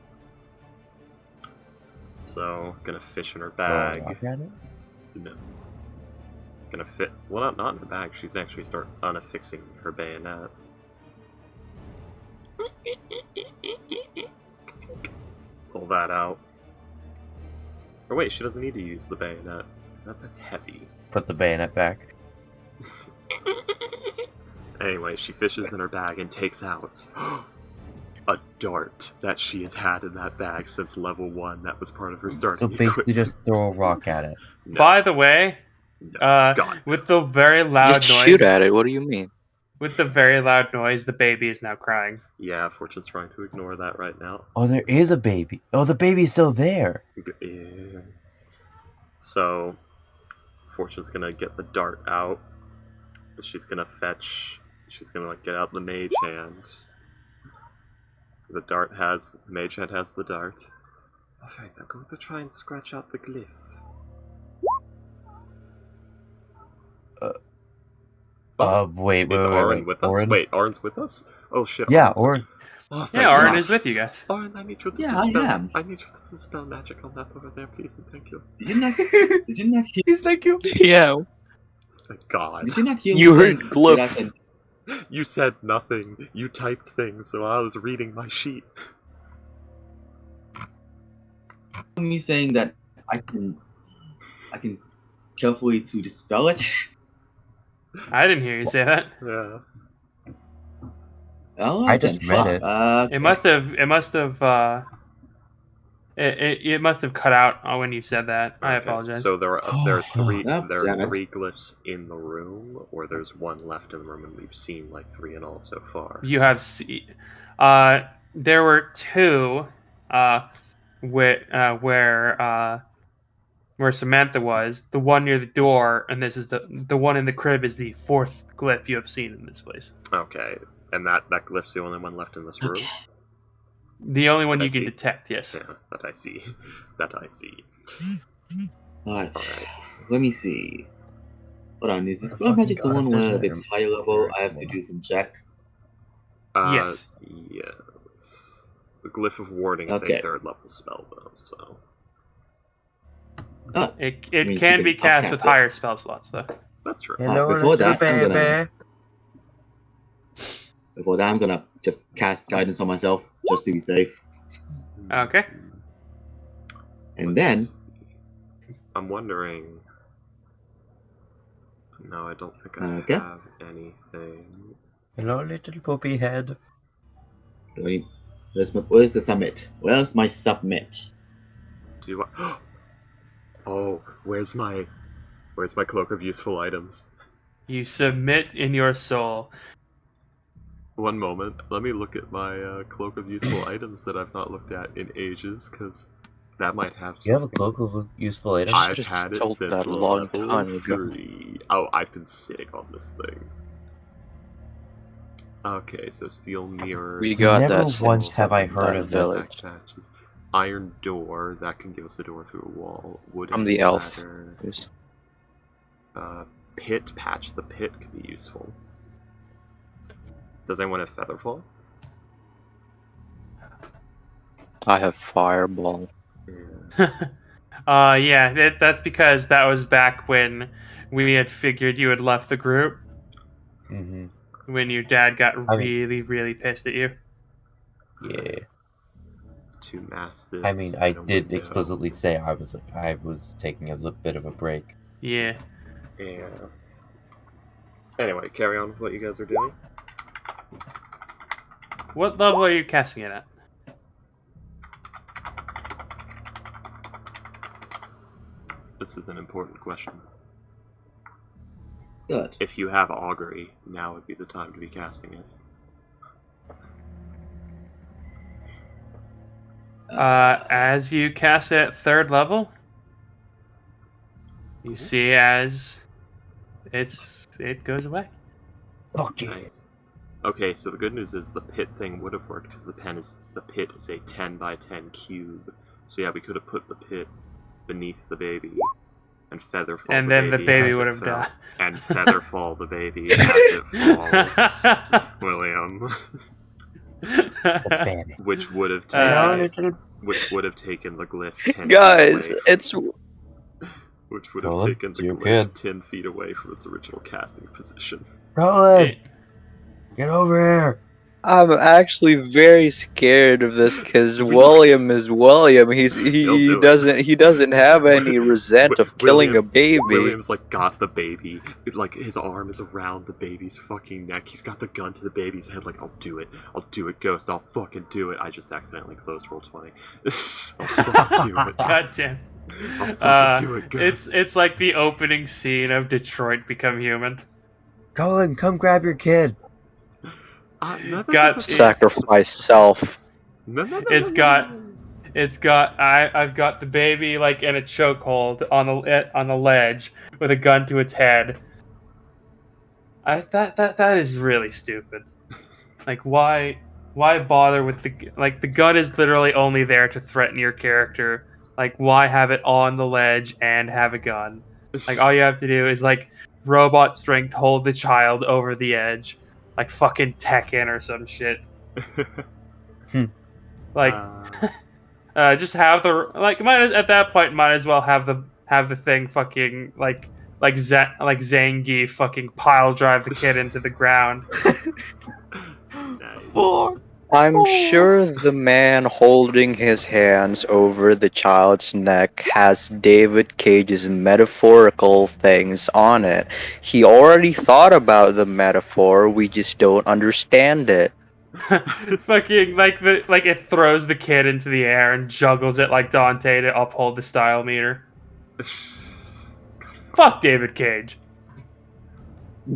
So, gonna fish in her bag. Look at it. No. Gonna fit. Well, not in her bag. She's actually start unaffixing her bayonet. Pull that out. Or wait, she doesn't need to use the bayonet. That's heavy. Put the bayonet back. Anyway, she fishes in her bag and takes out a dart that she has had in that bag since level 1. That was part of her So starting basically, equipment. just throw a rock at it. No, By the way, no, gone. with the very loud Just noise, shoot at it. What do you mean? with the very loud noise, the baby is now crying. Yeah, Fortune's trying to ignore that right now. Oh, there is a baby. Oh, the baby's still there. Yeah. So, Fortune's gonna get the dart out. She's gonna fetch. She's gonna like get out the mage hand. The mage hand has the dart. Alright, I'm going to try and scratch out the glyph. Wait. Is Auron with us? Auron? Wait, Auron's with us? Oh shit. Yeah, Auron's with- Auron. Oh, thank Yeah, Auron God. is with you guys. Auron, I need you to Yeah, I dispel. am. I need you to dispel magic on that over there, please, and thank you. Did you not hear? He's like you. Yeah. Thank God. Did you not hear? You me heard saying glove. that I can- You said nothing. You typed things, so I was reading my sheet. Me saying that I can carefully to dispel it. I didn't hear you say that. Yeah. Oh, I just read it. It must have. It must have cut out when you said that. I Okay, apologize. So there are three Oh, there damn are it. 3 glyphs in the room, or there's 1 left in the room, and we've seen like 3 in all so far. You have there were 2 where Samantha was, the one near the door, and this is the one in the crib is the 4th glyph you have seen in this place. Okay, and that glyph's the only one left in this room. Okay. The only one I you can see. detect, yes. Yeah, that I see. That I see. Alright, Alright. let me see. Hold on, is this Oh, magic the God, one if there's where an if it's higher level, I have to do some check? Yes. Yes. The glyph of warding is Okay. a 3rd level spell, though. So Oh, It I mean, can she be can cast upcast with it. higher spell slots, though. That's true. Hello, before little that, I'm baby. gonna just cast guidance on myself just to be safe, Okay. and Let's then see. I'm wondering. No, I don't think I Okay. have anything. Hello, little poopy head. where's the summit? Where's my submit? Do you? Oh, where's my cloak of useful items? You submit in your soul. One moment. Let me look at my cloak of useful items that I've not looked at in ages, because that might have You have a something. cloak of useful items? I I've just had it told since that a long level time ago. 3. Oh, I've been sitting on this thing. Okay, so steel mirror. We got Never that since once have I that heard of this. village. Patches. Iron door, that can give us a door through a wall. Wooden I'm the elf. ladder. Yes. Pit patch. The pit could be useful. Does anyone have featherfall? I have fireball. Yeah. Yeah, that's because that was back when we had figured you had left the group. Mm-hmm. When your dad got I mean- really, really pissed at you. Yeah. 2 mastiffs. I mean, I and a did window. explicitly say I was taking a bit of a break. Yeah. Yeah. Anyway, carry on with what you guys are doing. What level are you casting it at? This is an important question. Good. If you have augury, now would be the time to be casting it. As you cast it at 3rd level, you see as it goes away. Fuck you. Nice. Okay, so the good news is the pit thing would have worked because the pit is a 10 by 10 cube. So yeah, we could have put the pit beneath the baby and featherfall And the then the baby as would it have fell, died. and featherfall the baby as it falls. William, Baby. which would have Uh, taken the glyph 10 Guys, feet away. it's Which would have Colin, taken the you glyph good? 10 feet away from its original casting position. Colin, get over here. I'm actually very scared of this because Relax. William is William. He do it. doesn't have any resent of killing a baby. William's like got the baby. Like his arm is around the baby's fucking neck. He's got the gun to the baby's head. Like I'll do it, Ghost. I'll fucking do it. I just accidentally closed roll 20. I'll fucking do it. God damn. I'll fucking do it, Ghost. It's like the opening scene of Detroit Become Human. Colin, come grab your kid. Got- Sacrifice self. I've got the baby like in a chokehold on the ledge with a gun to its head. That is really stupid. Like why bother with the gun is literally only there to threaten your character. Like why have it on the ledge and have a gun? Like all you have to do is like robot strength hold the child over the edge. Like fucking Tekken or some shit. Like just have the at that point might as well have the thing fucking like Zangief fucking pile drive the kid into the ground. Nice. I'm sure the man holding his hands over the child's neck has David Cage's metaphorical things on it. He already thought about the metaphor, we just don't understand it. Fucking it throws the kid into the air and juggles it like Dante to uphold the style meter. Fuck David Cage.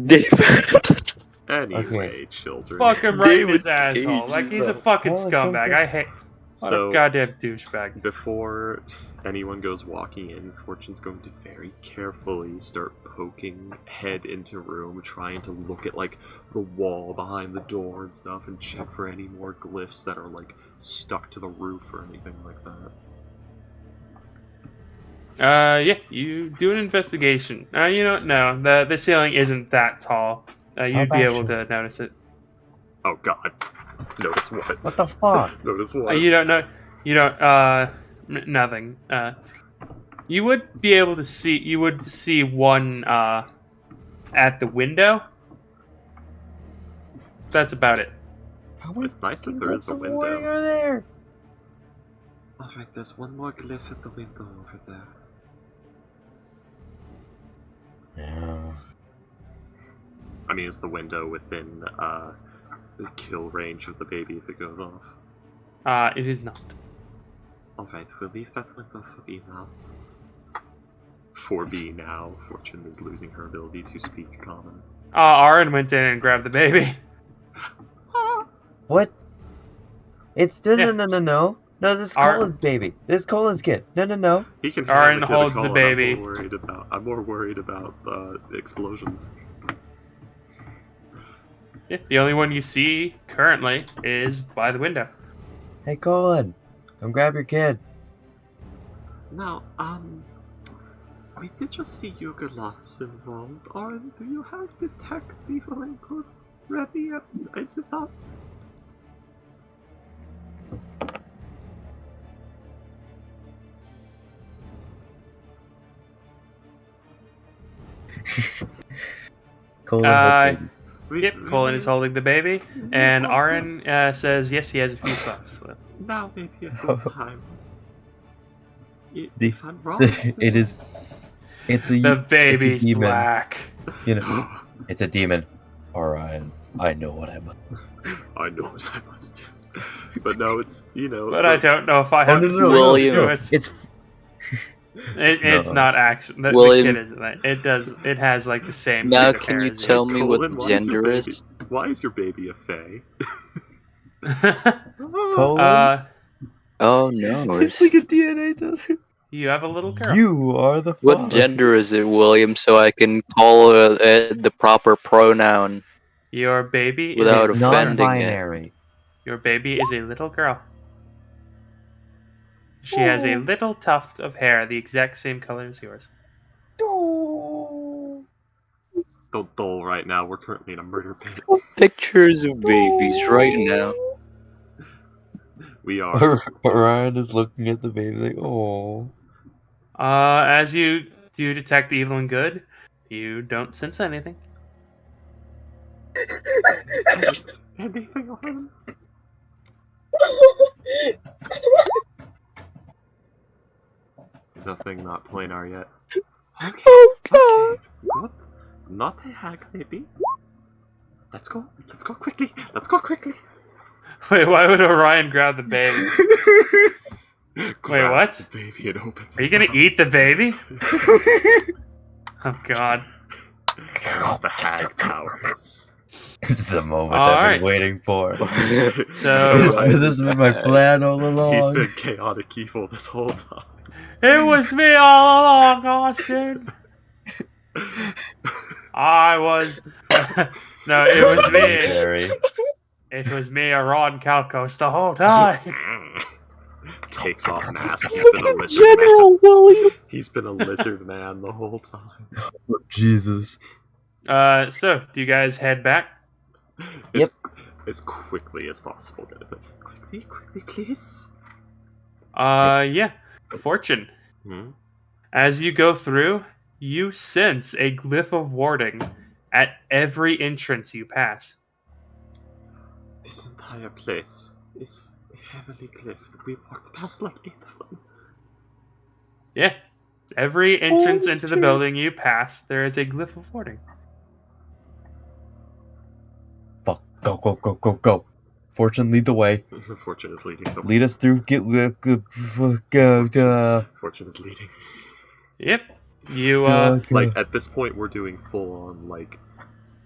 David. Anyway, children. Fuck him right in his David asshole. Cage Like is he's a a- fucking Colin, scumbag. I hate what So a goddamn douchebag. before anyone goes walking in, Fortune's going to very carefully start poking head into room, trying to look at like the wall behind the door and stuff, and check for any more glyphs that are like stuck to the roof or anything like that. Yeah, you do an investigation. No, the ceiling isn't that tall. You'd be able to notice it. Oh God! Notice what? What the fuck? Notice what? You don't know. You don't. Nothing. You would be able to see. You would see one at the window. That's about it. How many It's nice that fucking there is glyphs a of window. warning are there? Alright, there's one more glyph at the window over there. Yeah. I mean, it's the window within the kill range of the baby if it goes off. It is not. Alright, we'll leave that window for B now. For B now, Fortune is losing her ability to speak common. Aaron went in and grabbed the baby. What? It's no, Yeah. no. No, this is Ar- Colin's baby. This is Colin's kid. No. He can Aaron handle holds the baby. I'm more worried about explosions. Yeah, the only one you see currently is by the window. Hey, Colin, come grab your kid. Now, we did just see Yugolovs involved. Aaron, do you have the tech dealing good ready? Is it up? Colin, Yep, Colin is holding the baby, and Aaron says yes, he has a few spots left. Now maybe a good time. The- If I'm wrong, it is. It's a The baby's demon. black. You know, it's a demon. Orion, I know what I must. I know what I must do. But no, it's, But I don't know if I have no, the no, strength William. to do it. It's It's No. not actually. The William. kid isn't that. It does. It has like the same. Now shade of can hair you as tell me what Colin, the why is your gender baby- is? Why is your baby a fae? Colin. Oh no. It's like a DNA test. You have a little girl. You are the What father. gender is it, William, so I can call the proper pronoun? Your baby is Without a It's offending it. non-binary. Your baby is a little girl. She has a little tuft of hair, the exact same color as yours. Don't dull right now. We're currently in a murder pit. Pictures of babies right now. We are. Orion is looking at the baby like, oh. As you do detect evil and good, you don't sense anything. Anything on him? Nothing, not planar yet. Okay, okay, good. Not a hag, maybe. Let's go quickly. Wait, why would Orion grab the baby? Grab what? The baby and opens Are you his gonna mouth. eat the baby? Oh God. The hag powers. This is the moment All I've right. been waiting for. So This has been my plan all He's along. been chaotic evil this whole time. it was me all along, Austin. I was. No, it was me. Harry. It was me, Ron Calcos, the whole time. Takes off mask. He's been a lizard man. General William. He's been a lizard man the whole time. Oh, Jesus. So do you guys head back? As quickly as possible, get it. Quickly, please. Yeah. Fortune. Hmm? As you go through, you sense a glyph of warding at every entrance you pass. This entire place is heavily glyphed. We walked past like 8 of them. Yeah. Every entrance Holy into the shit. building you pass, there is a glyph of warding. Fuck. Go. Fortune, lead the way. Fortune is leading. Lead us through. Fortune is leading. Yep. You Like, at this point, we're doing full on, like,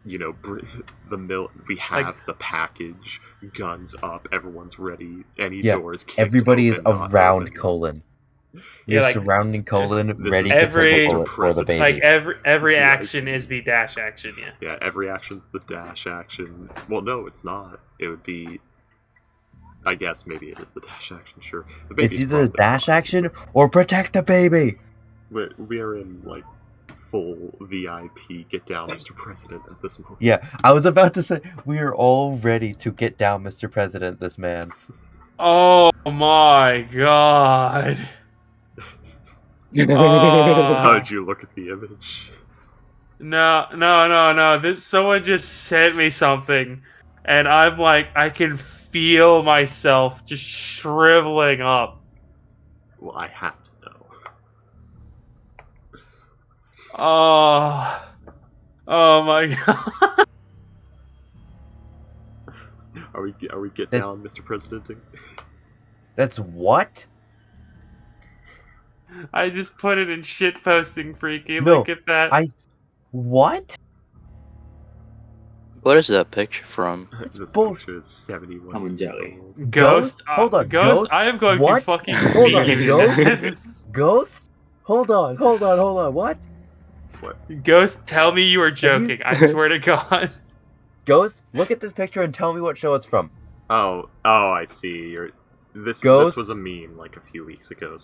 the mill. We have the package, guns up, everyone's ready. Any Yeah, doors kicked everybody is open, not around open. Colin. Yeah, You're like- surrounding Colin, This ready is to every- take a bullet for the baby. like every Like- action is the dash action, yeah. Yeah, every action's the dash action. Well, no, it's not. It would be. I guess maybe it is the dash action. Sure, the It's baby's either probably dash fine. action or protect the baby. We're in like full VIP. Get down, Mr. President. At this moment. Yeah, I was about to say we are all ready to get down, Mr. President. This man. Oh my god. Oh. How did you look at the image? No. Someone just sent me something, and I'm like, I can feel myself just shriveling up. Well, I have to know. Oh my god. Are we get down, Mr. President? That's what? I just put it in shit posting, Freaky. No, Look at that. What? What is that picture from? This bull- picture is 71 Tom and years Jerry. old. Ghost? Hold on, Ghost? Ghost? I am going What? to fucking Hold beat on, you to Ghost? death. Ghost? Hold on. What? Ghost, tell me you are Have you- joking. I swear to God. Ghost, look at this picture and tell me what show it's from. Oh, I see. This Ghost? was a meme like a few weeks ago,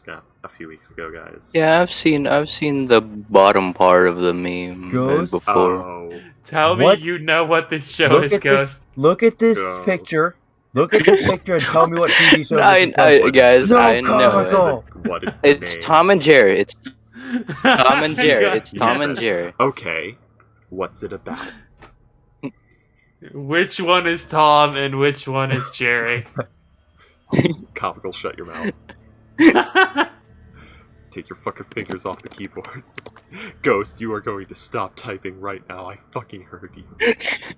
guys. Yeah, I've seen the bottom part of the meme Ghost? before. Oh, Tell What? me you know what this show Look is, at Ghost. Look at this Ghost. picture. Look at this picture and tell me what TV show I, this is from. guys, No, I know comical. it. what is the It's name? Tom and Jerry. It's Tom and Jerry. God It's Tom and damn it. Jerry. Okay, what's it about? Which one is Tom and which one is Jerry? Comical, shut your mouth. Take your fucking fingers off the keyboard. Ghost, you are going to stop typing right now. I fucking heard you.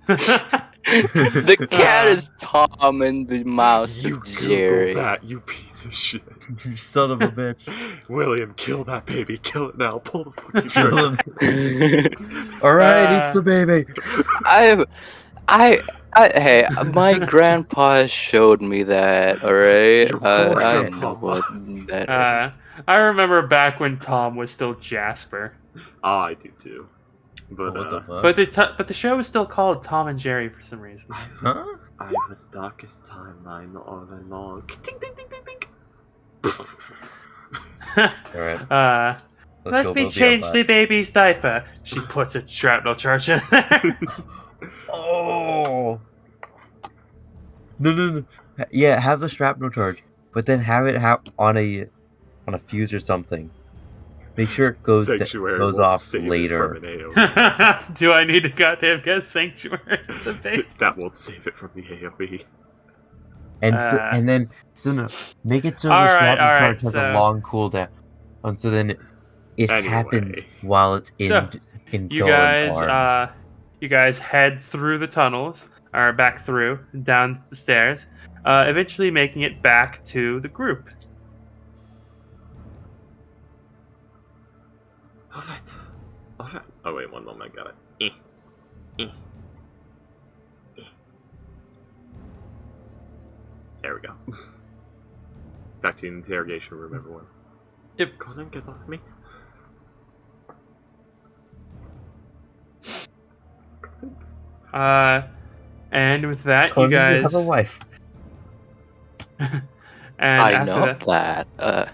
The cat is Tom and the mouse You is Google Jerry. that, you piece of shit. You son of a bitch. William, kill that baby. Kill it now. Pull the fucking Kill trigger. him. Alright, eat the baby. Hey, my grandpa showed me that. All right, Your I grandpa. know what that is. I remember back when Tom was still Jasper, I do too. But, What the fuck? but the show was still called Tom and Jerry for some reason. I was darkest timeline all along. Ding, ding, ding, ding, ding. Alright. Let me change the baby's diaper. She puts a shrapnel charge in there. Oh! No. Yeah, have the shrapnel charge, but then have it on a fuse or something. Make sure it goes Sanctuary goes won't off save it later. from an AoE. Do I need to goddamn get Sanctuary? The baby? That won't save it from the AoE. And then make it so the Alright, shrapnel alright, charge has so- a long cooldown, and so then it Anyway. happens while it's in You going guys, arms. you guys head through the tunnels, or back through, down the stairs, eventually making it back to the group. Alright. Oh wait, one moment, I got it. There we go. Back to the interrogation room, everyone. Yep. Colin, get off me. And with that, Conan, you guys have a wife. and I after know that, that.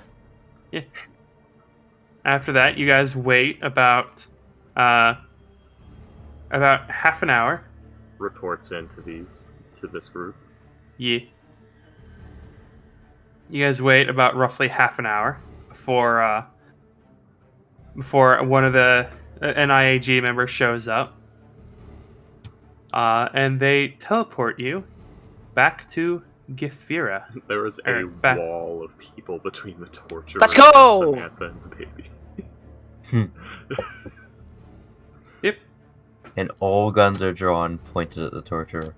after that, you guys wait about half an hour. Reports into this group. Yeah. You guys wait about roughly half an hour before one of the NIAG members shows up. And they teleport you back to Gifira. There was a Alright, back. wall of people between the torturer Let's go! and Samantha and the baby. Yep. And all guns are drawn, pointed at the torturer.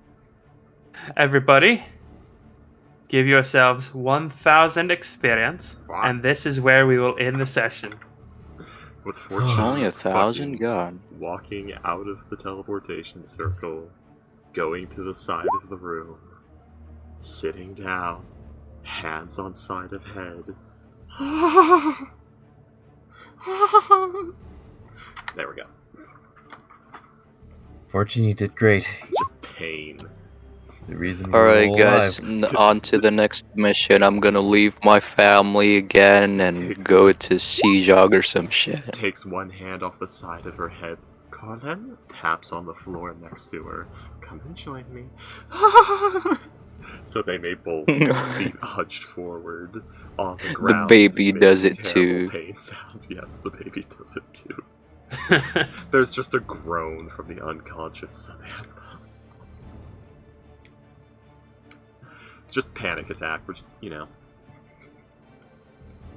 Everybody, give yourselves 1,000 experience, Fuck. and this is where we will end the session. With fortune, Only 1,000? fucking God. walking out of the teleportation circle, going to the side of the room, sitting down, hands on side of head. There we go. Fortune, you did great. Just pain. The reason you're Alright, all guys, alive. on to the next mission. I'm gonna leave my family again and go to Sejog or some shit. Takes one hand off the side of her head. Colin taps on the floor next to her. Come and join me. So they may both be hunched forward on the ground. baby making does it terrible too. Pain sounds. Yes, the baby does it too. There's just a groan from the unconscious Samantha. It's just panic attack, which is,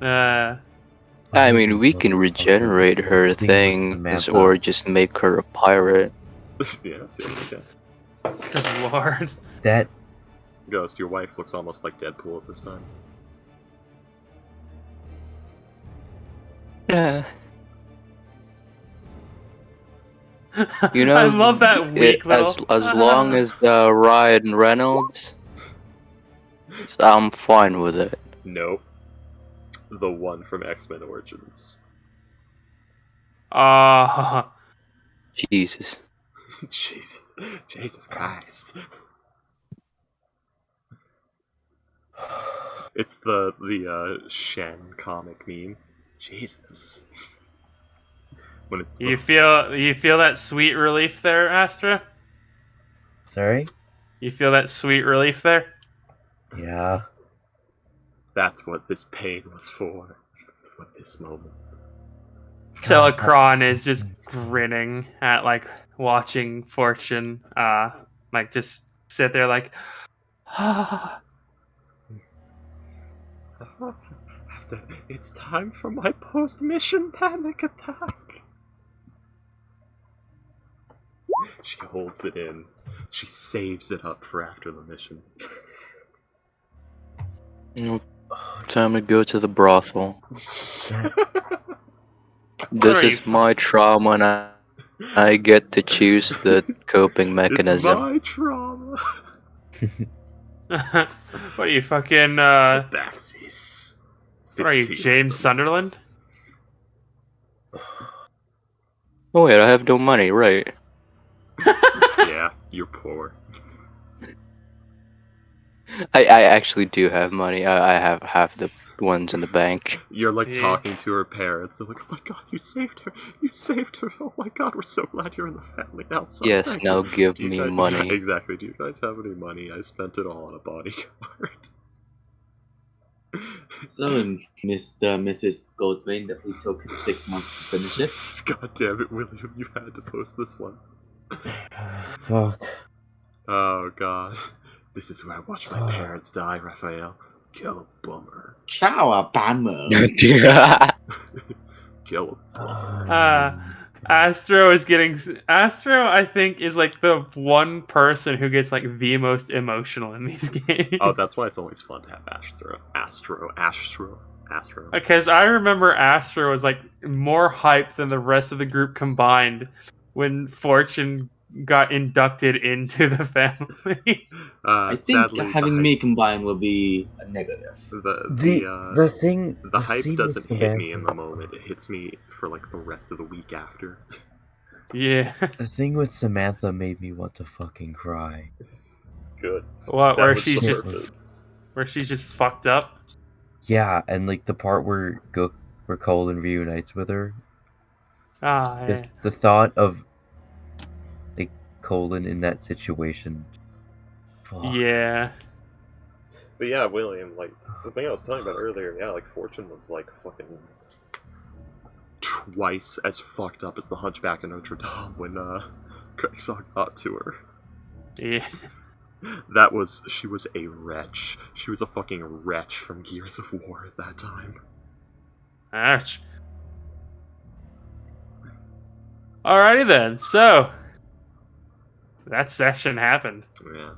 I mean, we can regenerate her things Samantha. or just make her a pirate. yes. Good lord. That Ghost, your wife looks almost like Deadpool at this time. Yeah. You know, I love that weak little. as long as Ryan Reynolds, I'm fine with it. Nope. The one from X-Men Origins. Jesus. Jesus Christ. It's the Shen comic meme. Jesus. When it's You feel that sweet relief there, Astra? sorry? You feel that sweet relief there? Yeah. That's what this pain was for. For this moment. Telecron is just grinning at watching Fortune just sit there After it's time for my post-mission panic attack. She holds it in. She saves it up for after the mission. Time to go to the brothel. This is my trauma, and I get to choose the coping mechanism. It's my trauma. what are you fucking Tabaxis. what are you, James Sunderland? Oh wait, I have no money, right? Yeah, you're poor. I actually do have money. I have half the ones in the bank. You're Yeah. talking to her parents. They're like, oh my god, you saved her. You saved her. Oh my god, we're so glad you're in the family now. So Yes, thank now you. give Do you me guys- money. Exactly. Do you guys have any money? I spent it all on a bodyguard. So, Mr. Mrs. Goldwyn, that we took 6 months to finish it. God damn it, William, you had to post this one. Fuck. Oh god. This is where I watched my parents die, Raphael. Kill a bummer. Ciao, bummer. Kill a bummer. Astro, I think, is the one person who gets the most emotional in these games. Oh, that's why it's always fun to have Astro. Because I remember Astro was more hyped than the rest of the group combined when Fortune got inducted into the family. I think Sadly, having me combined will be a negative. The thing. The hype scene doesn't with hit me in Samantha- the moment. It hits me for the rest of the week after. Yeah. The thing with Samantha made me want to fucking cry. Good. What? That Where was she's the just purpose. fucked up? Yeah, and the part where Colin reunites with her. Ah, yeah. Just the thought of Colin in that situation. Fuck. Yeah. But yeah, William, the thing I was talking about earlier, yeah, Fortune was fucking twice as fucked up as the Hunchback of Notre Dame when Craig saw got to her. Yeah. She was a wretch. She was a fucking wretch from Gears of War at that time. Ouch. Alrighty then. So that session happened. Yeah.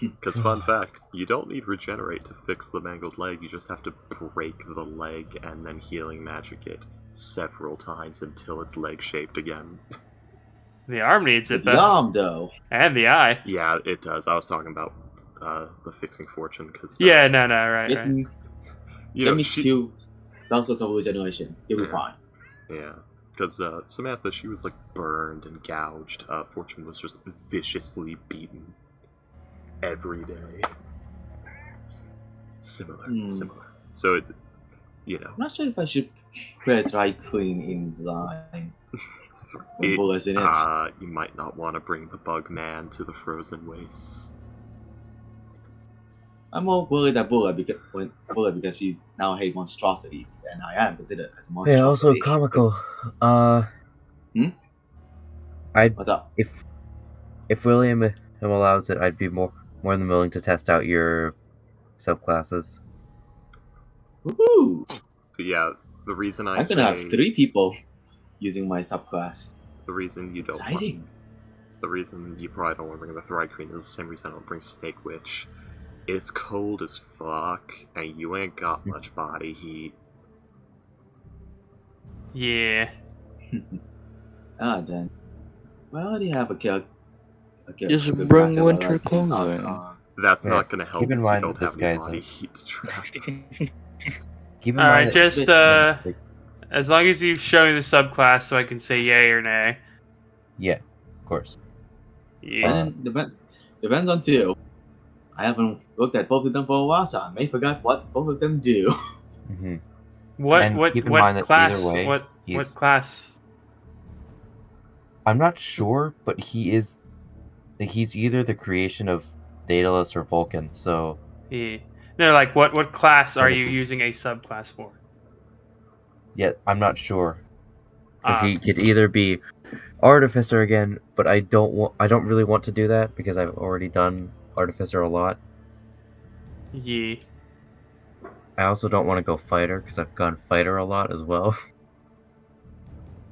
Because, fun fact, you don't need regenerate to fix the mangled leg, you just have to break the leg and then healing magic it several times until it's leg-shaped again. The arm needs it The though. arm, though. And the eye. Yeah, it does. I was talking about the fixing Fortune, because... Yeah, no, right. Let me, you let know, me she... do some sort of regeneration. You'll be Yeah. fine. Yeah, because Samantha, she was burned and gouged. Fortune was just viciously beaten every day. Similar. So it's, I'm not sure if I should put a dry queen in line with bullets in it. You might not want to bring the bug man to the frozen wastes. I'm more worried about Bulla because she's now hate monstrosities, and I am considered as a monstrosity. Yeah, also comical. What's up? If William allows it, I'd be more than willing to test out your subclasses. Woohoo! But yeah, the reason I I'm say gonna have 3 people using my subclass. the reason you don't want, Exciting. the reason you probably don't want to bring the Thrive Queen is the same reason I don't bring Snake Witch. It's cold as fuck, and you ain't got much body heat. Yeah. Then. Well, I already have a Just good bring backup. I winter like the clothing. Archon. That's Yeah, not gonna help keep in if mind you don't that this have any guy's body a- heat to trap. Keep in All mind right, that- just as long as you show me the subclass, so I can say yay or nay. yeah, of course. Yeah. Depends on 2. I haven't looked at both of them for a while, so I may forgot what both of them do. Hmm. What And keep in what mind that class? either way, what he's- class? I'm not sure, but he's either the creation of Daedalus or Vulcan. So Yeah. No, like what class are you Probably. using a subclass for? yeah, I'm not sure because he Um, could either be Artificer again, but I don't really want to do that because I've already done Artificer a lot. yeah. I also don't want to go Fighter because I've gone Fighter a lot as well.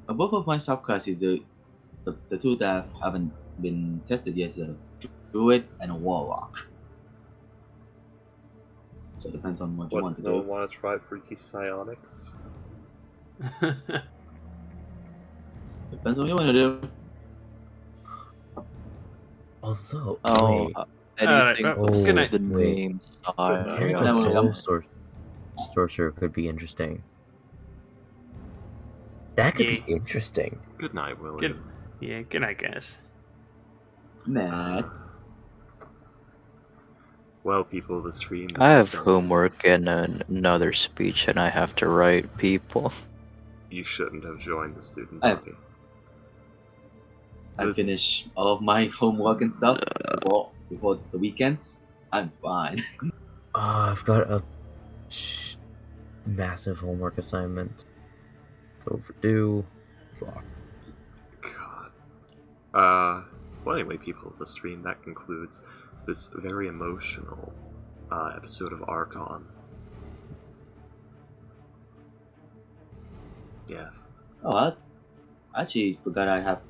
Both of my subclasses, the 2 that haven't been tested yet, is a Druid and a Warlock. So it depends on what you want to do. want to try Freaky Psionics? Depends on what you want to do. Although, Oh, wait, anything Alright, with good night. the Wait. name Mechanical Yeah. Sion. Soul Sorcerer could be interesting. That could Yeah. be interesting. Good night, William. Good. Yeah, good night, guys. Matt. Well, people, the stream. I has have been- homework and another speech, and I have to write people. You shouldn't have joined the student I- body. I This- finish all of my homework and stuff before the weekends. I'm fine. I've got a massive homework assignment. It's overdue. Fuck. God. Well, anyway, people of the stream, that concludes this very emotional episode of Archon. Yes. Oh, I actually forgot I have